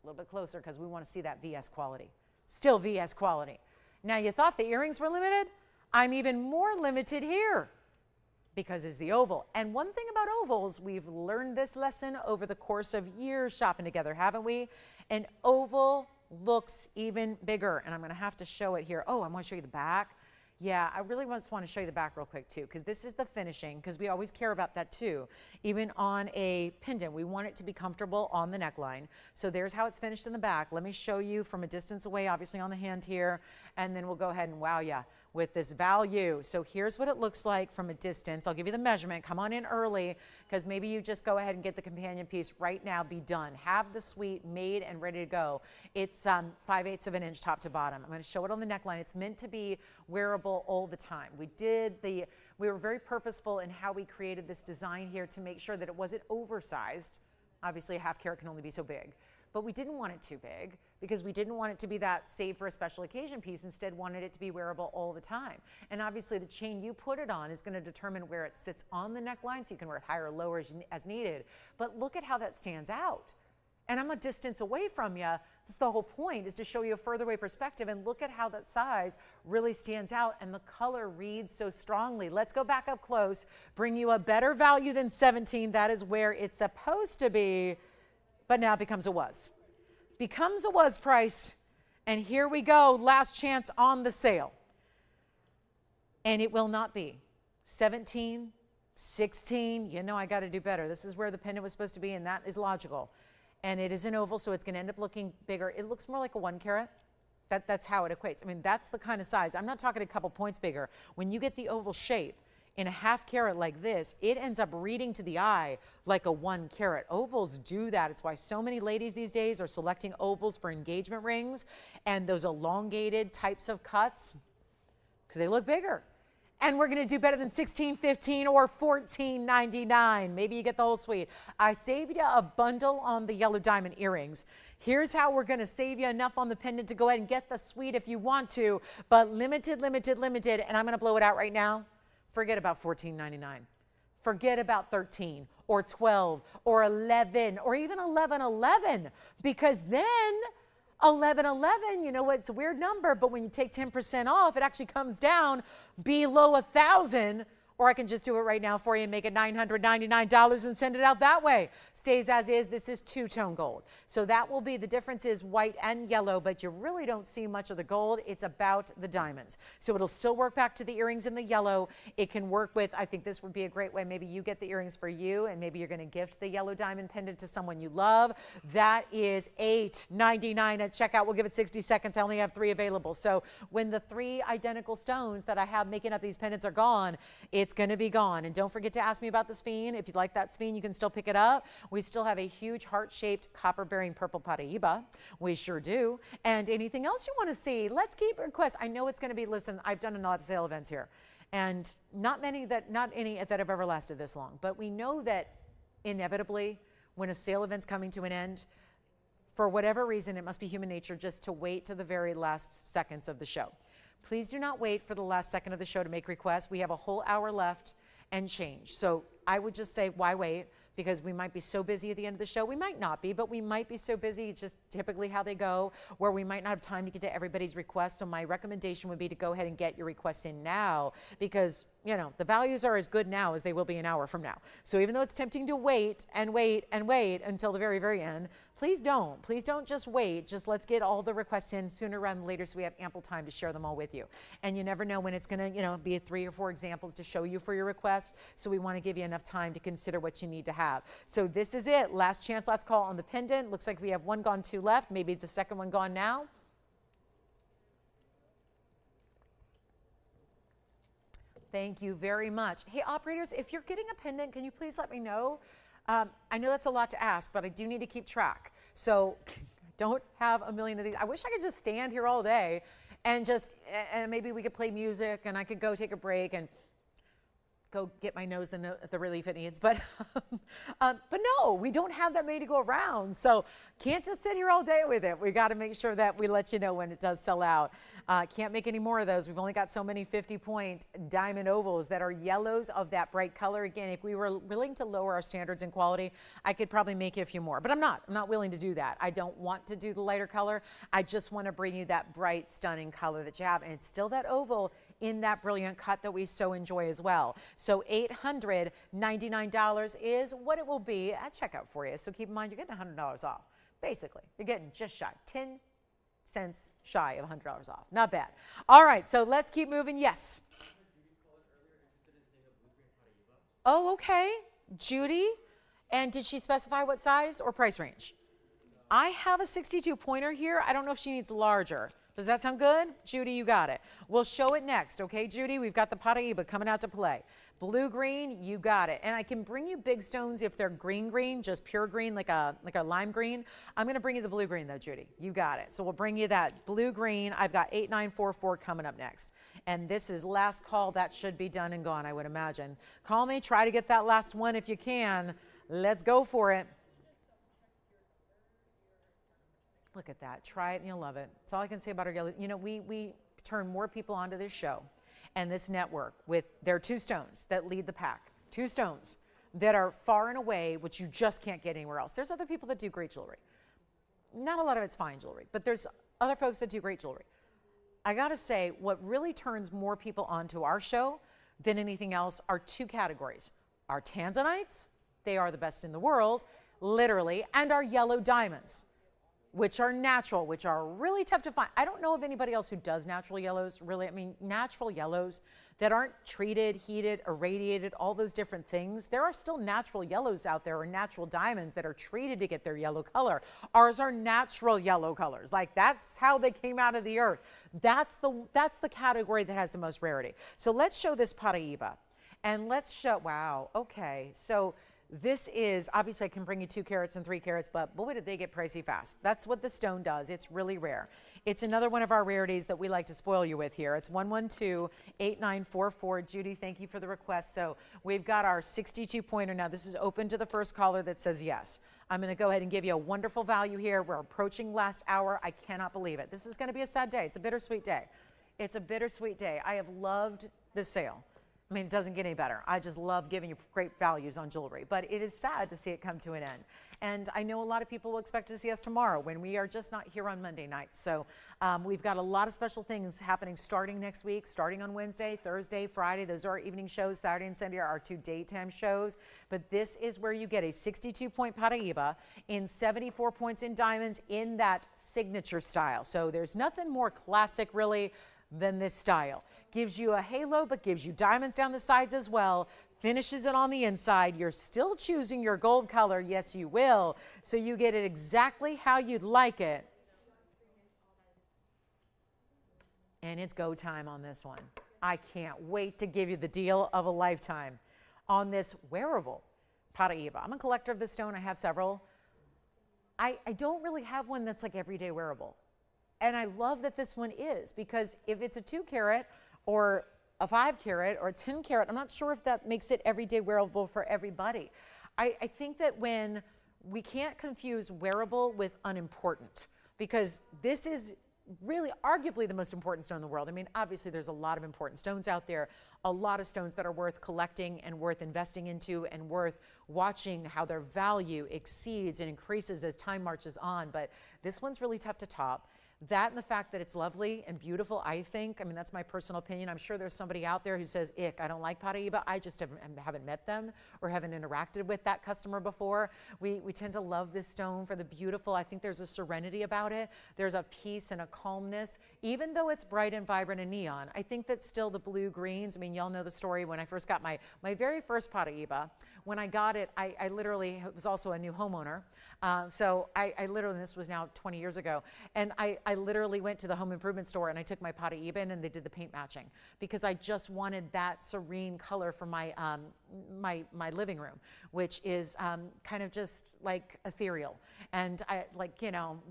little bit closer because we want to see that VS quality. Still VS quality. Now, you thought the earrings were limited? I'm even more limited here because it's the oval. And one thing about ovals, we've learned this lesson over the course of years shopping together, haven't we? An oval looks even bigger, and I'm going to have to show it here. Oh, I want to show you the back. Yeah, I really just want to show you the back real quick too, because this is the finishing, because we always care about that too. Even on a pendant, we want it to be comfortable on the neckline. So there's how it's finished in the back. Let me show you from a distance away, obviously on the hand here, and then we'll go ahead and wow ya with this value. So here's what it looks like from a distance. I'll give you the measurement. Come on in early, because maybe you just go ahead and get the companion piece right now. Be done. Have the suite made and ready to go. It's 5/8 of an inch top to bottom. I'm going to show it on the neckline. It's meant to be wearable all the time. We were very purposeful in how we created this design here to make sure that it wasn't oversized. Obviously, a half carat can only be so big. But we didn't want it too big because we didn't want it to be that save for a special occasion piece. Instead, wanted it to be wearable all the time. And obviously, the chain you put it on is going to determine where it sits on the neckline, so you can wear it higher or lower as needed. But look at how that stands out. And I'm a distance away from you. That's the whole point, is to show you a further away perspective, and look at how that size really stands out and the color reads so strongly. Let's go back up close, bring you a better value than 17. That is where it's supposed to be. But now it becomes a was. Becomes a was price. And here we go, last chance on the sale. And it will not be 17, 16. You know I got to do better. This is where the pendant was supposed to be, and that is logical. And it is an oval, so it's going to end up looking bigger. It looks more like a 1 carat. That's how it equates. I mean, that's the kind of size. I'm not talking a couple points bigger. When you get the oval shape, in a half carat like this, it ends up reading to the eye like a 1 carat. Ovals do that. It's why so many ladies these days are selecting ovals for engagement rings and those elongated types of cuts, because they look bigger. And we're going to do better than $16.15 or $14.99. Maybe you get the whole suite. I saved you a bundle on the yellow diamond earrings. Here's how we're going to save you enough on the pendant to go ahead and get the suite if you want to, but limited, limited, limited. And I'm going to blow it out right now. Forget about $14.99. Forget about 13 or 12 or 11 or even 11.11, because then 11.11, you know what, it's a weird number, but when you take 10% off, it actually comes down below 1,000. Or I can just do it right now for you and make it $999 and send it out that way. Stays as is. This is two-tone gold. So that will be, the difference is white and yellow, but you really don't see much of the gold. It's about the diamonds. So it'll still work back to the earrings in the yellow. It can work with, I think this would be a great way. Maybe you get the earrings for you, and maybe you're going to gift the yellow diamond pendant to someone you love. That is $8.99 at checkout. We'll give it 60 seconds. I only have 3 available. So when the 3 identical stones that I have making up these pendants are gone, it's going to be gone. And don't forget to ask me about the speen. If you'd like that speen, you can still pick it up. We still have a huge heart-shaped copper-bearing purple Paraiba. We sure do. And anything else you want to see, let's keep requests. I know it's going to be, listen, I've done a lot of sale events here, and not any that have ever lasted this long. But we know that inevitably, when a sale event's coming to an end, for whatever reason, it must be human nature just to wait to the very last seconds of the show. Please do not wait for the last second of the show to make requests. We have a whole hour left and change. So I would just say, why wait? Because we might be so busy at the end of the show. We might not be, but we might be so busy, it's just typically how they go, where we might not have time to get to everybody's requests. So my recommendation would be to go ahead and get your requests in now, because, you know, the values are as good now as they will be an hour from now. So even though it's tempting to wait and wait and wait until the very, very end, please don't. Please don't just wait. Just let's get all the requests in sooner rather than later, so we have ample time to share them all with you. And you never know when it's going to, you know, be 3 or 4 examples to show you for your request. So we want to give you enough time to consider what you need to have. So this is it. Last chance, last call on the pendant. Looks like we have 1 gone, 2 left. Maybe the second one gone now. Thank you very much. Hey, operators, if you're getting a pendant, can you please let me know? I know that's a lot to ask, but I do need to keep track. So don't have a million of these. I wish I could just stand here all day and and maybe we could play music and I could go take a break and go get my nose the relief it needs. But no, we don't have that many to go around. So can't just sit here all day with it. We got to make sure that we let you know when it does sell out. Can't make any more of those. We've only got so many 50-point diamond ovals that are yellows of that bright color. Again, if we were willing to lower our standards in quality, I could probably make you a few more, but I'm not willing to do that. I don't want to do the lighter color. I just want to bring you that bright, stunning color that you have. And it's still that oval in that brilliant cut that we so enjoy as well. So $899 is what it will be at checkout for you. So keep in mind, you're getting $100 off. Basically, you're getting just shy, 10 cents shy of $100 off. Not bad. All right, so let's keep moving. Yes. Oh, okay. Judy. And did she specify what size or price range? I have a 62 pointer here. I don't know if she needs larger. Does that sound good? Judy, you got it. We'll show it next, okay, Judy? We've got the Paraíba coming out to play. Blue-green, you got it. And I can bring you big stones if they're green-green, just pure green, like a lime green. I'm going to bring you the blue-green, though, Judy. You got it. So we'll bring you that blue-green. I've got 8944 coming up next. And this is last call. That should be done and gone, I would imagine. Call me. Try to get that last one if you can. Let's go for it. Look at that. Try it and you'll love it. That's all I can say about our yellow. You know, we turn more people onto this show and this network with their two stones that lead the pack. Two stones that are far and away, which you just can't get anywhere else. There's other people that do great jewelry. Not a lot of it's fine jewelry, but there's other folks that do great jewelry. I got to say, what really turns more people onto our show than anything else are two categories. Our Tanzanites, they are the best in the world, literally, and our yellow diamonds, which are natural, which are really tough to find. I don't know of anybody else who does natural yellows, really. I mean, natural yellows that aren't treated, heated, irradiated, all those different things. There are still natural yellows out there, or natural diamonds that are treated to get their yellow color. Ours are natural yellow colors. Like, that's how they came out of the earth. That's the category that has the most rarity. So let's show this Paraíba. And let's show, wow, okay. So this is, obviously I can bring you 2 carats and 3 carats, but boy, did they get pricey fast. That's what the stone does. It's really rare. It's another one of our rarities that we like to spoil you with here. It's 112-8944. Judy, thank you for the request. So we've got our 62 pointer. Now this is open to the first caller that says yes. I'm going to go ahead and give you a wonderful value here. We're approaching last hour. I cannot believe it. This is going to be a sad day. It's a bittersweet day. It's a bittersweet day. I have loved this sale. I mean, it doesn't get any better. I just love giving you great values on jewelry, but it is sad to see it come to an end. And I know a lot of people will expect to see us tomorrow when we are just not here on Monday nights. So we've got a lot of special things happening starting next week, starting on Wednesday, Thursday, Friday. Those are our evening shows. Saturday and Sunday are our 2 daytime shows. But this is where you get a 62-point Paraíba in 74 points in diamonds in that signature style. So there's nothing more classic, really, than this style. Gives you a halo, but gives you diamonds down the sides as well. Finishes it on the inside. You're still choosing your gold color. Yes, you will. So you get it exactly how you'd like it. And it's go time on this one. I can't wait to give you the deal of a lifetime on this wearable Paraíba. I'm a collector of this stone. I have several. I don't really have one that's like everyday wearable. And I love that this one is, because if it's a 2 carat or a 5 carat or a 10 carat, I'm not sure if that makes it everyday wearable for everybody. I think that when we can't confuse wearable with unimportant, because this is really arguably the most important stone in the world. I mean, obviously there's a lot of important stones out there, a lot of stones that are worth collecting and worth investing into and worth watching how their value exceeds and increases as time marches on. But this one's really tough to top. That and the fact that it's lovely and beautiful, I think. I mean, that's my personal opinion. I'm sure there's somebody out there who says, ick, I don't like Paraíba. I just haven't met them or haven't interacted with that customer before. We tend to love this stone for the beautiful. I think there's a serenity about it. There's a peace and a calmness. Even though it's bright and vibrant and neon, I think that still the blue greens, I mean, y'all know the story when I first got my very first Paraíba. When I got it, I literally was also a new homeowner. So I literally, this was now 20 years ago, and I literally went to the home improvement store and I took my Paraíba in and they did the paint matching because I just wanted that serene color for my, my living room, which is kind of just like ethereal. And I like, you know,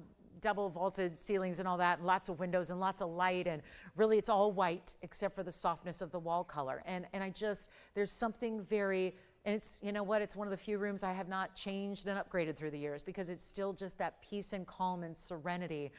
double vaulted ceilings and all that, and lots of windows and lots of light, and really it's all white except for the softness of the wall color. And I just, there's something very, and it's, you know what, it's one of the few rooms I have not changed and upgraded through the years because it's still just that peace and calm and serenity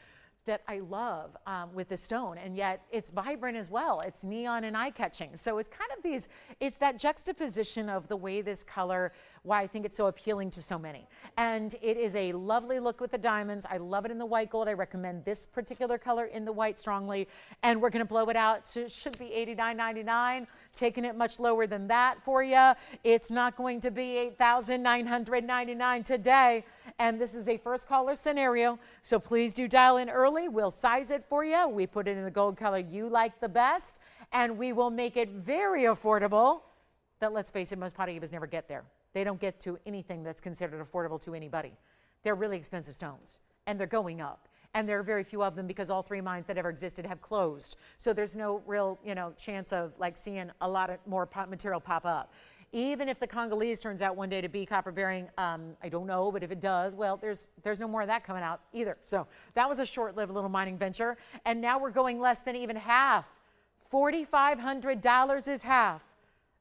that I love with the stone, and yet it's vibrant as well. It's neon and eye-catching. So it's kind of these, it's that juxtaposition of the way this color, why I think it's so appealing to so many. And it is a lovely look with the diamonds. I love it in the white gold. I recommend this particular color in the white strongly, and we're gonna blow it out. So it should be $89.99. Taking it much lower than that for you. It's not going to be $8,999 today. And this is a first caller scenario. So please do dial in early. We'll size it for you. We put it in the gold color you like the best. And we will make it very affordable. That, let's face it, most Paraíbas never get there. They don't get to anything that's considered affordable to anybody. They're really expensive stones. and they're going up. And there are very few of them because all 3 mines that ever existed have closed. So there's no real, chance of like seeing a lot of more material pop up. Even if the Congolese turns out one day to be copper bearing, I don't know, but if it does, well, there's no more of that coming out either. So that was a short-lived little mining venture. And now we're going less than even half. $4,500 is half.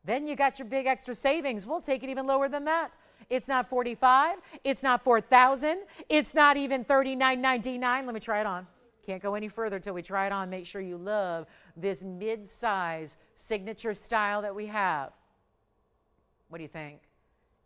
Then you got your big extra savings. We'll take it even lower than that. It's not 45, it's not 4,000, it's not even $39.99. Let me try it on. Can't go any further till we try it on. Make sure you love this mid-size signature style that we have. What do you think?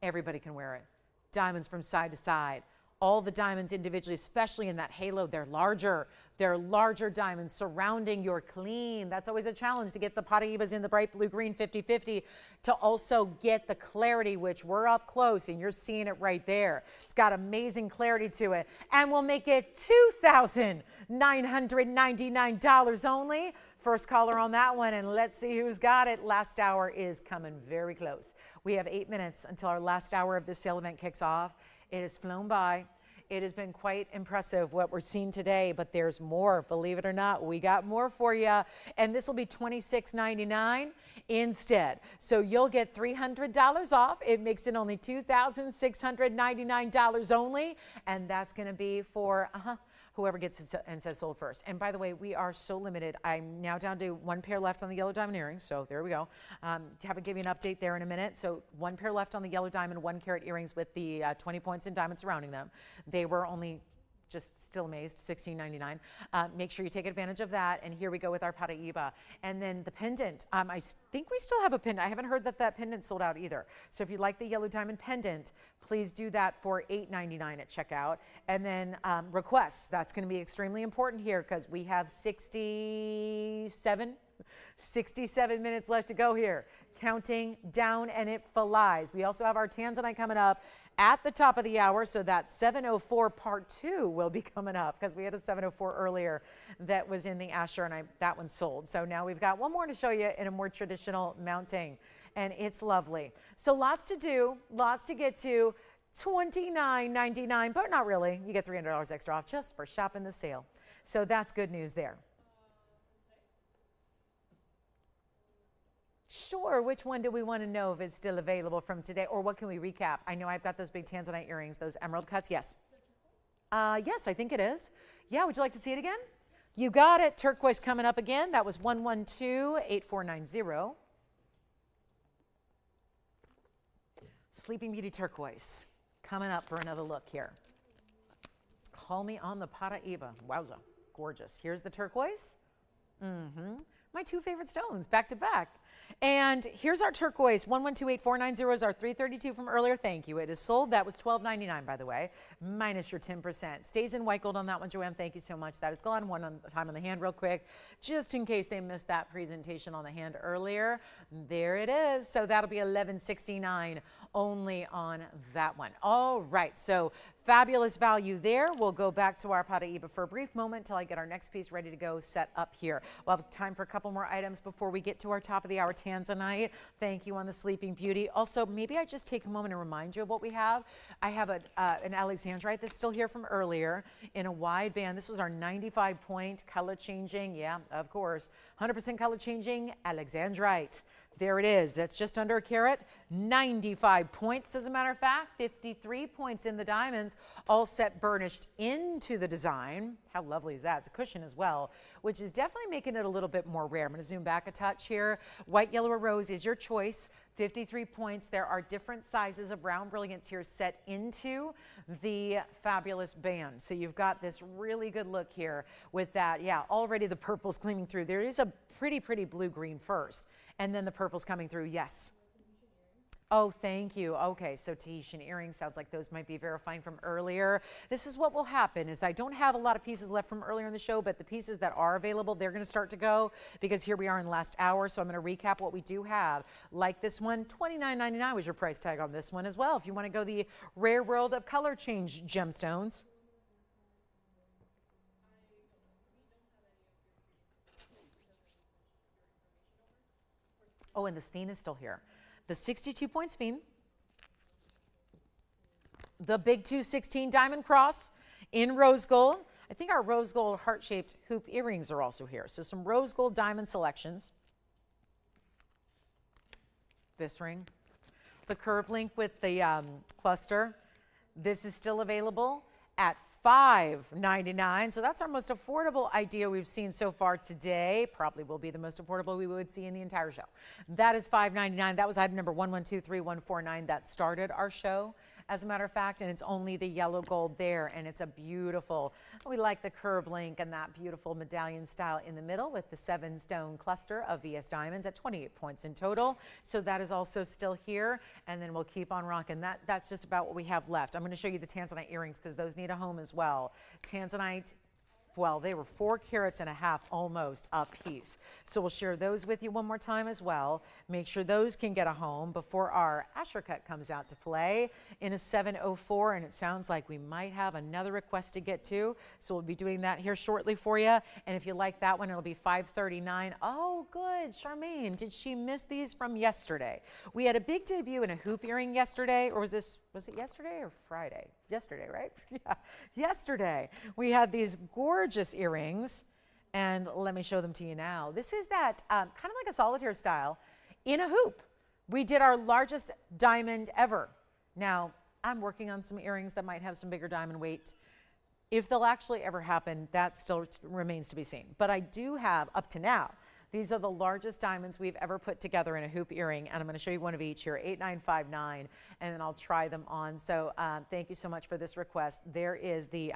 Everybody can wear it. Diamonds from side to side. All the diamonds individually, especially in that halo, they're larger. They're larger diamonds surrounding your clean. That's always a challenge to get the Paraibas in the bright blue green 50/50 to also get the clarity, which we're up close and you're seeing it right there. It's got amazing clarity to it. And we'll make it $2,999 only. First caller on that one, and let's see who's got it. Last hour is coming very close. We have 8 minutes until our last hour of this sale event kicks off. It has flown by. It has been quite impressive what we're seeing today, but there's more. Believe it or not, we got more for you. And this will be $26.99 instead. So you'll get $300 off. It makes it only $2,699 only. And that's going to be for whoever gets it and says sold first. And by the way, we are so limited. I'm now down to 1 pair left on the yellow diamond earrings. So there we go. Haven't given you an update there in a minute. So 1 pair left on the yellow diamond, 1 carat earrings with the 20 points in diamonds surrounding them. They were only just still amazed, $16.99. Make sure you take advantage of that. And here we go with our Paraiba. And then the pendant. I think we still have a pendant. I haven't heard that pendant sold out either. So if you like the yellow diamond pendant, please do that for $8.99 at checkout. And then requests. That's going to be extremely important here because we have 67 minutes left to go here. Counting down, and it flies. We also have our Tanzanite coming up at the top of the hour, so that 704 part 2 will be coming up because we had a 704 earlier that was in the Asher, and that one sold. So now we've got one more to show you in a more traditional mounting, and it's lovely. So lots to do, lots to get to. $29.99, but not really. You get $300 extra off just for shopping the sale. So that's good news there. Sure, which one do we want to know if it's still available from today, or what can we recap? I know I've got those big Tanzanite earrings, those emerald cuts, yes. Yes, I think it is. Yeah, would you like to see it again? You got it. Turquoise coming up again. That was 112-8490. Sleeping Beauty Turquoise coming up for another look here. Call me on the Paraiba. Wowza, gorgeous. Here's the turquoise. My 2 favorite stones, back to back. And here's our turquoise. 112-8490 is our 332 from earlier. Thank you. It is sold. That was $12.99, by the way, minus your 10%. Stays in white gold on that one, Joanne. Thank you so much. That is gone. One time on the hand real quick, just in case they missed that presentation on the hand earlier. There it is. So that'll be $11.69 only on that one. All right. So fabulous value there. We'll go back to our Paraiba for a brief moment till I get our next piece ready to go set up here. We'll have time for a couple more items before we get to our top of the hour Tanzanite. Thank you on the Sleeping Beauty. Also, maybe I just take a moment and remind you of what we have. I have an alexandrite that's still here from earlier in a wide band. This was our 95-point color changing. Yeah, of course. 100% color changing alexandrite. There it is. That's just under a carat. 95 points, as a matter of fact. 53 points in the diamonds, all set burnished into the design. How lovely is that? It's a cushion as well, which is definitely making it a little bit more rare. I'm going to zoom back a touch here. White, yellow, or rose is your choice. 53 points. There are different sizes of round brilliance here set into the fabulous band. So you've got this really good look here with that. Yeah, already the purple's gleaming through. There is a pretty blue-green first, and then the purple's coming through. Yes. Oh, thank you. Okay, so Tahitian earrings, sounds like those might be verifying from earlier. This is what will happen is I don't have a lot of pieces left from earlier in the show, but the pieces that are available, they're going to start to go because here we are in the last hour. So I'm going to recap what we do have. Like this one, $29.99 was your price tag on this one as well. If you want to go the Rare World of Color Change gemstones. Oh, and the speen is still here. The 62-point speen, the big 216 diamond cross in rose gold. I think our rose gold heart-shaped hoop earrings are also here. So some rose gold diamond selections. This ring. The curve link with the cluster. This is still available at $5.99. So that's our most affordable idea we've seen so far today. Probably will be the most affordable we would see in the entire show. That is $5.99. That was item number 1123-149 that started our show, as a matter of fact, and it's only the yellow gold there, and it's a beautiful, we like the curb link and that beautiful medallion style in the middle with the 7-stone cluster of VS diamonds at 28 points in total. So that is also still here, and then we'll keep on rocking. That's just about what we have left. I'm going to show you the Tanzanite earrings because those need a home as well. Tanzanite, well, they were 4.5 carats almost a piece. So we'll share those with you one more time as well. Make sure those can get a home before our Asher cut comes out to play in a 704. And it sounds like we might have another request to get to. So we'll be doing that here shortly for you. And if you like that one, it'll be $5.39. Oh, good. Charmaine, did she miss these from yesterday? We had a big debut in a hoop earring yesterday, or was it yesterday or Friday? Yesterday, right? Yeah, yesterday. We had these gorgeous earrings, and let me show them to you now. This is that kind of like a solitaire style in a hoop. We did our largest diamond ever. Now, I'm working on some earrings that might have some bigger diamond weight. If they'll actually ever happen, that still remains to be seen. But I do have, up to now, these are the largest diamonds we've ever put together in a hoop earring, and I'm going to show you one of each here, 8959, and then I'll try them on. So thank you so much for this request. There is the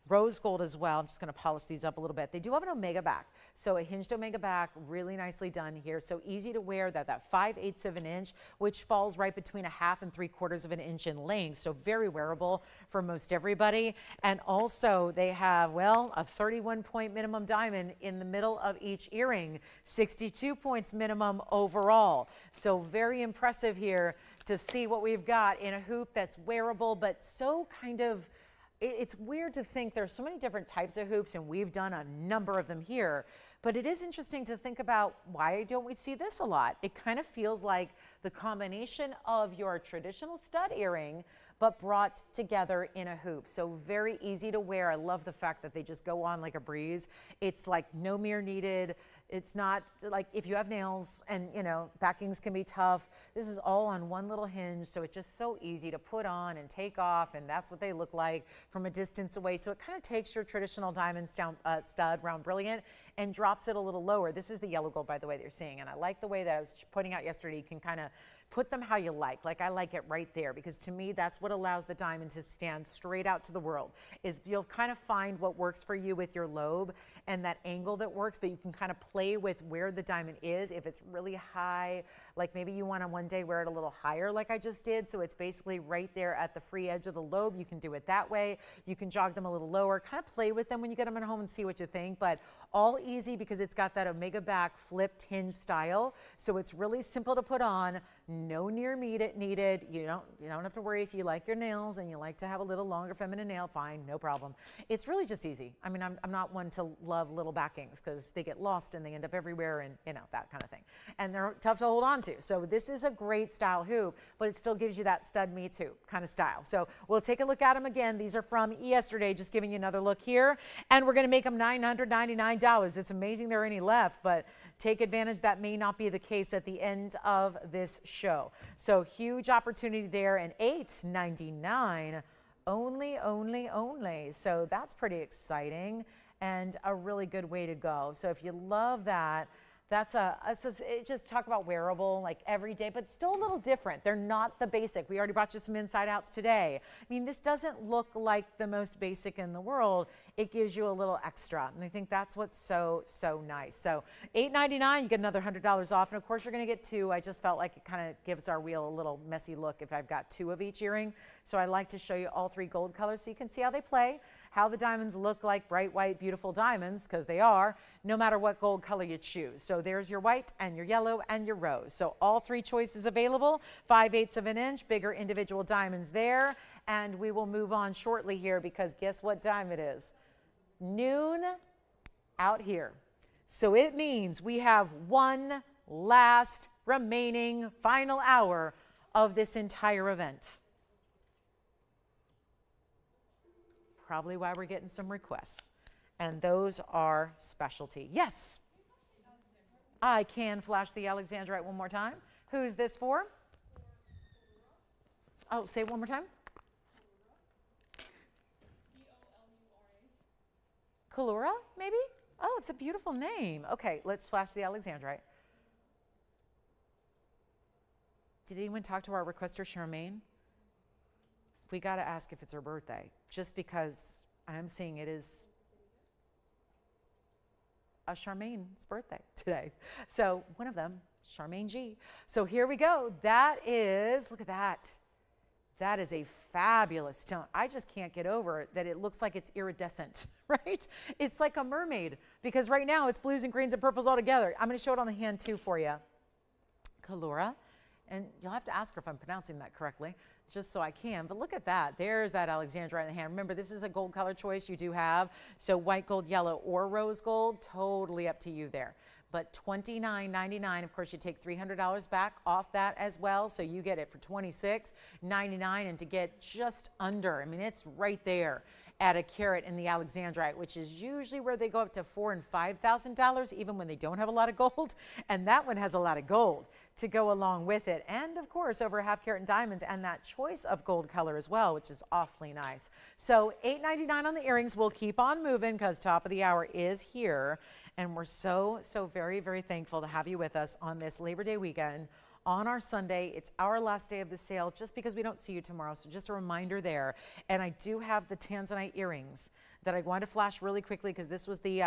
rose gold as well. I'm just going to polish these up a little bit. They do have an omega back, so a hinged omega back, really nicely done here. So easy to wear, that 5/8 of an inch, which falls right between 1/2 and 3/4 of an inch in length. So very wearable for most everybody. And also they have, well, a 31-point minimum diamond in the middle of each earring. 62 points minimum overall. So very impressive here to see what we've got in a hoop that's wearable, but so kind of, it's weird to think there's so many different types of hoops, and we've done a number of them here. But it is interesting to think about, why don't we see this a lot? It kind of feels like the combination of your traditional stud earring, but brought together in a hoop. So very easy to wear. I love the fact that they just go on like a breeze. It's like no mirror needed. It's not like if you have nails and, you know, backings can be tough. This is all on one little hinge, so it's just so easy to put on and take off, and that's what they look like from a distance away. So it kind of takes your traditional diamond stud round brilliant and drops it a little lower. This is the yellow gold, by the way, that you're seeing, and I like the way that I was putting out yesterday. You can kind of put them how you like. Like I like it right there, because to me, that's what allows the diamond to stand straight out to the world, is you'll kind of find what works for you with your lobe and that angle that works, but you can kind of play with where the diamond is. If it's really high, like maybe you want to one day wear it a little higher like I just did, so it's basically right there at the free edge of the lobe. You can do it that way. You can jog them a little lower, kind of play with them when you get them at home and see what you think, but all easy because it's got that omega back flipped hinge style. So it's really simple to put on, no near needed. You don't have to worry if you like your nails and you like to have a little longer feminine nail, fine, no problem. It's really just easy. I mean, I'm not one to love little backings because they get lost and they end up everywhere, and you know, that kind of thing. And they're tough to hold on to. So this is a great style hoop, but it still gives you that stud meets hoop kind of style. So we'll take a look at them again. These are from yesterday, just giving you another look here. And we're going to make them $999. It's amazing there are any left, but take advantage. That may not be the case at the end of this show. So huge opportunity there, and $899 only. So that's pretty exciting and a really good way to go. So if you love that, just talk about wearable like every day, but still a little different. They're not the basic. We already brought you some inside outs today. I mean, this doesn't look like the most basic in the world. It gives you a little extra, and I think that's what's so nice. So $899, you get another $100 off, and of course you're going to get two. I just felt like it kind of gives our wheel a little messy look if I've got two of each earring. So I like to show you all three gold colors so you can see how they play, how the diamonds look like bright white, beautiful diamonds, because they are, no matter what gold color you choose. So there's your white and your yellow and your rose. So all three choices available, 5/8 of an inch, bigger individual diamonds there. And we will move on shortly here, because guess what time it is? Noon out here. So it means we have one last remaining final hour of this entire event. probably why we're getting some requests. And those are specialty. Yes? I can flash the alexandrite one more time. Who's this for? Oh, say it one more time. Kalura, maybe? Oh, it's a beautiful name. Okay, let's flash the alexandrite. Did anyone talk to our requester, Charmaine? We got to ask if it's her birthday, just because I'm seeing it is a Charmaine's birthday today. So one of them, Charmaine G. So here we go. That is, look at that. That is a fabulous stone. I just can't get over it that it looks like it's iridescent, right? It's like a mermaid, because right now it's blues and greens and purples all together. I'm going to show it on the hand too for you. Kalura, and you'll have to ask her if I'm pronouncing that correctly, just so I can. But look at that. There's that alexandrite in the hand. Remember, this is a gold color choice you do have. So white gold, yellow, or rose gold, totally up to you there. But $29.99, of course, you take $300 back off that as well. So you get it for $26.99, and to get just under, I mean, it's right there at a carat in the alexandrite, which is usually where they go up to $4,000 and $5,000, even when they don't have a lot of gold. And that one has a lot of gold to go along with it. And of course, over a half carat in diamonds, and that choice of gold color as well, which is awfully nice. So $8.99 on the earrings. We'll keep on moving because top of the hour is here. And we're so very, very thankful to have you with us on this Labor Day weekend. On our Sunday, it's our last day of the sale, just because we don't see you tomorrow. So just a reminder there. And I do have the Tanzanite earrings that I want to flash really quickly, because this was the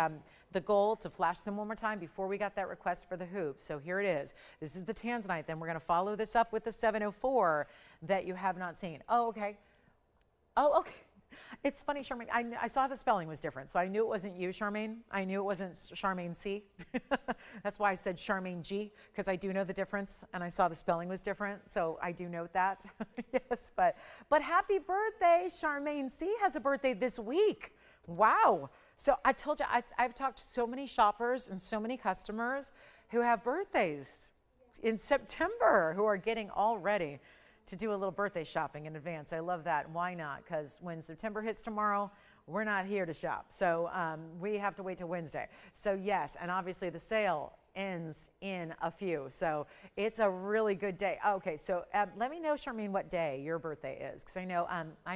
goal to flash them one more time before we got that request for the hoop. So here it is. This is the Tanzanite. Then we're going to follow this up with the 704 that you have not seen. Oh, okay. Oh, okay. It's funny, Charmaine, I saw the spelling was different, so I knew it wasn't you, Charmaine. I knew it wasn't Charmaine C. That's why I said Charmaine G, because I do know the difference, and I saw the spelling was different, so I do note that. Yes, but happy birthday. Charmaine C has a birthday this week. Wow. So I told you, I've talked to so many shoppers and so many customers who have birthdays in September who are getting all ready to do a little birthday shopping in advance. I love that. Why not? Because when September hits tomorrow, we're not here to shop. So we have to wait till Wednesday. So yes, and obviously the sale ends in a few. So it's a really good day. Okay, so let me know, Charmaine, what day your birthday is, because I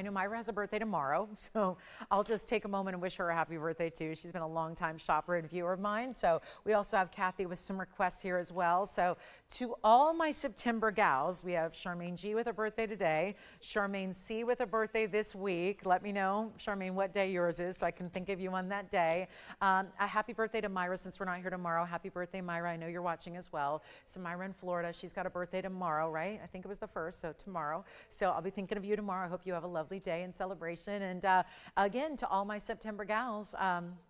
know Myra has a birthday tomorrow. So I'll just take a moment and wish her a happy birthday too. She's been a long time shopper and viewer of mine. So we also have Kathy with some requests here as well. So to all my September gals, we have Charmaine G with a birthday today, Charmaine C with a birthday this week. Let me know, Charmaine, what day yours is so I can think of you on that day. A happy birthday to Myra, since we're not here tomorrow. Happy birthday, Myra. I know you're watching as well. So Myra in Florida, she's got a birthday tomorrow, right? I think it was the 1st, so tomorrow. So I'll be thinking of you tomorrow. I hope you have a lovely day and celebration. And again, to all my September gals,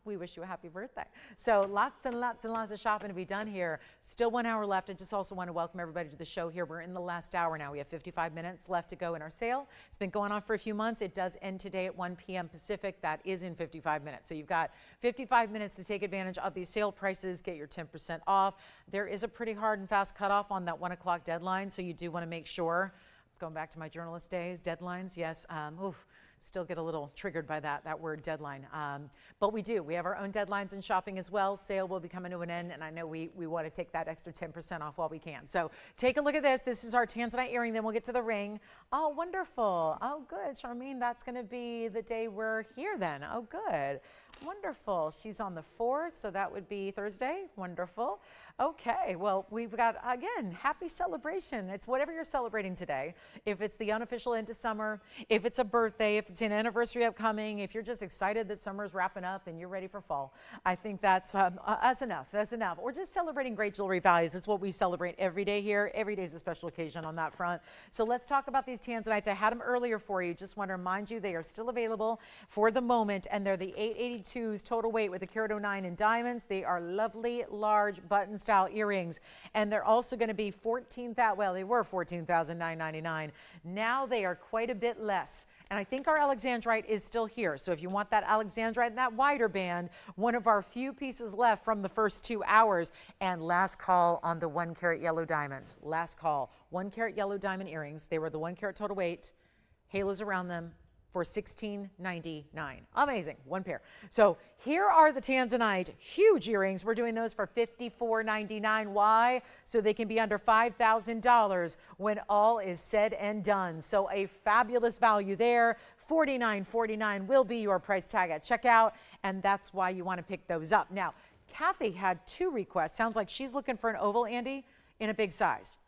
we wish you a happy birthday. So lots and lots and lots of shopping to be done here. Still 1 hour left. I just also want to welcome everybody to the show here. We're in the last hour now. We have 55 minutes left to go in our sale. It's been going on for a few months. It does end today at 1 p.m. Pacific. That is in 55 minutes. So you've got 55 minutes to take advantage of these sale prices, get your 10% off. There is a pretty hard and fast cutoff on that 1 o'clock deadline, so you do want to make sure. Going back to my journalist days, deadlines, yes. Still get a little triggered by that word deadline. But we have our own deadlines in shopping as well. Sale will be coming to an end, and I know we want to take that extra 10% off while we can. So take a look at this. This is our Tanzanite earring. Then we'll get to the ring. Oh, wonderful. Oh, good, Charmaine. That's going to be the day we're here then. Oh, good. Wonderful. She's on the 4th, so that would be Thursday. Wonderful. Okay, well, we've got, again, happy celebration. It's whatever you're celebrating today. If it's the unofficial end of summer, if it's a birthday, if it's an anniversary upcoming, if you're just excited that summer's wrapping up and you're ready for fall, I think that's enough. That's enough. Or just celebrating great jewelry values. It's what we celebrate every day here. Every day is a special occasion on that front. So let's talk about these Tanzanites. I had them earlier for you. Just want to remind you they are still available for the moment, and they're the 882s total weight with a carat 09 in diamonds. They are lovely, large button style earrings, and they're also going to be they were $14,999. Now they are quite a bit less. And I think our alexandrite is still here. So if you want that alexandrite in that wider band, one of our few pieces left from the first 2 hours. And last call on the 1 carat yellow diamonds. Last call. 1 carat yellow diamond earrings. They were the 1 carat total weight, halos around them, for $16.99. Amazing, one pair. So here are the Tanzanite huge earrings. We're doing those for $54.99. Why? So they can be under $5,000 when all is said and done. So a fabulous value there. $49.49 will be your price tag at checkout, and that's why you want to pick those up. Now, Kathy had 2 requests. Sounds like she's looking for an oval, Andy, in a big size.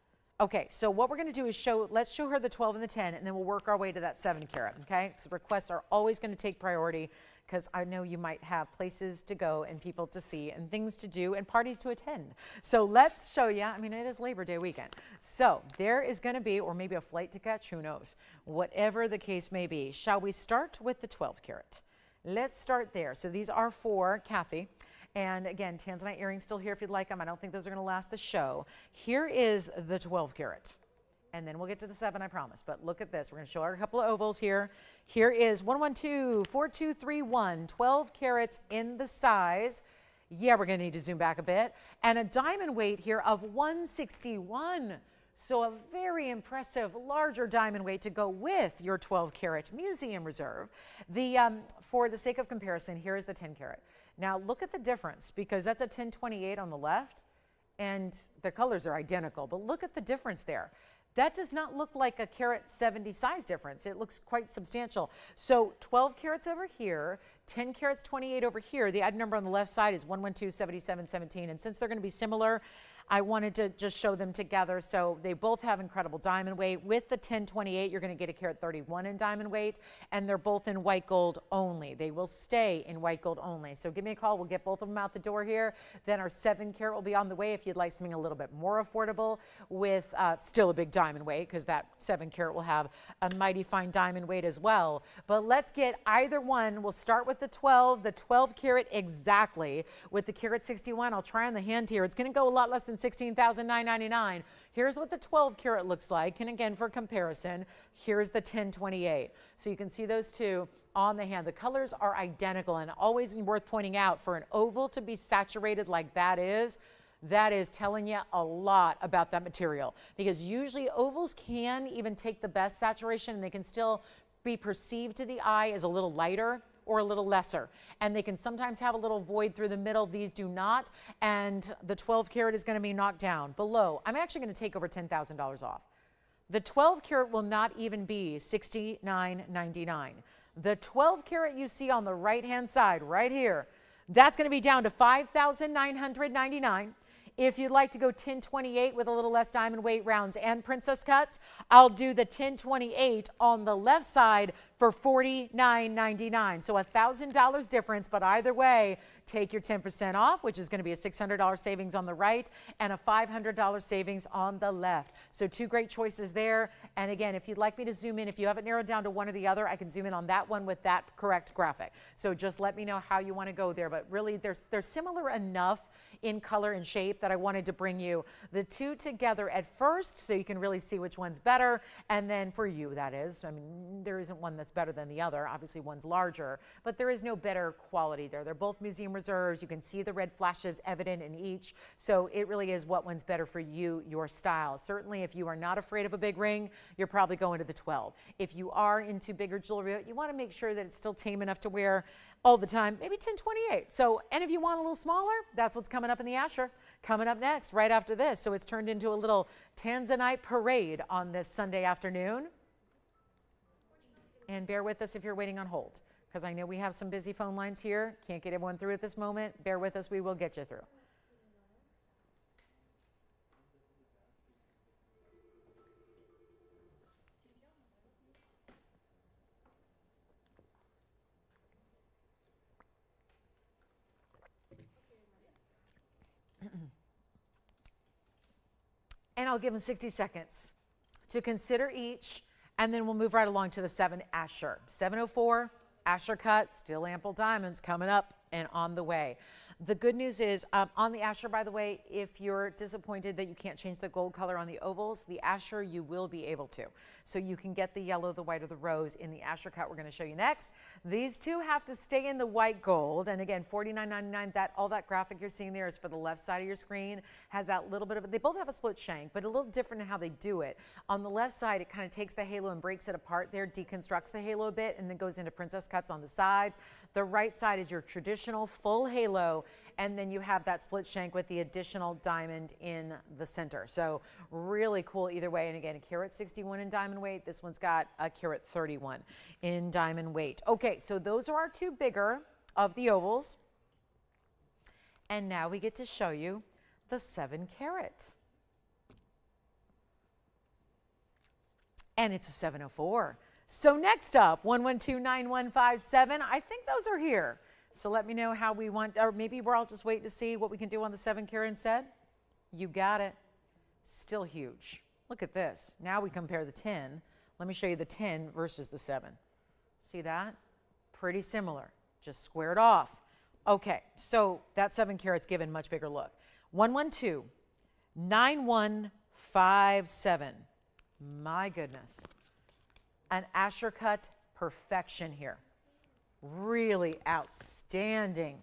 Okay, so what we're going to do is let's show her the 12 and the 10, and then we'll work our way to that 7 carat, okay? So requests are always going to take priority because I know you might have places to go and people to see and things to do and parties to attend. So let's show you. I mean, it is Labor Day weekend. So there is going to be, or maybe a flight to catch, who knows, whatever the case may be. Shall we start with the 12 carat? Let's start there. So these are for Kathy. And again, Tanzanite earrings still here if you'd like them. I don't think those are going to last the show. Here is the 12 carat. And then we'll get to the 7, I promise. But look at this. We're going to show her a couple of ovals here. Here is 112, 4231, 12 carats in the size. Yeah, we're going to need to zoom back a bit. And a diamond weight here of 161. So a very impressive, larger diamond weight to go with your 12 carat museum reserve. For the sake of comparison, here is the 10 carat. Now look at the difference, because that's a 1028 on the left and the colors are identical, but look at the difference there. That does not look like a carat 70 size difference. It looks quite substantial. So 12 carats over here, 10 carats 28 over here. The item number on the left side is 112, 77, 17. And since they're going to be similar, I wanted to just show them together. So they both have incredible diamond weight. With the 1028, you're going to get a carat 31 in diamond weight, and they're both in white gold only. They will stay in white gold only. So give me a call. We'll get both of them out the door here. Then our 7 carat will be on the way if you'd like something a little bit more affordable with still a big diamond weight, because that 7 carat will have a mighty fine diamond weight as well. But let's get either one. We'll start with the 12 carat exactly with the carat 61. I'll try on the hand here. It's going to go a lot less than $16,999. Here's what the 12 carat looks like. And again, for comparison, here's the 1028. So you can see those two on the hand. The colors are identical, and always worth pointing out, for an oval to be saturated like that is telling you a lot about that material, because usually ovals can even take the best saturation and they can still be perceived to the eye as a little lighter or a little lesser, and they can sometimes have a little void through the middle. These do not, and the 12 carat is going to be knocked down below. I'm actually going to take over $10,000 off. The 12 carat will not even be $69.99. The 12 carat you see on the right hand side right here, that's going to be down to $5,999. If you'd like to go 1028 with a little less diamond weight, rounds and princess cuts, I'll do the 1028 on the left side for $49.99. So $1,000 difference, but either way, take your 10% off, which is going to be a $600 savings on the right and a $500 savings on the left. So 2 great choices there. And again, if you'd like me to zoom in, if you have it narrowed down to one or the other, I can zoom in on that one with that correct graphic. So just let me know how you want to go there. But really, they're similar enough in color and shape that I wanted to bring you the 2 together at first so you can really see which one's better. And then for you, that is, I mean, there isn't one that's better than the other. Obviously, one's larger, but there is no better quality there. They're both museum reserves. You can see the red flashes evident in each. So it really is what one's better for you, your style. Certainly, if you are not afraid of a big ring, you're probably going to the 12. If you are into bigger jewelry, you want to make sure that it's still tame enough to wear all the time, maybe 1028. So, and if you want a little smaller, that's what's coming up in the Asher. Coming up next, right after this. So it's turned into a little Tanzanite parade on this Sunday afternoon. And bear with us if you're waiting on hold, because I know we have some busy phone lines here. Can't get everyone through at this moment. Bear with us, we will get you through. And I'll give them 60 seconds to consider each, and then we'll move right along to the 7 Asher. 704, Asher cut, still ample diamonds coming up and on the way. The good news is on the Asher, by the way, if you're disappointed that you can't change the gold color on the ovals, the Asher you will be able to. So you can get the yellow, the white, or the rose in the Asher cut we're going to show you next. These two have to stay in the white gold. And again, $49.99, all that graphic you're seeing there is for the left side of your screen. Has that little bit of, they both have a split shank, but a little different in how they do it. On the left side, it kind of takes the halo and breaks it apart there, deconstructs the halo a bit, and then goes into princess cuts on the sides. The right side is your traditional full halo, and then you have that split shank with the additional diamond in the center. So really cool either way. And again, a carat 61 in diamond weight. This one's got a carat 31 in diamond weight. Okay, so those are our two bigger of the ovals. And now we get to show you the 7 carat. And it's a 704. So next up, 1129157. I think those are here. So let me know how we want, or maybe we're all just waiting to see what we can do on the 7 carat instead. You got it. Still huge. Look at this. Now we compare the 10. Let me show you the 10 versus the 7. See that? Pretty similar. Just squared off. Okay, so that 7 carat's given much bigger look. 1129157. My goodness. An Asher cut perfection here. Really outstanding.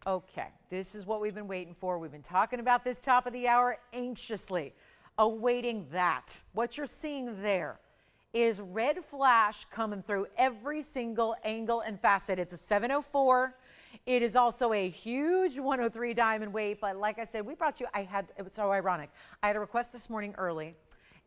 Okay, this is what we've been waiting for. We've been talking about this top of the hour anxiously, awaiting that. What you're seeing there is red flash coming through every single angle and facet. It's a 704. It is also a huge 103 diamond weight, but like I said, we brought you, it was so ironic. I had a request this morning early,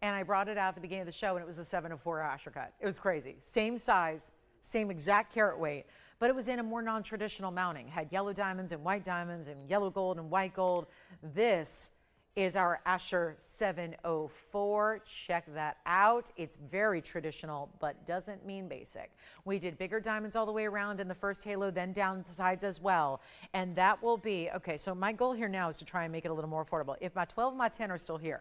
and I brought it out at the beginning of the show, and it was a 704 Asher cut. It was crazy. Same size, same exact carat weight, but it was in a more non-traditional mounting. Had yellow diamonds and white diamonds and yellow gold and white gold. This is our Asher 704. Check that out. It's very traditional, but doesn't mean basic. We did bigger diamonds all the way around in the first halo, then down the sides as well. And that will be, okay, so my goal here now is to try and make it a little more affordable. If my 12 and my 10 are still here,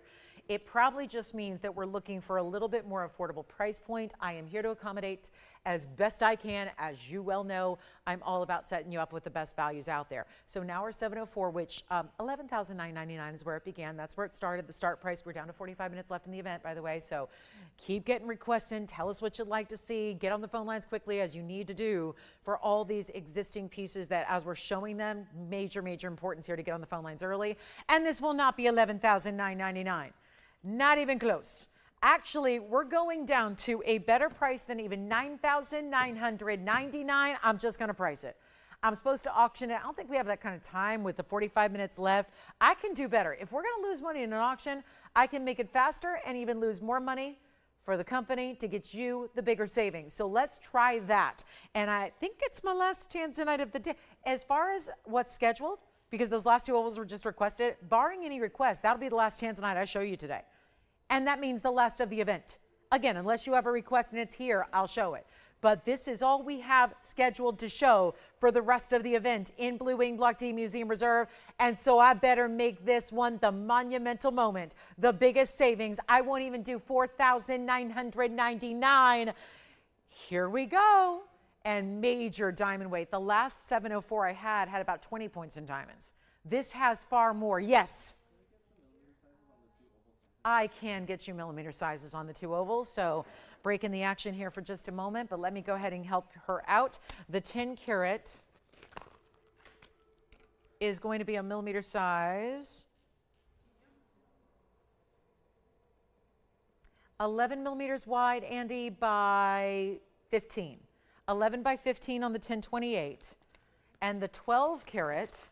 it probably just means that we're looking for a little bit more affordable price point. I am here to accommodate as best I can. As you well know, I'm all about setting you up with the best values out there. So now our 704, which $11,999 is where it began. That's where it started, the start price. We're down to 45 minutes left in the event, by the way. So keep getting requests in. Tell us what you'd like to see. Get on the phone lines quickly, as you need to do for all these existing pieces that, as we're showing them, major importance here to get on the phone lines early. And this will not be $11,999. Not even close. Actually, we're going down to a better price than even $9,999. I'm just going to price it. I'm supposed to auction it. I don't think we have that kind of time with the 45 minutes left. I can do better. If we're going to lose money in an auction, I can make it faster and even lose more money for the company to get you the bigger savings. So let's try that. And I think it's my last Tanzanite of the day. As far as what's scheduled, because those last two ovals were just requested, barring any request, that'll be the last Tanzanite I show you today. And that means the last of the event. Again, unless you have a request and it's here, I'll show it. But this is all we have scheduled to show for the rest of the event in Blue Wing Block D Museum Reserve. And so I better make this one the monumental moment, the biggest savings. I won't even do $4,999. Here we go. And major diamond weight. The last 704 I had about 20 points in diamonds. This has far more. Yes. I can get you millimeter sizes on the two ovals, so breaking the action here for just a moment, but let me go ahead and help her out. The 10 carat is going to be a millimeter size. 11 millimeters wide, Andy, by 15. 11 by 15 on the 1028. And the 12 carat,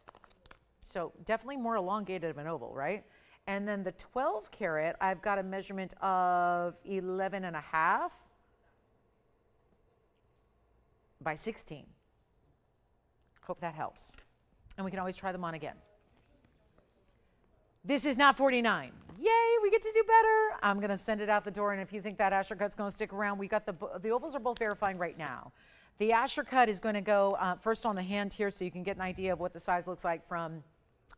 so definitely more elongated of an oval, right? And then the 12 carat, I've got a measurement of 11 and a half by 16. Hope that helps. And we can always try them on again. This is not 49. Yay, we get to do better. I'm going to send it out the door. And if you think that Asher cut's going to stick around, we got the ovals are both verifying right now. The Asher cut is going to go first on the hand here so you can get an idea of what the size looks like from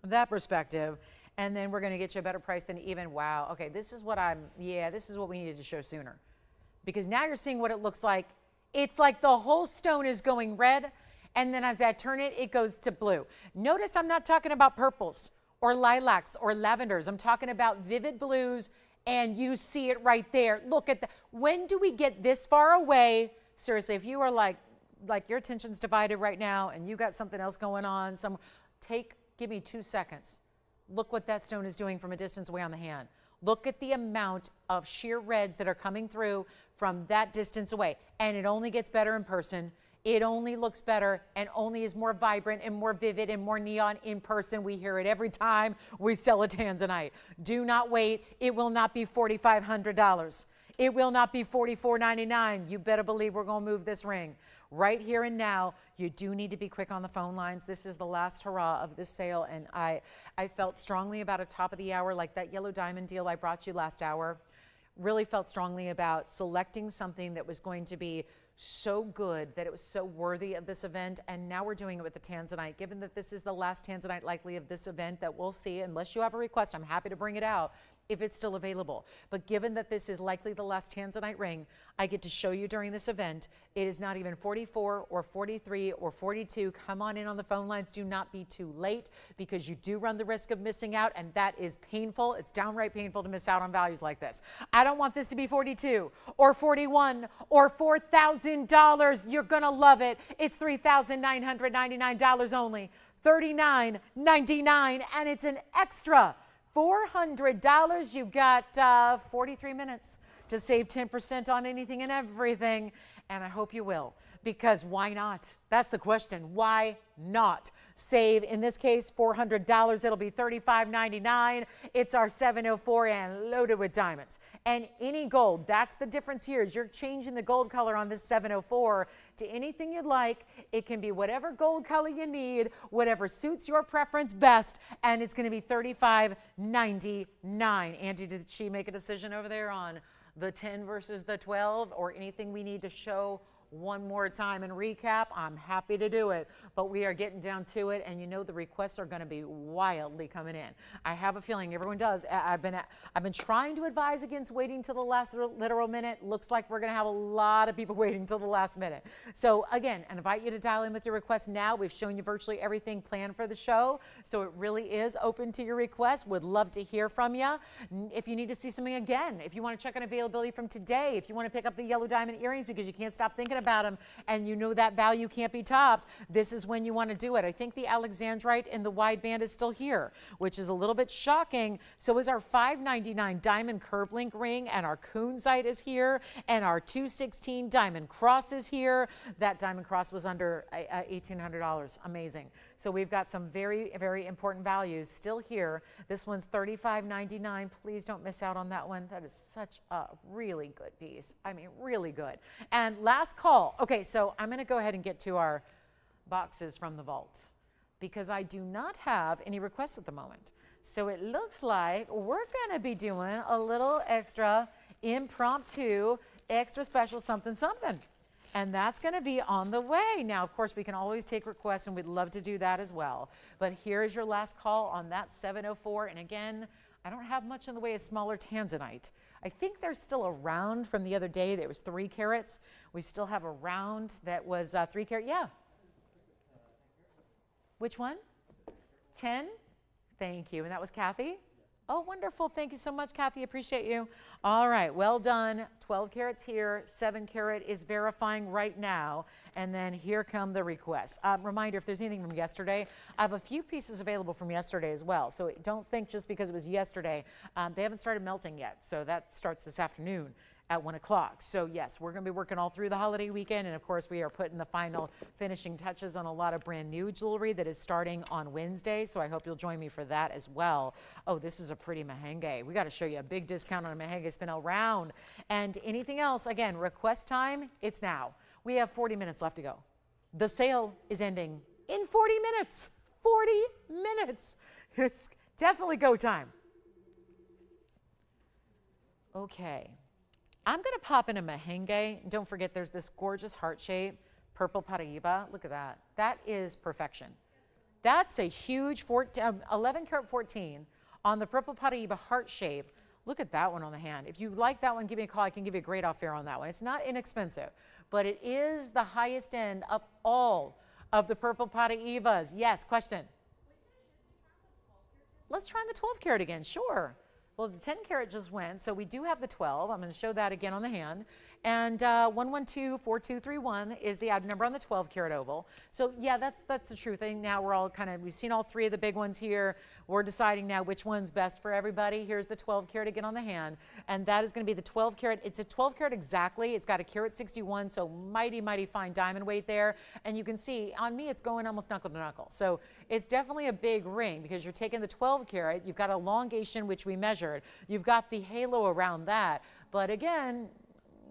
that perspective. And then we're going to get you a better price than even, wow, okay, this is what this is what we needed to show sooner. Because now you're seeing what it looks like. It's like the whole stone is going red, And then as I turn it, it goes to blue. Notice I'm not talking about purples or lilacs or lavenders. I'm talking about vivid blues, and you see it right there. Look at that. When do we get this far away? Seriously, if you are like your attention's divided right now and you got something else going on, give me 2 seconds. Look what that stone is doing from a distance away on the hand. Look at the amount of sheer reds that are coming through from that distance away. And it only gets better in person. It only looks better and only is more vibrant and more vivid and more neon in person. We hear it every time we sell a Tanzanite. Do not wait. It will not be $4,500. It will not be $44.99. You better believe we're going to move this ring. Right here and now, you do need to be quick on the phone lines. This is the last hurrah of this sale, and I felt strongly about a top of the hour, like that yellow diamond deal I brought you last hour. Really felt strongly about selecting something that was going to be so good, that it was so worthy of this event, and now we're doing it with the Tanzanite. Given that this is the last Tanzanite likely of this event that we'll see, unless you have a request, I'm happy to bring it out if it's still available. But given that this is likely the last Tanzanite ring I get to show you during this event, it is not even 44 or 43 or 42. Come on in on the phone lines. Do not be too late, because you do run the risk of missing out, and that is painful. It's downright painful to miss out on values like this. I don't want this to be 42 or 41 or $4,000. You're gonna love it. It's $3,999 only, $39.99, and it's an extra $400. You've got 43 minutes to save 10% on anything and everything, and I hope you will, because why not? That's the question. Why not? Save, in this case, $400. It'll be $35.99. It's our 704 and loaded with diamonds. And any gold, that's the difference here, is you're changing the gold color on this 704 to anything you'd like. It can be whatever gold color you need, whatever suits your preference best, and it's going to be $35.99. Andy, did she make a decision over there on the 10 versus the 12, or anything we need to show one more time and recap? I'm happy to do it, but we are getting down to it, and you know the requests are going to be wildly coming in. I have a feeling everyone does. I've been trying to advise against waiting till the last literal minute. Looks like we're going to have a lot of people waiting till the last minute. So again, I invite you to dial in with your requests now. We've shown you virtually everything planned for the show, so it really is open to your requests. Would love to hear from you. If you need to see something again, if you want to check on availability from today, if you want to pick up the yellow diamond earrings because you can't stop thinking about them and you know that value can't be topped, this is when you want to do it. I think the alexandrite in the wide band is still here, which is a little bit shocking. So is our $5.99 diamond curve link ring, and our Kunzite is here, and our 216 diamond cross is here. That diamond cross was under $1,800. Amazing. So we've got some very, very important values still here. This one's $35.99. Please don't miss out on that one. That is such a really good piece. I mean, really good. And last call. Okay, so I'm going to go ahead and get to our boxes from the vault, because I do not have any requests at the moment. So it looks like we're going to be doing a little extra impromptu, extra special something something. And that's going to be on the way. Now, of course, we can always take requests, and we'd love to do that as well. But here is your last call on that 704. And again, I don't have much in the way of smaller Tanzanite. I think there's still a round from the other day that was 3 carats. We still have a round that was 3 carat. Yeah. Which one? 10? Thank you. And that was Kathy? Oh, wonderful. Thank you so much, Kathy. Appreciate you. All right. Well done. 12 carats here. 7 carat is verifying right now. And then here come the requests. Reminder, if there's anything from yesterday, I have a few pieces available from yesterday as well. So don't think just because it was yesterday, they haven't started melting yet. So that starts this afternoon at 1 o'clock. So yes, we're going to be working all through the holiday weekend. And of course, we are putting the final finishing touches on a lot of brand new jewelry that is starting on Wednesday. So I hope you'll join me for that as well. Oh, this is a pretty mehengue. We got to show you a big discount on a mehengue spinel round. And anything else, again, request time, it's now. We have 40 minutes left to go. The sale is ending in 40 minutes. 40 minutes. It's definitely go time. Okay. I'm going to pop in a mehengue. Don't forget, there's this gorgeous heart shape, purple Paraiba. Look at that. That is perfection. That's a huge 11 karat 14 on the purple Paraiba heart shape. Look at that one on the hand. If you like that one, give me a call. I can give you a great off fare on that one. It's not inexpensive, but it is the highest end of all of the purple Paraivas. Yes, question. Let's try the 12 karat again, sure. Well, the 10 karat just went, so we do have the 12. I'm going to show that again on the hand. And 1124231 is the odd number on the 12 karat oval. So yeah, that's the truth. I think now we're all we've seen all three of the big ones here. We're deciding now which one's best for everybody. Here's the 12 karat again on the hand. And that is going to be the 12 karat. It's a 12 karat exactly. It's got a carat 61, so mighty, mighty fine diamond weight there. And you can see on me, it's going almost knuckle to knuckle. So it's definitely a big ring because you're taking the 12 karat. You've got elongation, which we measured. You've got the halo around that. But again,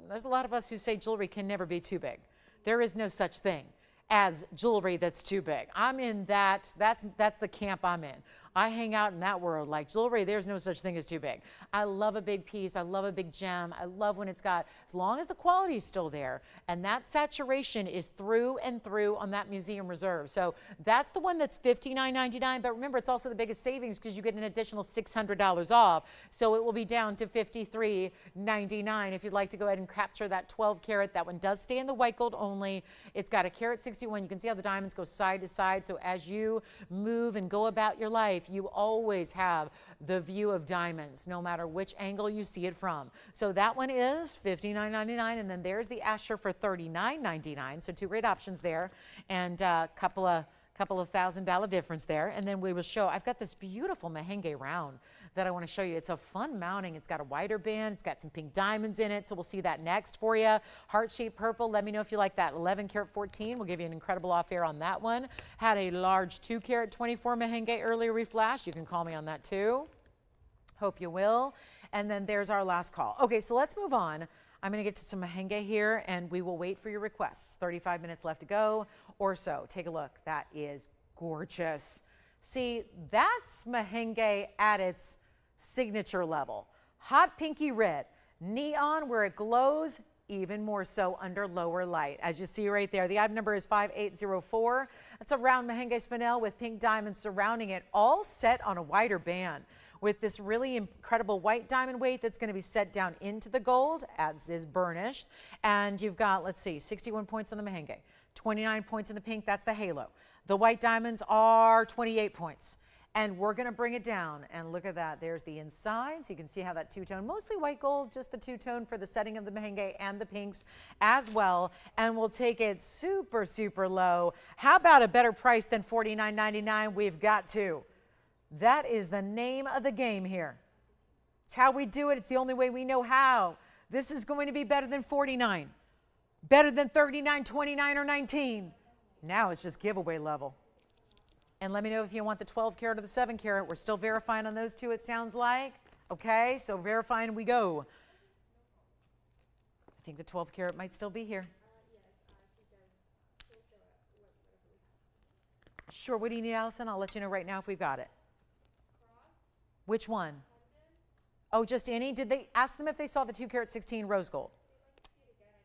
there's a lot of us who say jewelry can never be too big. There is no such thing as jewelry that's too big. I'm in that's the camp I'm in. I hang out in that world. Like jewelry, there's no such thing as too big. I love a big piece. I love a big gem. I love when it's got, as long as the quality is still there and that saturation is through and through on that museum reserve. So that's the one that's $59.99. But remember, it's also the biggest savings because you get an additional $600 off. So it will be down to $53.99 if you'd like to go ahead and capture that 12 karat. That one does stay in the white gold only. It's got a carat 61. You can see how the diamonds go side to side. So as you move and go about your life, you always have the view of diamonds, no matter which angle you see it from. So that one is $59.99, and then there's the Asher for $39.99. So two great options there, and a couple of $1,000 difference there. And then we will show, I've got this beautiful Mahenge round that I want to show you. It's a fun mounting. It's got a wider band. It's got some pink diamonds in it. So we'll see that next for you. Heart-shaped purple. Let me know if you like that. 11 karat 14. We'll give you an incredible off air on that one. Had a large 2 karat 24 Mahenge earlier reflash. You can call me on that too. Hope you will. And then there's our last call. Okay, so let's move on. I'm going to get to some Mahenge here, and we will wait for your requests. 35 minutes left to go or so. Take a look. That is gorgeous. See, that's Mahenge at its signature level. Hot pinky red, neon where it glows even more so under lower light. As you see right there, the item number is 5804. That's a round Mahenge spinel with pink diamonds surrounding it, all set on a wider band with this really incredible white diamond weight that's going to be set down into the gold, as is burnished. And you've got, let's see, 61 points on the Mahenge, 29 points in the pink, that's the halo. The white diamonds are 28 points. And we're going to bring it down, and look at that. There's the inside, so you can see how that two-tone, mostly white gold, just the two-tone for the setting of the Mahenge and the pinks as well. And we'll take it super, super low. How about a better price than $49.99? We've got to. That is the name of the game here. It's how we do it. It's the only way we know how. This is going to be better than $49, better than $39, $29, or $19. Now it's just giveaway level. And let me know if you want the 12 karat or the 7 karat. We're still verifying on those two, it sounds like. Okay, so verifying we go. I think the 12 karat might still be here. Sure, what do you need, Allison? I'll let you know right now if we've got it. Which one? Oh, just any? Did they ask them if they saw the 2 karat 16 rose gold?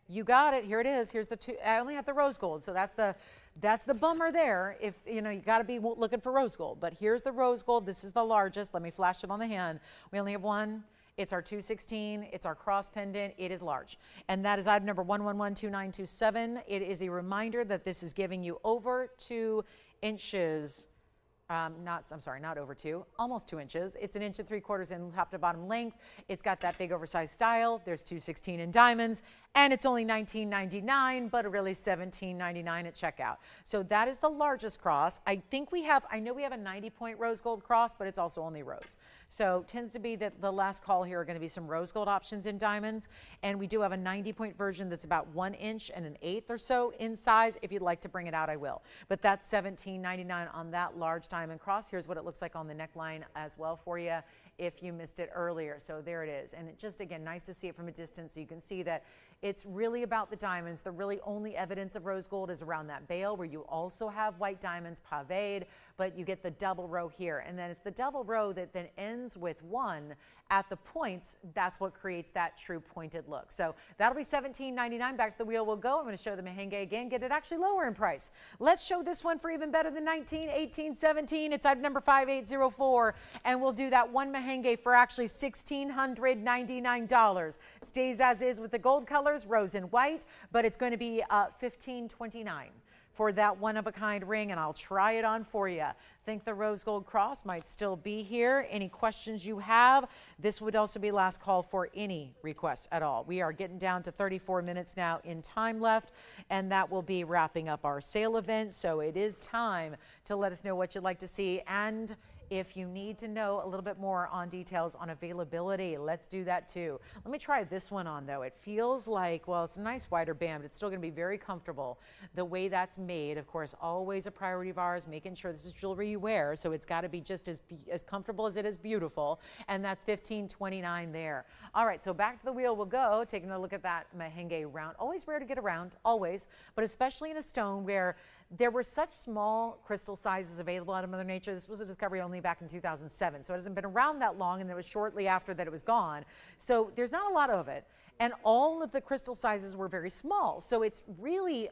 You got it. Here it is. Here's the two. I only have the rose gold, so that's the bummer there. If you know, you got to be looking for rose gold. But here's the rose gold. This is the largest. Let me flash it on the hand. We only have one. It's our 216. It's our cross pendant. It is large, and that is item number 1112927. It is a reminder that this is giving you over 2 inches. Not over 2, almost 2 inches. It's 1 3/4 in top to bottom length. It's got that big oversized style. There's 216 in diamonds, and it's only $19.99, but really $17.99 at checkout. So that is the largest cross. I know we have a 90-point rose gold cross, but it's also only rose. So tends to be that the last call here are going to be some rose gold options in diamonds, and we do have a 90-point version that's about 1 inch and 1/8 or so in size. If you'd like to bring it out, I will. But that's $17.99 on that large diamond cross. Here's what it looks like on the neckline as well for you if you missed it earlier. So there it is. And it just, again, nice to see it from a distance so you can see that it's really about the diamonds. The really only evidence of rose gold is around that bail where you also have white diamonds paved, but you get the double row here. And then it's the double row that then ends with 1 at the points. That's what creates that true pointed look. So that'll be $17.99. Back to the wheel we'll go. I'm going to show the Mahenge again, get it actually lower in price. Let's show this one for even better than $19, $18, $17. It's item number 5804, and we'll do that one Mahenge for actually $1,699. Stays as is with the gold colors, rose and white, but it's going to be $1529. for that one-of-a-kind ring, and I'll try it on for you. Think the rose gold cross might still be here. Any questions you have, this would also be last call for any requests at all. We are getting down to 34 minutes now in time left, and that will be wrapping up our sale event. So it is time to let us know what you'd like to see, and if you need to know a little bit more on details on availability, let's do that too. Let me try this one on though. It feels like, well, it's a nice wider band, but it's still gonna be very comfortable. The way that's made, of course, always a priority of ours, making sure this is jewelry you wear, so it's gotta be just as comfortable as it is beautiful, and that's $15.29 there. All right, so back to the wheel we'll go, taking a look at that Mahenge round. Always rare to get around, always, but especially in a stone where there were such small crystal sizes available out of Mother Nature. This was a discovery only back in 2007, so it hasn't been around that long, and it was shortly after that it was gone. So there's not a lot of it, and all of the crystal sizes were very small. So it's really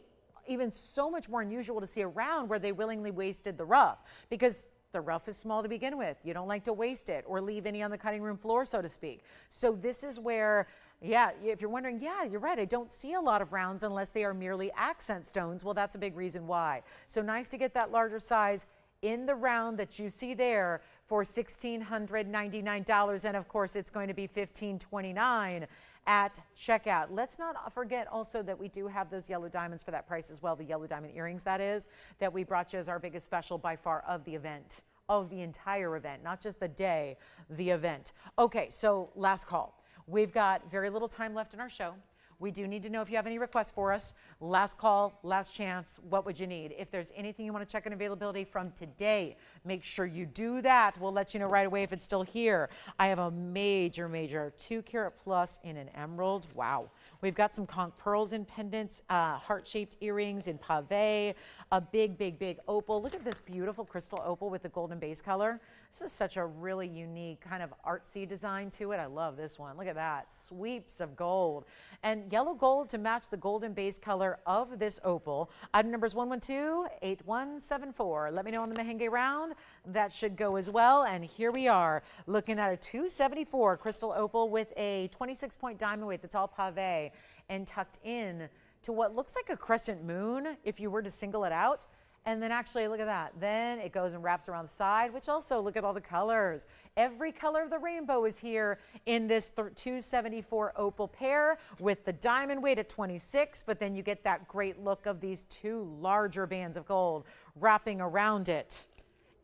even so much more unusual to see around where they willingly wasted the rough, because the rough is small to begin with. You don't like to waste it or leave any on the cutting room floor, so to speak. So this is where, yeah, if you're wondering, yeah, you're right, I don't see a lot of rounds unless they are merely accent stones. Well, that's a big reason why. So nice to get that larger size in the round that you see there for $1,699. And of course, it's going to be $1,529 at checkout. Let's not forget also that we do have those yellow diamonds for that price as well, the yellow diamond earrings, that is, that we brought you as our biggest special by far of the event, of the entire event, not just the day, the event. Okay, so last call. We've got very little time left in our show. We do need to know if you have any requests for us. Last call, last chance, what would you need? If there's anything you want to check on availability from today, make sure you do that. We'll let you know right away if it's still here. I have a major 2-carat plus in an emerald. Wow. We've got some conch pearls in pendants, heart-shaped earrings in pave, a big opal. Look at this beautiful crystal opal with the golden base color. This is such a really unique kind of artsy design to it. I love this one. Look at that. Sweeps of gold. And yellow gold to match the golden base color of this opal. Item number is 112-8174. Let me know on the Mahenge round. That should go as well. And here we are looking at a 274 crystal opal with a 26-point diamond weight that's all pave and tucked in to what looks like a crescent moon if you were to single it out. And then actually, look at that. Then it goes and wraps around the side, which also, look at all the colors. Every color of the rainbow is here in this 274 opal pair with the diamond weight at 26, but then you get that great look of these two larger bands of gold wrapping around it.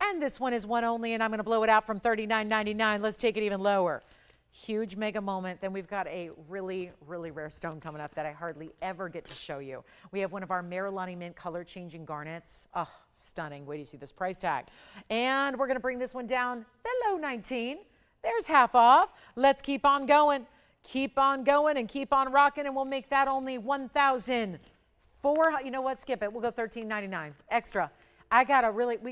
And this one is one only, and I'm gonna blow it out from $39.99. Let's take it even lower. Huge mega moment. Then we've got a really rare stone coming up that I hardly ever get to show you. We have one of our Marilani Mint color changing garnets. Oh, stunning. Wait till you see this price tag. And we're going to bring this one down below 19. There's half off. Let's keep on going. Keep on going and keep on rocking, and we'll make that only $1,004. You know what? Skip it. We'll go $13.99 extra. We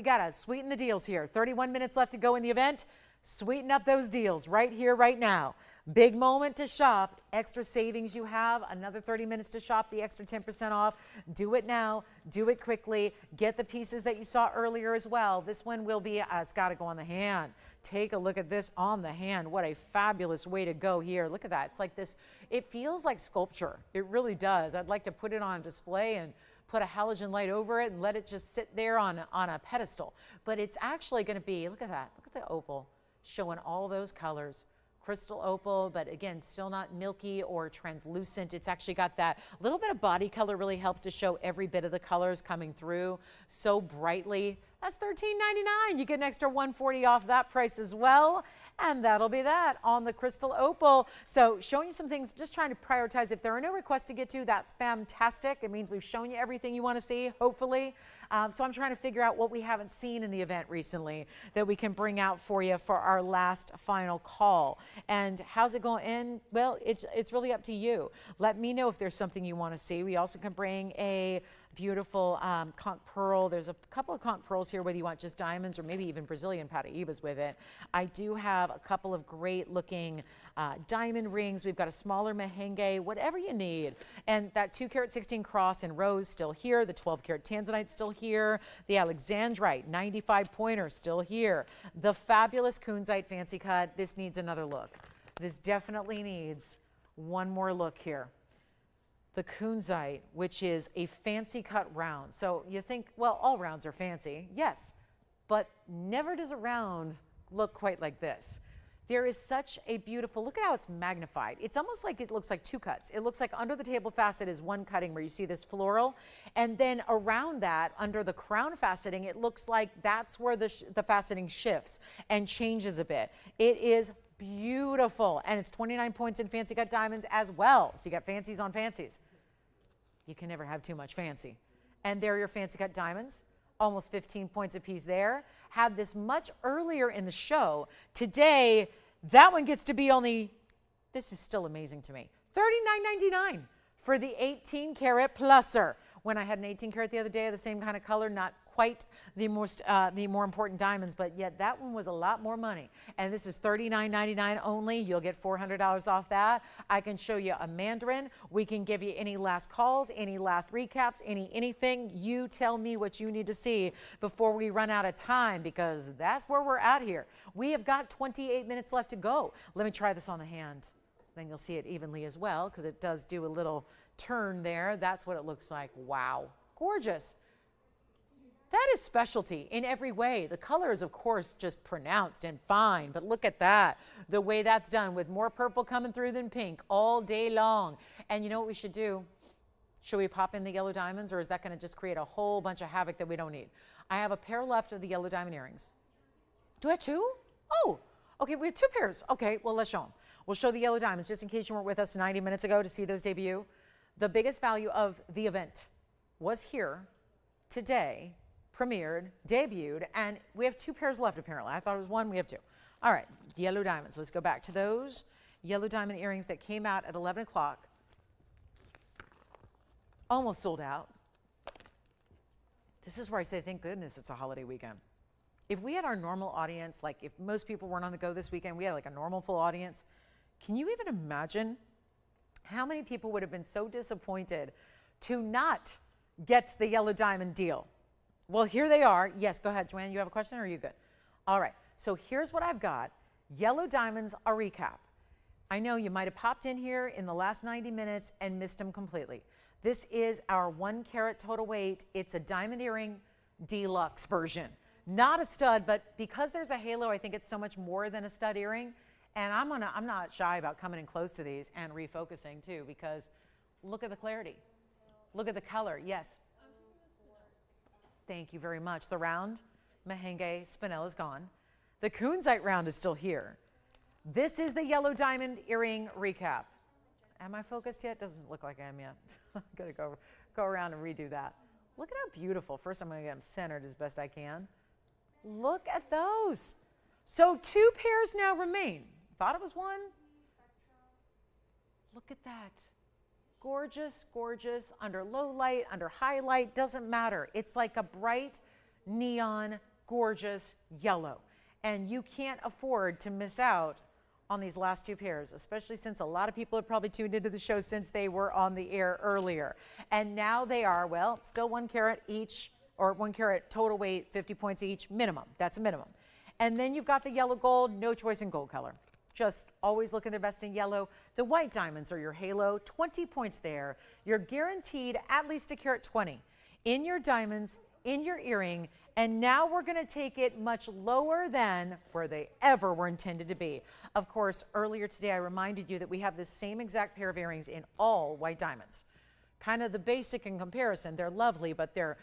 gotta sweeten the deals here. 31 minutes left to go in the event. Sweeten up those deals right here, right now. Big moment to shop. Extra savings you have. Another 30 minutes to shop. The extra 10% off. Do it now. Do it quickly. Get the pieces that you saw earlier as well. This one will be, it's got to go on the hand. Take a look at this on the hand. What a fabulous way to go here. Look at that. It's like this. It feels like sculpture. It really does. I'd like to put it on display and put a halogen light over it and let it just sit there on a pedestal. But it's actually going to be, look at that. Look at the opal. Showing all those colors. Crystal opal, but again, still not milky or translucent. It's actually got that little bit of body color, really helps to show every bit of the colors coming through so brightly. That's $13.99. You get an extra $140 off that price as well. And that'll be that on the crystal opal. So showing you some things, just trying to prioritize. If there are no requests to get to, that's fantastic. It means we've shown you everything you want to see, hopefully. So I'm trying to figure out what we haven't seen in the event recently that we can bring out for you for our last final call. And how's it going to end? Well, it's really up to you. Let me know if there's something you want to see. We also can bring a beautiful conch pearl. There's a couple of conch pearls here, whether you want just diamonds or maybe even Brazilian Paraíbas with it. I do have a couple of great looking diamond rings. We've got a smaller Mahenge, whatever you need. And that 2-carat 16 cross in rose still here. The 12-carat Tanzanite still here. The alexandrite 95 pointer still here. The fabulous Kunzite fancy cut. This needs another look. This definitely needs one more look here. the Kunzite, which is a fancy cut round. So you think, well, all rounds are fancy. Yes, but never does a round look quite like this. There is such a beautiful, look at how it's magnified. It's almost like it looks like two cuts. It looks like under the table facet is one cutting where you see this floral. And then around that, under the crown faceting, it looks like that's where the faceting shifts and changes a bit. It is beautiful. And it's 29 points in fancy cut diamonds as well. So you got fancies on fancies. You can never have too much fancy. And there are your fancy cut diamonds. Almost 15 points a piece there. Had this much earlier in the show. Today, that one gets to be only, this is still amazing to me, $39.99 for the 18 karat pluser. When I had an 18 karat the other day of the same kind of color, not quite the more important diamonds, but yet that one was a lot more money. And this is $39.99 only. You'll get $400 off that. I can show you a mandarin. We can give you any last calls, any last recaps, anything. You tell me what you need to see before we run out of time, because that's where we're at here. We have got 28 minutes left to go. Let me try this on the hand. Then you'll see it evenly as well, because it does do a little turn there. That's what it looks like. Wow. Gorgeous. That is specialty in every way. The color is, of course, just pronounced and fine, but look at that. The way that's done with more purple coming through than pink all day long. And you know what we should do? Should we pop in the yellow diamonds, or is that going to just create a whole bunch of havoc that we don't need? I have a pair left of the yellow diamond earrings. Do I have two? Oh, okay, we have two pairs. Okay, well, let's show them. We'll show the yellow diamonds just in case you weren't with us 90 minutes ago to see those debut. The biggest value of the event was here today, premiered, debuted, and we have two pairs left apparently. I thought it was one, we have two. All right, yellow diamonds. Let's go back to those yellow diamond earrings that came out at 11 o'clock. Almost sold out. This is where I say, thank goodness it's a holiday weekend. If we had our normal audience, like if most people weren't on the go this weekend, we had like a normal full audience, can you even imagine how many people would have been so disappointed to not get the yellow diamond deal? Well, here they are. Yes, go ahead, Joanne. You have a question, or are you good? All right. So here's what I've got. Yellow diamonds, a recap. I know you might have popped in here in the last 90 minutes and missed them completely. This is our 1 carat total weight. It's a diamond earring deluxe version. Not a stud, but because there's a halo, I think it's so much more than a stud earring. And I'm not shy about coming in close to these and refocusing too, because look at the clarity. Look at the color. Yes. Thank you very much. The round Mahenge Spinel is gone. The Kunzite round is still here. This is the yellow diamond earring recap. Am I focused yet? Doesn't look like I am yet. I'm going to go around and redo that. Look at how beautiful. First, I'm going to get them centered as best I can. Look at those. So 2 pairs now remain. Thought it was one. Look at that. Gorgeous, gorgeous, under low light, under high light, doesn't matter. It's like a bright, neon, gorgeous yellow. And you can't afford to miss out on these last 2 pairs, especially since a lot of people have probably tuned into the show since they were on the air earlier. And now they are, well, still 1 carat each, or 1 carat total weight, 50 points each, minimum. That's a minimum. And then you've got the yellow gold, no choice in gold color. Just always looking their best in yellow. The white diamonds are your halo, 20 points there. You're guaranteed at least a carat 20 in your diamonds, in your earring, and now we're going to take it much lower than where they ever were intended to be. Of course, earlier today I reminded you that we have this same exact pair of earrings in all white diamonds. Kind of the basic in comparison. They're lovely, but they're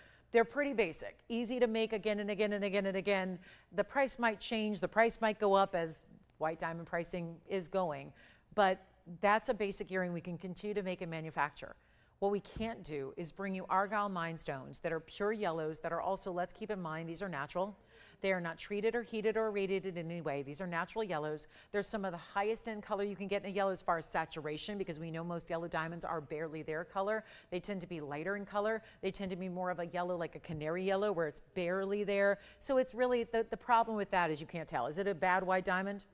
pretty basic. Easy to make again and again and again and again. The price might change. The price might go up as white diamond pricing is going, but that's a basic earring we can continue to make and manufacture. What we can't do is bring you Argyle mine stones that are pure yellows that are also, let's keep in mind, these are natural. They are not treated or heated or irradiated in any way. These are natural yellows. They're some of the highest end color you can get in a yellow as far as saturation, because we know most yellow diamonds are barely their color. They tend to be lighter in color. They tend to be more of a yellow, like a canary yellow, where it's barely there. So it's really, the problem with that is you can't tell. Is it a bad white diamond?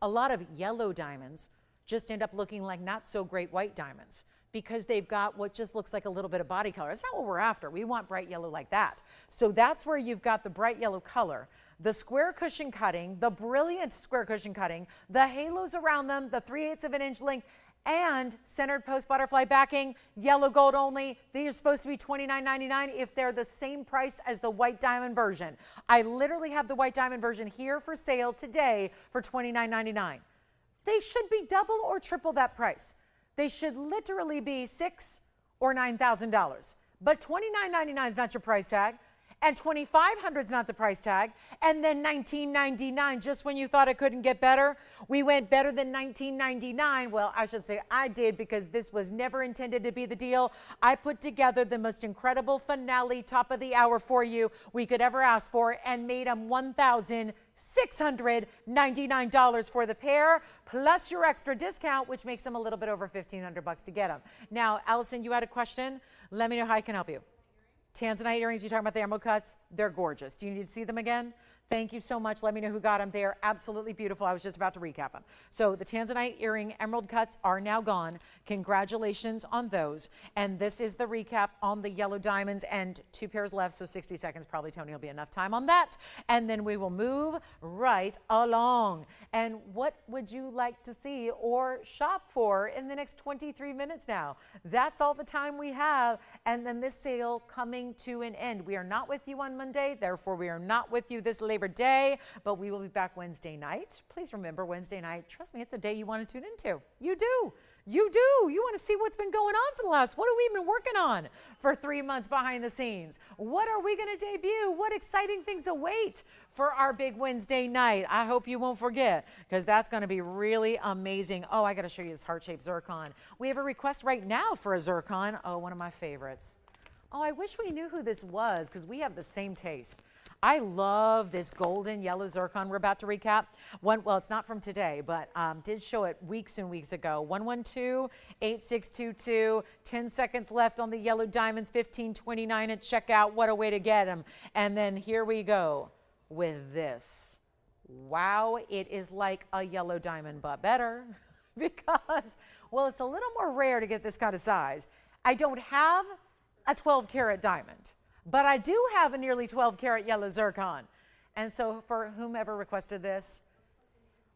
A lot of yellow diamonds just end up looking like not so great white diamonds, because they've got what just looks like a little bit of body color. That's not what we're after. We want bright yellow like that. So that's where you've got the bright yellow color, the square cushion cutting, the brilliant square cushion cutting, the halos around them, the 3/8 of an inch length, and centered post butterfly backing, yellow gold only. These are supposed to be $29.99 if they're the same price as the white diamond version. I literally have the white diamond version here for sale today for $29.99. They should be double or triple that price. They should literally be $6,000 or $9,000. But $29.99 is not your price tag. And $2,500 is not the price tag. And then $19.99, just when you thought it couldn't get better, we went better than $19.99. Well, I should say I did, because this was never intended to be the deal. I put together the most incredible finale top of the hour for you we could ever ask for, and made them $1,699 for the pair, plus your extra discount, which makes them a little bit over $1,500 to get them. Now, Allison, you had a question. Let me know how I can help you. Tanzanite earrings, you're talking about the emerald cuts? They're gorgeous. Do you need to see them again? Thank you so much. Let me know who got them. They are absolutely beautiful. I was just about to recap them. So the Tanzanite earring emerald cuts are now gone. Congratulations on those. And this is the recap on the yellow diamonds, and 2 pairs left, so 60 seconds probably, Tony, will be enough time on that. And then we will move right along. And what would you like to see or shop for in the next 23 minutes now? That's all the time we have. And then this sale coming to an end. We are not with you on Monday, therefore we are not with you this Labor Day, but we will be back Wednesday night. Please remember, Wednesday night, trust me, it's a day you want to tune into. You do. You do. You want to see what's been going on for the last, what have we been working on for 3 months behind the scenes? What are we going to debut? What exciting things await for our big Wednesday night? I hope you won't forget, because that's going to be really amazing. Oh, I got to show you this heart-shaped zircon. We have a request right now for a zircon. Oh, one of my favorites. Oh, I wish we knew who this was, because we have the same taste. I love this golden yellow zircon we're about to recap. Well, it's not from today, but did show it weeks and weeks ago. 112-8622, 10 seconds left on the yellow diamonds, $15.29 at checkout. What a way to get them. And then here we go with this. Wow, it is like a yellow diamond, but better, because, well, it's a little more rare to get this kind of size. I don't have a 12-karat diamond, but I do have a nearly 12-karat yellow zircon. And so for whomever requested this,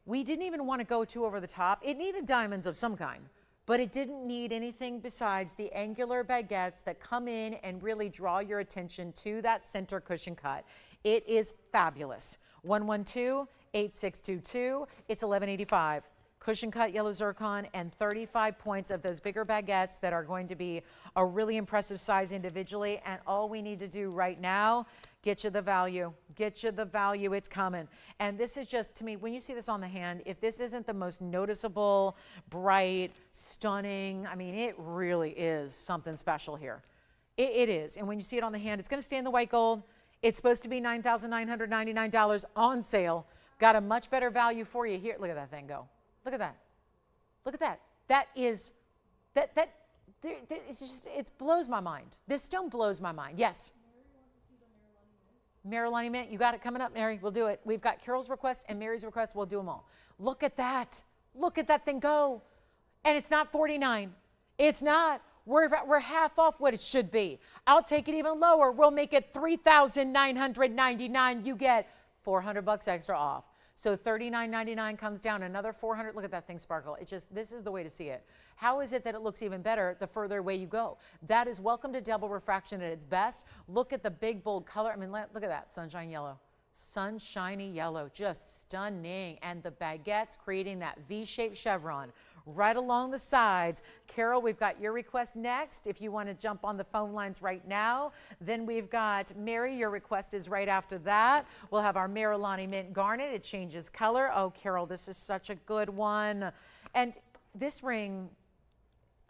we didn't even want to go too over the top. It needed diamonds of some kind, but it didn't need anything besides the angular baguettes that come in and really draw your attention to that center cushion cut. It is fabulous. 112-8622, it's $11.85. Cushion cut yellow zircon, and 35 points of those bigger baguettes that are going to be a really impressive size individually. And all we need to do right now, get you the value. Get you the value. It's coming. And this is just, to me, when you see this on the hand, if this isn't the most noticeable, bright, stunning, I mean, it really is something special here. It is. And when you see it on the hand, it's going to stay in the white gold. It's supposed to be $9,999 on sale. Got a much better value for you here. Look at that thing go. Look at that. Look at that. That is, it's just, it blows my mind. This stone blows my mind. Yes. Marilani Mint, you got it coming up, Mary. We'll do it. We've got Carol's request and Mary's request. We'll do them all. Look at that. Look at that thing go. And it's not $49. It's not. We're half off what it should be. I'll take it even lower. We'll make it $3,999. You get $400 extra off. So $39.99 comes down another $400. Look at that thing sparkle. It just, this is the way to see it. How is it that it looks even better the further away you go? That is welcome to double refraction at its best. Look at the big, bold color. I mean, look at that sunshine yellow. Sunshiny yellow, just stunning. And the baguettes creating that V-shaped chevron right along the sides. Carol, we've got your request next. If you want to jump on the phone lines right now, then we've got Mary. Your request is right after that. We'll have our Marilani Mint Garnet. It changes color. Oh, Carol, this is such a good one. And this ring,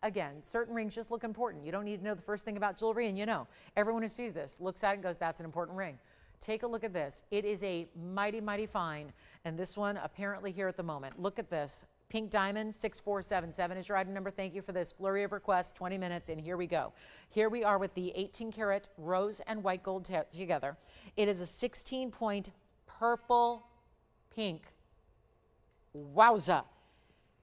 again, certain rings just look important. You don't need to know the first thing about jewelry, and you know. Everyone who sees this looks at it and goes, that's an important ring. Take a look at this. It is a mighty, mighty fine. And this one apparently here at the moment. Look at this. Pink diamond, 6477 is your item number. Thank you for this flurry of requests, 20 minutes, and here we go. Here we are with the 18-karat rose and white gold together. It is a 16-point purple pink. Wowza.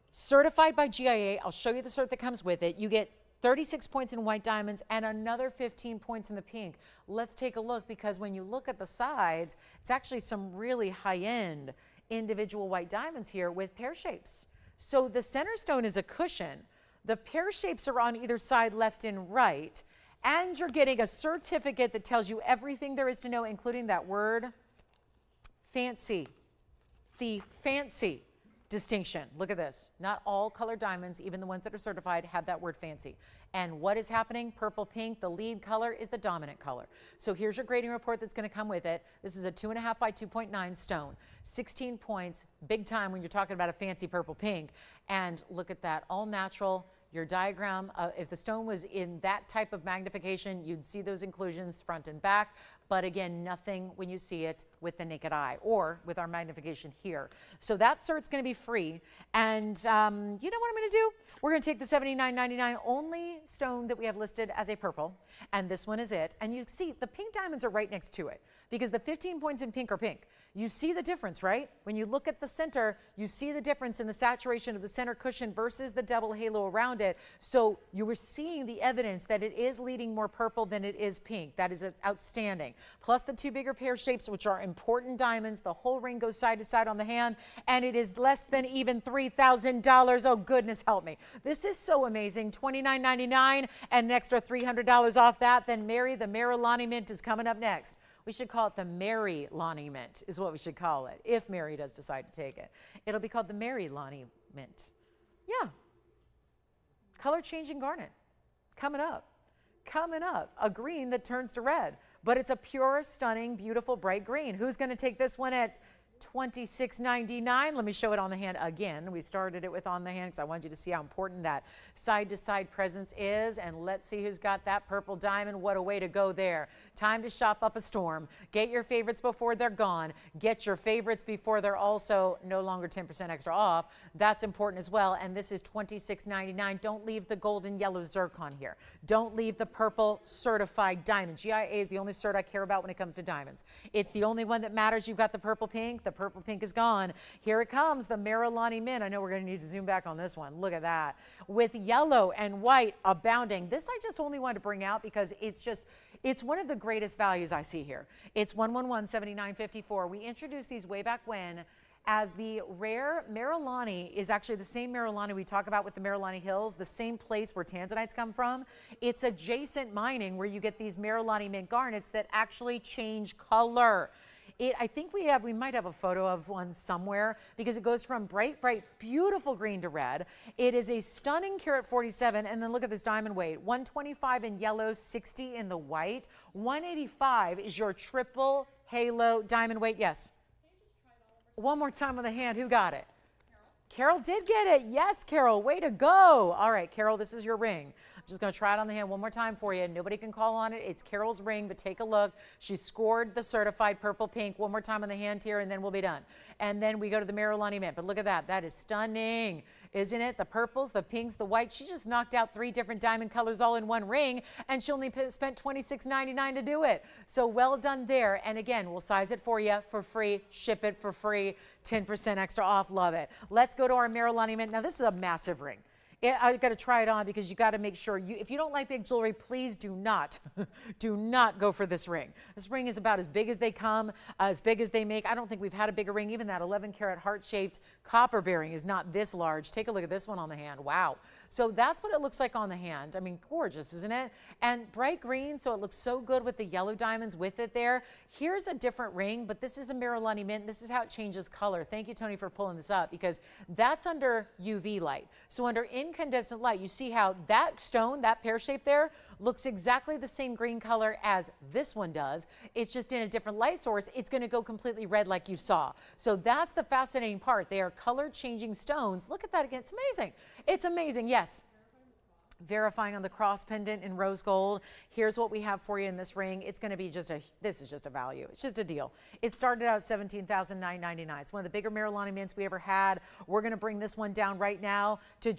Certified by GIA. I'll show you the cert that comes with it. You get 36 points in white diamonds and another 15 points in the pink. Let's take a look, because when you look at the sides, it's actually some really high-end individual white diamonds here with pear shapes. So the center stone is a cushion. The pear shapes are on either side, left and right. And you're getting a certificate that tells you everything there is to know, including that word, fancy. The fancy distinction. Look at this. Not all colored diamonds, even the ones that are certified, have that word fancy. And what is happening? Purple pink, the lead color, is the dominant color. So here's your grading report that's going to come with it. This is a 2.5 by 2.9 stone. 16 points, big time when you're talking about a fancy purple pink. And look at that, all natural. Your diagram, if the stone was in that type of magnification, you'd see those inclusions front and back. But again, nothing when you see it with the naked eye or with our magnification here. So that cert's going to be free. And you know what I'm going to do? We're going to take the $79.99 only stone that we have listed as a purple. And this one is it. And you see the pink diamonds are right next to it because the 15 points in pink are pink. You see the difference, right? When you look at the center, you see the difference in the saturation of the center cushion versus the double halo around it. So you were seeing the evidence that it is leading more purple than it is pink. That is outstanding. Plus the two bigger pear shapes, which are important diamonds. The whole ring goes side to side on the hand, and it is less than even $3,000. Oh, goodness help me. This is so amazing. $29.99 and an extra $300 off that. Then Mary, the Marilani Mint is coming up next. We should call it the Mary Lonnie Mint is what we should call it, if Mary does decide to take it. It'll be called the Mary Lonnie Mint. Yeah. Color changing garnet. Coming up. Coming up. A green that turns to red. But it's a pure, stunning, beautiful, bright green. Who's going to take this one at $26.99? Let me show it on the hand again. We started it with on the hand because I wanted you to see how important that side-to-side presence is. And let's see who's got that purple diamond. What a way to go there. Time to shop up a storm. Get your favorites before they're gone. Get your favorites before they're also no longer 10% extra off. That's important as well. And this is $26.99. Don't leave the gold and yellow zircon here. Don't leave the purple certified diamond. GIA is the only cert I care about when it comes to diamonds. It's the only one that matters. You've got the purple pink. The purple pink is gone. Here it comes, the Marilani Mint. I know we're going to need to zoom back on this one. Look at that. With yellow and white abounding. This I just only wanted to bring out because it's one of the greatest values I see here. It's 111-7954. We introduced these way back when as the rare Marilani is actually the same Marilani we talk about with the Marilani Hills, the same place where Tanzanites come from. It's adjacent mining where you get these Marilani Mint garnets that actually change color. I think we might have a photo of one somewhere because it goes from bright, bright, beautiful green to red. It is a stunning carat 47, and then look at this diamond weight. 125 in yellow, 60 in the white. 185 is your triple halo diamond weight. Yes. One more time on the hand. Who got it? Carol did get it. Yes, Carol. Way to go. All right, Carol, this is your ring. I'm just going to try it on the hand one more time for you. Nobody can call on it. It's Carol's ring, but take a look. She scored the certified purple pink. One more time on the hand here, and then we'll be done. And then we go to the Marilani Mint. But look at that. That is stunning, isn't it? The purples, the pinks, the whites. She just knocked out 3 different diamond colors all in one ring, and she only spent $26.99 to do it. So well done there. And again, we'll size it for you for free, ship it for free, 10% extra off. Love it. Let's go to our Marilani Mint. Now, this is a massive ring. I've got to try it on because you got to make sure if you don't like big jewelry, please do not go for this ring. This ring is about as big as they come, as big as they make. I don't think we've had a bigger ring. Even that 11 karat heart-shaped copper bearing is not this large. Take a look at this one on the hand. Wow. So that's what it looks like on the hand. I mean, gorgeous, isn't it? And bright green, so it looks so good with the yellow diamonds with it there. Here's a different ring, but this is a Marilani Mint. This is how it changes color. Thank you, Tony, for pulling this up because that's under UV light. So under incandescent light, you see how that stone, that pear shape there, looks exactly the same green color as this one does. It's just in a different light source. It's going to go completely red like you saw. So that's the fascinating part. They are color changing stones. Look at that again. It's amazing. It's amazing. Yes. Verifying on the cross pendant in rose gold. Here's what we have for you in this ring. It's going to be this is just a value. It's just a deal. It started out at $17,999. It's one of the bigger Marilani Mints we ever had. We're going to bring this one down right now to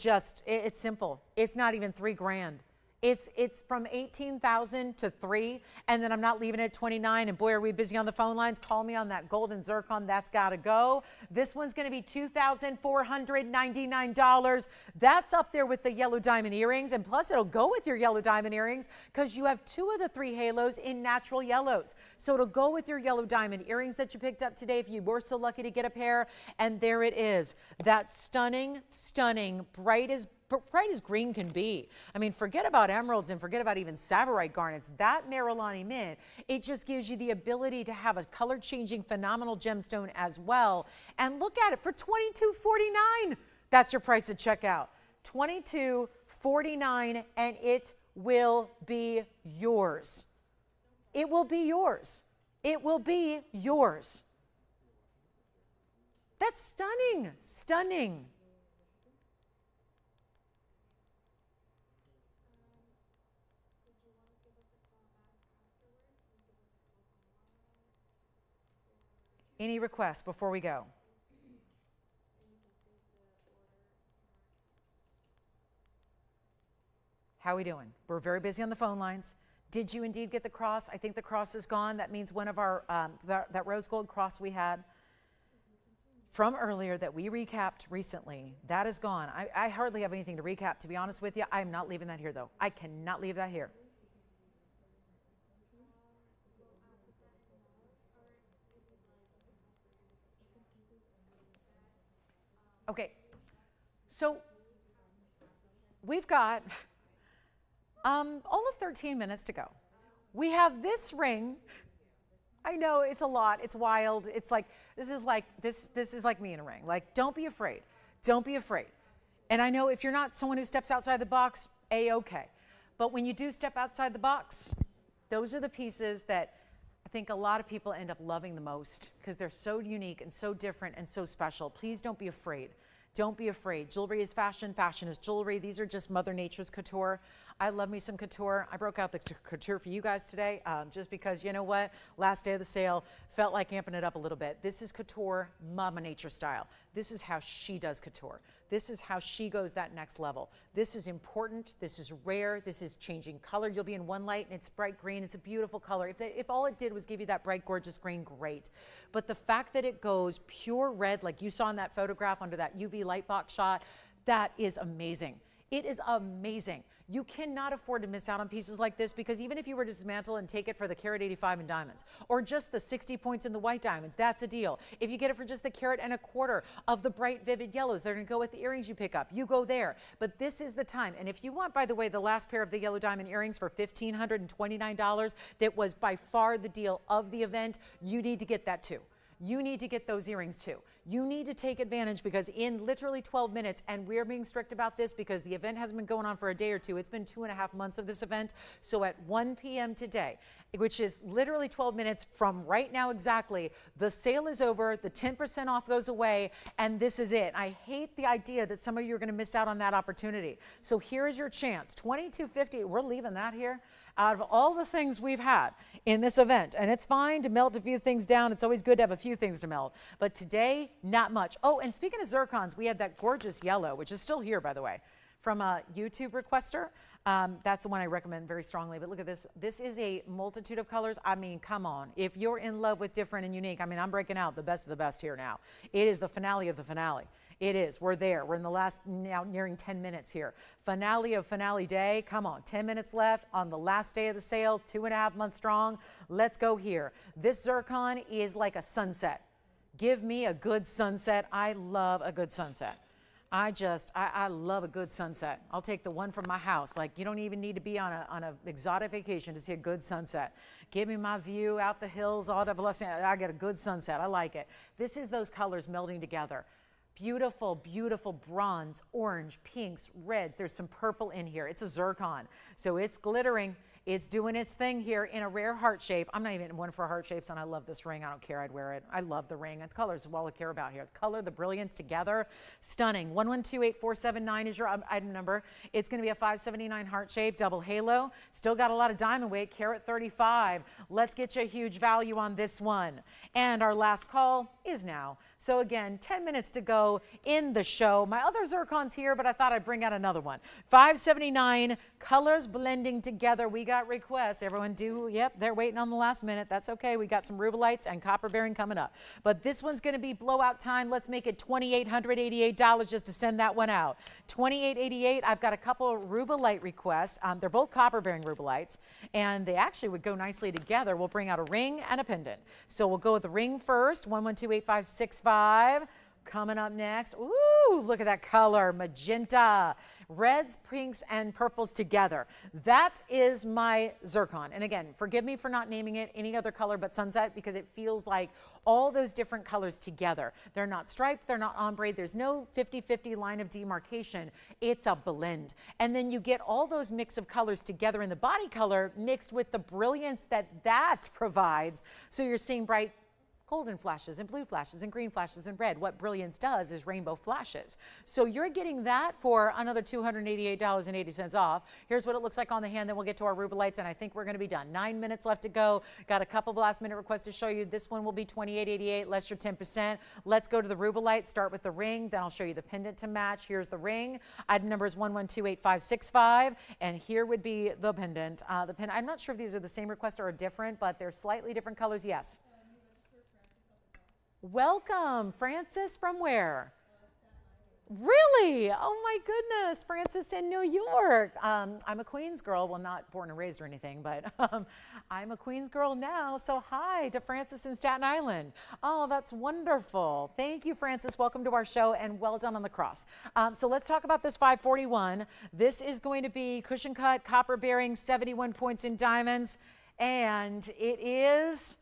it's simple. It's not even $3 grand. It's from 18,000 to 3, and then I'm not leaving it at 29. And boy, are we busy on the phone lines. Call me on that golden zircon. That's got to go. This one's going to be $2,499. That's up there with the yellow diamond earrings, and plus it'll go with your yellow diamond earrings because you have 2 of the 3 halos in natural yellows. So it'll go with your yellow diamond earrings that you picked up today if you were so lucky to get a pair. And there it is. That stunning, stunning, bright as green can be. I mean, forget about emeralds and forget about even Savorite garnets. That Marilani mint, it just gives you the ability to have a color changing phenomenal gemstone as well. And look at it for $22.49. That's your price at checkout. $22.49, and it will be yours. It will be yours. It will be yours. That's stunning, stunning. Any requests before we go? How are we doing? We're very busy on the phone lines. Did you indeed get the cross? I think the cross is gone. That means one of our, that rose gold cross we had from earlier that we recapped recently, that is gone. I hardly have anything to recap, to be honest with you. I'm not leaving that here, though. I cannot leave that here. Okay, so we've got all of 13 minutes to go. We have this ring. I know it's a lot. It's wild. It's like this is like me in a ring. Like, don't be afraid. Don't be afraid. And I know if you're not someone who steps outside the box, A-okay. But when you do step outside the box, those are the pieces that I think a lot of people end up loving the most because they're so unique and so different and so special. Please don't be afraid. Don't be afraid. Jewelry is fashion. Fashion is jewelry. These are just Mother Nature's couture. I love me some couture. I broke out the couture for you guys today just because, you know what? Last day of the sale, felt like amping it up a little bit. This is couture, Mama Nature style. This is how she does couture. This is how she goes that next level. This is important. This is rare. This is changing color. You'll be in one light and it's bright green. It's a beautiful color. If all it did was give you that bright, gorgeous green, great. But the fact that it goes pure red, like you saw in that photograph under that UV light box shot, that is amazing. It is amazing. You cannot afford to miss out on pieces like this because even if you were to dismantle and take it for the carat 85 in diamonds or just the 60 points in the white diamonds, that's a deal. If you get it for just the carat and a quarter of the bright, vivid yellows, they're going to go with the earrings you pick up. You go there. But this is the time. And if you want, by the way, the last pair of the yellow diamond earrings for $1,529, that was by far the deal of the event, you need to get that too. You need to get those earrings too. You need to take advantage because in literally 12 minutes, and we're being strict about this because the event hasn't been going on for a day or two. It's been 2.5 months of this event. So at 1 p.m. today, which is literally 12 minutes from right now exactly, the sale is over, the 10% off goes away, and this is it. I hate the idea that some of you are going to miss out on that opportunity. So here is your chance. $22.50, we're leaving that here. Out of all the things we've had in this event, and it's fine to melt a few things down. It's always good to have a few things to melt. But today, not much. Oh, and speaking of zircons, we had that gorgeous yellow, which is still here, by the way, from a YouTube requester. That's the one I recommend very strongly. But look at this. This is a multitude of colors. I mean, come on. If you're in love with different and unique, I mean, I'm breaking out the best of the best here now. It is the finale of the finale. It is. We're there. We're in the last, now nearing 10 minutes here. Finale of finale day. Come on. 10 minutes left on the last day of the sale. 2.5 months strong. Let's go here. This zircon is like a sunset. Give me a good sunset. I love a good sunset. I love a good sunset. I'll take the one from my house. Like, you don't even need to be on an exotic vacation to see a good sunset. Give me my view out the hills, all of Los Angeles. I get a good sunset. I like it. This is those colors melding together. Beautiful, beautiful bronze, orange, pinks, reds. There's some purple in here. It's a zircon. So it's glittering. It's doing its thing here in a rare heart shape. I'm not even one for heart shapes, and I love this ring. I don't care. I'd wear it. I love the ring. And the colors is all I care about here. The color, the brilliance together, stunning. 1128479 is your item number. It's going to be a 579 heart shape, double halo. Still got a lot of diamond weight, carat 35. Let's get you a huge value on this one. And our last call, is now. So again, 10 minutes to go in the show. My other zircon's here, but I thought I'd bring out another one. $579, colors blending together. We got requests. Everyone yep, they're waiting on the last minute. That's okay. We got some rubelites and copper bearing coming up. But this one's going to be blowout time. Let's make it $2,888 just to send that one out. $2,888. I've got a couple of rubelite requests. They're both copper bearing rubelites, and they actually would go nicely together. We'll bring out a ring and a pendant. So we'll go with the ring first, 1128565. Coming up next, ooh, look at that color, magenta, reds, pinks, and purples together. That is my zircon. And again, forgive me for not naming it any other color but sunset, because it feels like all those different colors together. They're not striped, they're not ombre, there's no 50-50 line of demarcation. It's a blend. And then you get all those mix of colors together in the body color mixed with the brilliance that provides. So you're seeing bright golden flashes and blue flashes and green flashes and red. What brilliance does is rainbow flashes. So you're getting that for another $288.80 off. Here's what it looks like on the hand. Then we'll get to our rubelites, and I think we're going to be done. 9 minutes left to go. Got a couple of last minute requests to show you. This one will be $28.88 less your 10%. Let's go to the rubelite. Start with the ring. Then I'll show you the pendant to match. Here's the ring. Item number is 1128565, and here would be the pendant. I'm not sure if these are the same request or different, but they're slightly different colors. Yes. Welcome, Francis. From where? Really? Oh my goodness, Francis in New York. I'm a Queens girl. Well, not born and raised or anything, but I'm a Queens girl now. So hi to Francis in Staten Island. Oh, that's wonderful. Thank you, Francis. Welcome to our show, and well done on the cross. So let's talk about this 541. This is going to be cushion cut, copper bearing, 71 points in diamonds, and it is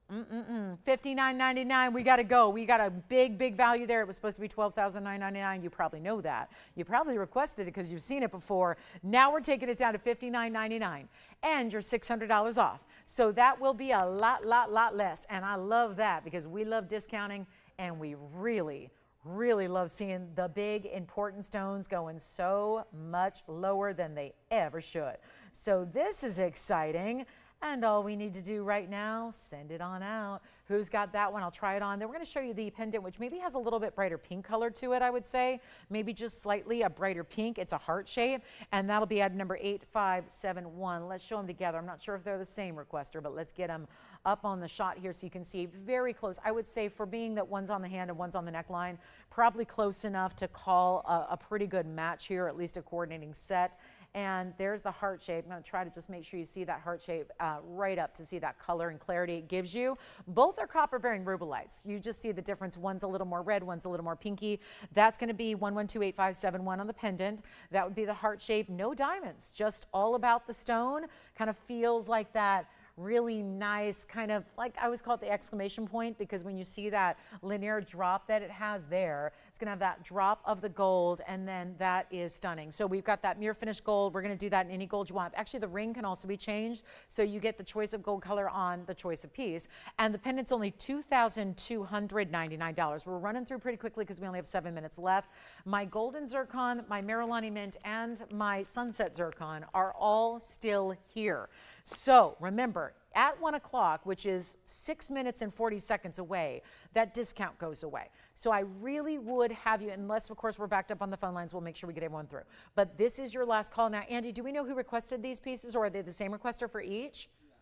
$59.99. We got to go. We got a big value there. It was supposed to be $12,999. You probably know that. You probably requested it because you've seen it before. Now we're taking it down to $59.99, and you're $600 off. So that will be a lot less, and I love that because we love discounting, and we really love seeing the big important stones going so much lower than they ever should. So this is exciting. And all we need to do right now, send it on out. Who's got that one? I'll try it on. Then we're going to show you the pendant, which maybe has a little bit brighter pink color to it, I would say. Maybe just slightly a brighter pink. It's a heart shape, and that'll be item number 8571. Let's show them together. I'm not sure if they're the same requester, but let's get them up on the shot here so you can see very close. I would say, for being that one's on the hand and one's on the neckline, probably close enough to call a pretty good match here, at least a coordinating set. And there's the heart shape. I'm going to try to just make sure you see that heart shape right up to see that color and clarity it gives you. Both are copper bearing rubelites. You just see the difference. One's a little more red, one's a little more pinky. That's going to be 1128571 on the pendant. That would be the heart shape. No diamonds, just all about the stone. Kind of feels like that really nice, kind of like, I always call it the exclamation point, because when you see that linear drop that it has there, it's going to have that drop of the gold, and then that is stunning. So we've got that mirror finish gold. We're going to do that in any gold you want. Actually, the ring can also be changed, so you get the choice of gold color on the choice of piece. And the pendant's only $2,299. We're running through pretty quickly because we only have 7 minutes left. My golden zircon, my Marilani mint, and my sunset zircon are all still here. So remember, at 1 o'clock, which is 6 minutes and 40 seconds away, that discount goes away. So I really would have you, unless of course we're backed up on the phone lines, we'll make sure we get everyone through. But this is your last call. Now, Andy, do we know who requested these pieces, or are they the same requester for each? Yeah,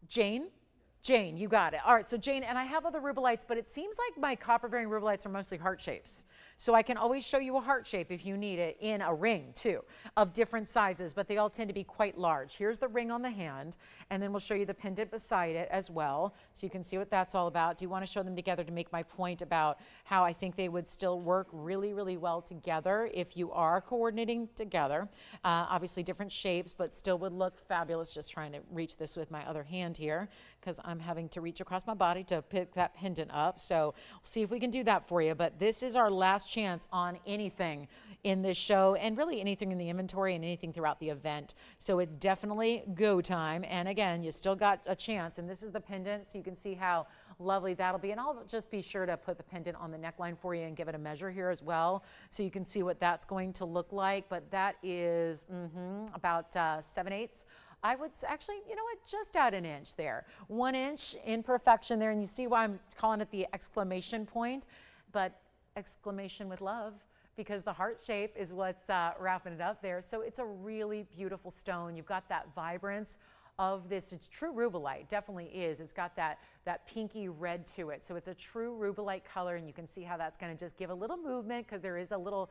Jane? Jane, you got it. All right, so Jane, and I have other rubelites, but it seems like my copper bearing rubelites are mostly heart shapes. So I can always show you a heart shape if you need it, in a ring too, of different sizes, but they all tend to be quite large. Here's the ring on the hand, and then we'll show you the pendant beside it as well, so you can see what that's all about. Do you want to show them together to make my point about how I think they would still work really well together if you are coordinating together? Obviously different shapes, but still would look fabulous. Just trying to reach this with my other hand here, because I'm having to reach across my body to pick that pendant up. So we'll see if we can do that for you. But this is our last chance on anything in this show, and really anything in the inventory and anything throughout the event. So it's definitely go time. And again, you still got a chance. And this is the pendant, so you can see how lovely that'll be. And I'll just be sure to put the pendant on the neckline for you and give it a measure here as well, so you can see what that's going to look like. But that is about 7/8 I would actually, you know what, just add an inch there. 1 inch imperfection there, and you see why I'm calling it the exclamation point, but exclamation with love, because the heart shape is what's wrapping it up there. So it's a really beautiful stone. You've got that vibrance of this. It's true rubellite, definitely is. It's got that pinky red to it. So it's a true rubellite color, and you can see how that's going to just give a little movement, because there is a little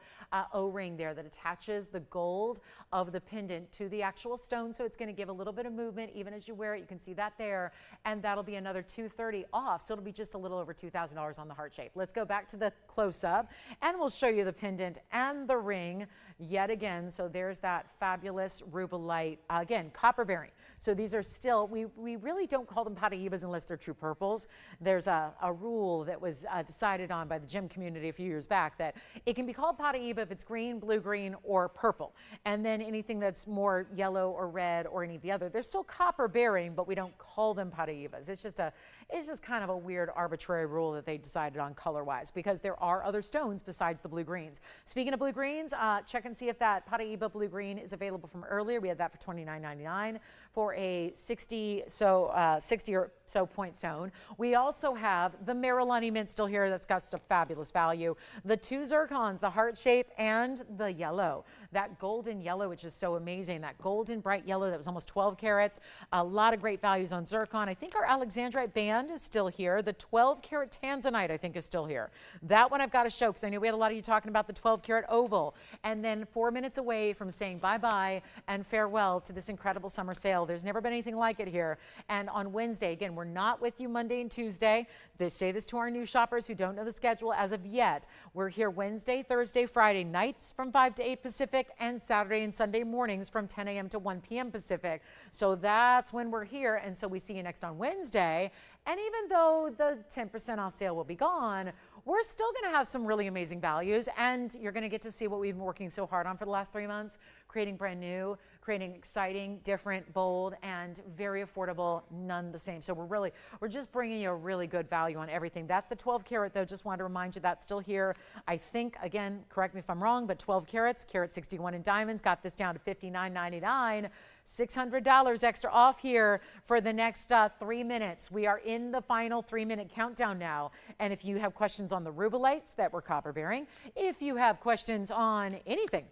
O-ring there that attaches the gold of the pendant to the actual stone. So it's going to give a little bit of movement even as you wear it. You can see that there, and that'll be another $230 off. So it'll be just a little over $2,000 on the heart shape. Let's go back to the close-up, and we'll show you the pendant and the ring yet again. So there's that fabulous rubellite, again, copper bearing. So these are still, we really don't call them Paraibas unless they're true purples. There's a rule that was decided on by the gem community a few years back that it can be called Paraiba if it's green, blue-green, or purple. And then anything that's more yellow or red or any of the other, they're still copper bearing, but we don't call them Paraibas. It's just kind of a weird arbitrary rule that they decided on color-wise, because there are other stones besides the blue-greens. Speaking of blue-greens, check and see if that Paraiba blue-green is available from earlier. We had that for $29.99 for a 60 or so point stone. We also have the Marilani mint still here. That's got some fabulous value. The two zircons, the heart shape and the yellow, that golden yellow, which is so amazing. That golden bright yellow that was almost 12 carats. A lot of great values on zircon. I think our alexandrite band is still here. The 12 karat Tanzanite, I think, is still here. That one I've got to show, because I know we had a lot of you talking about the 12 karat oval. And then 4 minutes away from saying bye-bye and farewell to this incredible summer sale. There's never been anything like it here. And on Wednesday, again, we're not with you Monday and Tuesday. They say this to our new shoppers who don't know the schedule as of yet. We're here Wednesday, Thursday, Friday nights from 5 to 8 Pacific, and Saturday and Sunday mornings from 10 a.m. to 1 p.m. Pacific. So that's when we're here. And so we see you next on Wednesday. And even though the 10% off sale will be gone, we're still going to have some really amazing values, and you're going to get to see what we've been working so hard on for the last 3 months, creating brand new, creating exciting, different, bold, and very affordable, none the same. So we're just bringing you a really good value on everything. That's the 12 karat though. Just wanted to remind you that's still here. I think, again, correct me if I'm wrong, but 12 carats, carat 61 in diamonds, got this down to $59.99. $600 extra off here for the next 3 minutes. We are in the final 3-minute countdown now. And if you have questions on the rubellites that were copper bearing, if you have questions on anything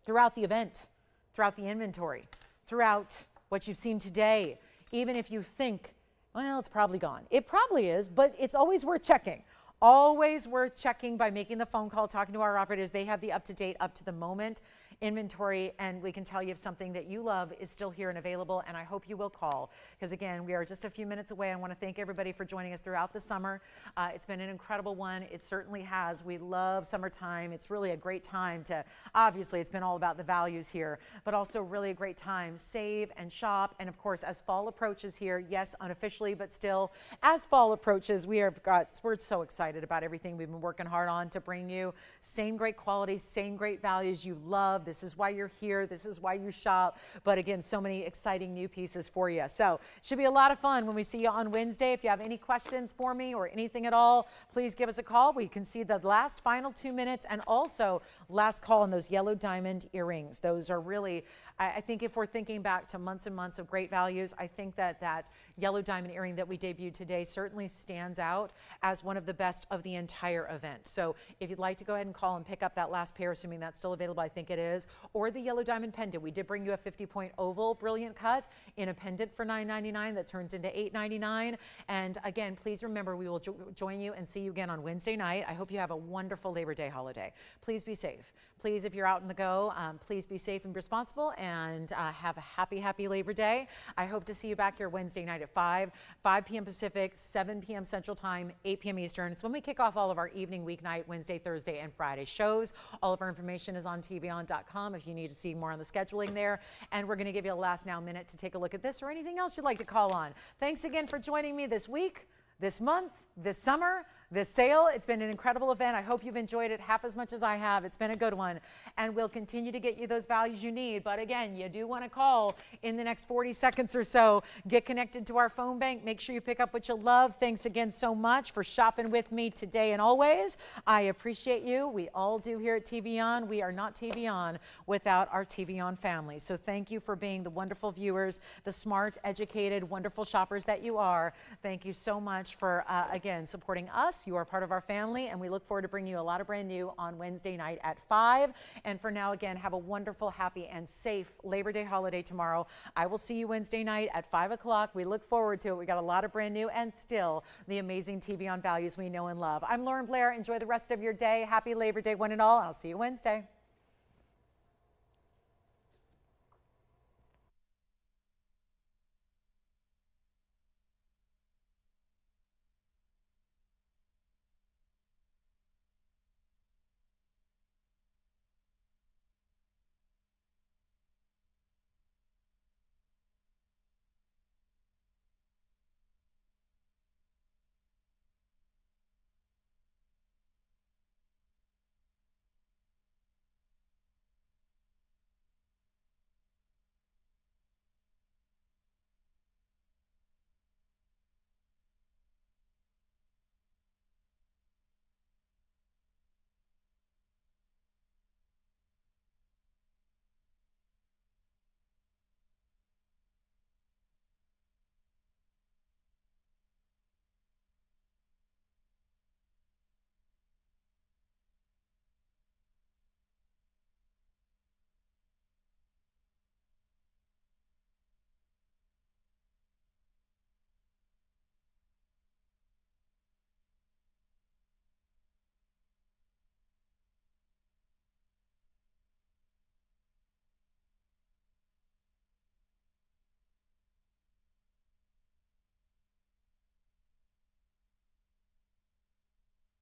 throughout the event, throughout the inventory, throughout what you've seen today, even if you think, well, it's probably gone. It probably is, but it's always worth checking. Always worth checking by making the phone call, talking to our operators. They have the up-to-date, up-to-the-moment inventory, and we can tell you if something that you love is still here and available, and I hope you will call, because again, we are just a few minutes away. I want to thank everybody for joining us throughout the summer. It's been an incredible one. It certainly has. We love summertime. It's really a great time to, obviously it's been all about the values here, but also really a great time. Save and shop, and of course, as fall approaches here, yes, unofficially, but still, as fall approaches, we're so excited about everything we've been working hard on to bring you. Same great quality, same great values you love. This is why you're here. This is why you shop. But again, so many exciting new pieces for you. So it should be a lot of fun when we see you on Wednesday. If you have any questions for me or anything at all, please give us a call. We can see the last final 2 minutes, and also last call on those yellow diamond earrings. Those are really, I think if we're thinking back to months and months of great values, I think that yellow diamond earring that we debuted today certainly stands out as one of the best of the entire event. So if you'd like to go ahead and call and pick up that last pair, assuming that's still available, I think it is, or the yellow diamond pendant. We did bring you a 50-point oval brilliant cut in a pendant for $9.99 that turns into $8.99. And again, please remember, we will join you and see you again on Wednesday night. I hope you have a wonderful Labor Day holiday. Please be safe. Please, if you're out on the go, please be safe and responsible, and have a happy Labor Day. I hope to see you back here Wednesday night at 5 p.m. Pacific, 7 p.m. Central Time, 8 p.m. Eastern. It's when we kick off all of our evening, weeknight, Wednesday, Thursday, and Friday shows. All of our information is on TVON.com if you need to see more on the scheduling there. And we're going to give you a last now minute to take a look at this or anything else you'd like to call on. Thanks again for joining me this week, this month, this summer. this sale. It's been an incredible event. I hope you've enjoyed it half as much as I have. It's been a good one, and we'll continue to get you those values you need. But again, you do want to call in the next 40 seconds or so. Get connected to our phone bank. Make sure you pick up what you love. Thanks again so much for shopping with me today and always. I appreciate you. We all do here at TVON. We are not TVON without our TVON family. So thank you for being the wonderful viewers, the smart, educated, wonderful shoppers that you are. Thank you so much for, again, supporting us. You are part of our family, and we look forward to bringing you a lot of brand new on Wednesday night at 5. And for now, again, have a wonderful, happy, and safe Labor Day holiday tomorrow. I will see you Wednesday night at 5 o'clock. We look forward to it. We got a lot of brand new and still the amazing TVON values we know and love. I'm Lauren Blair. Enjoy the rest of your day. Happy Labor Day, one and all. I'll see you Wednesday.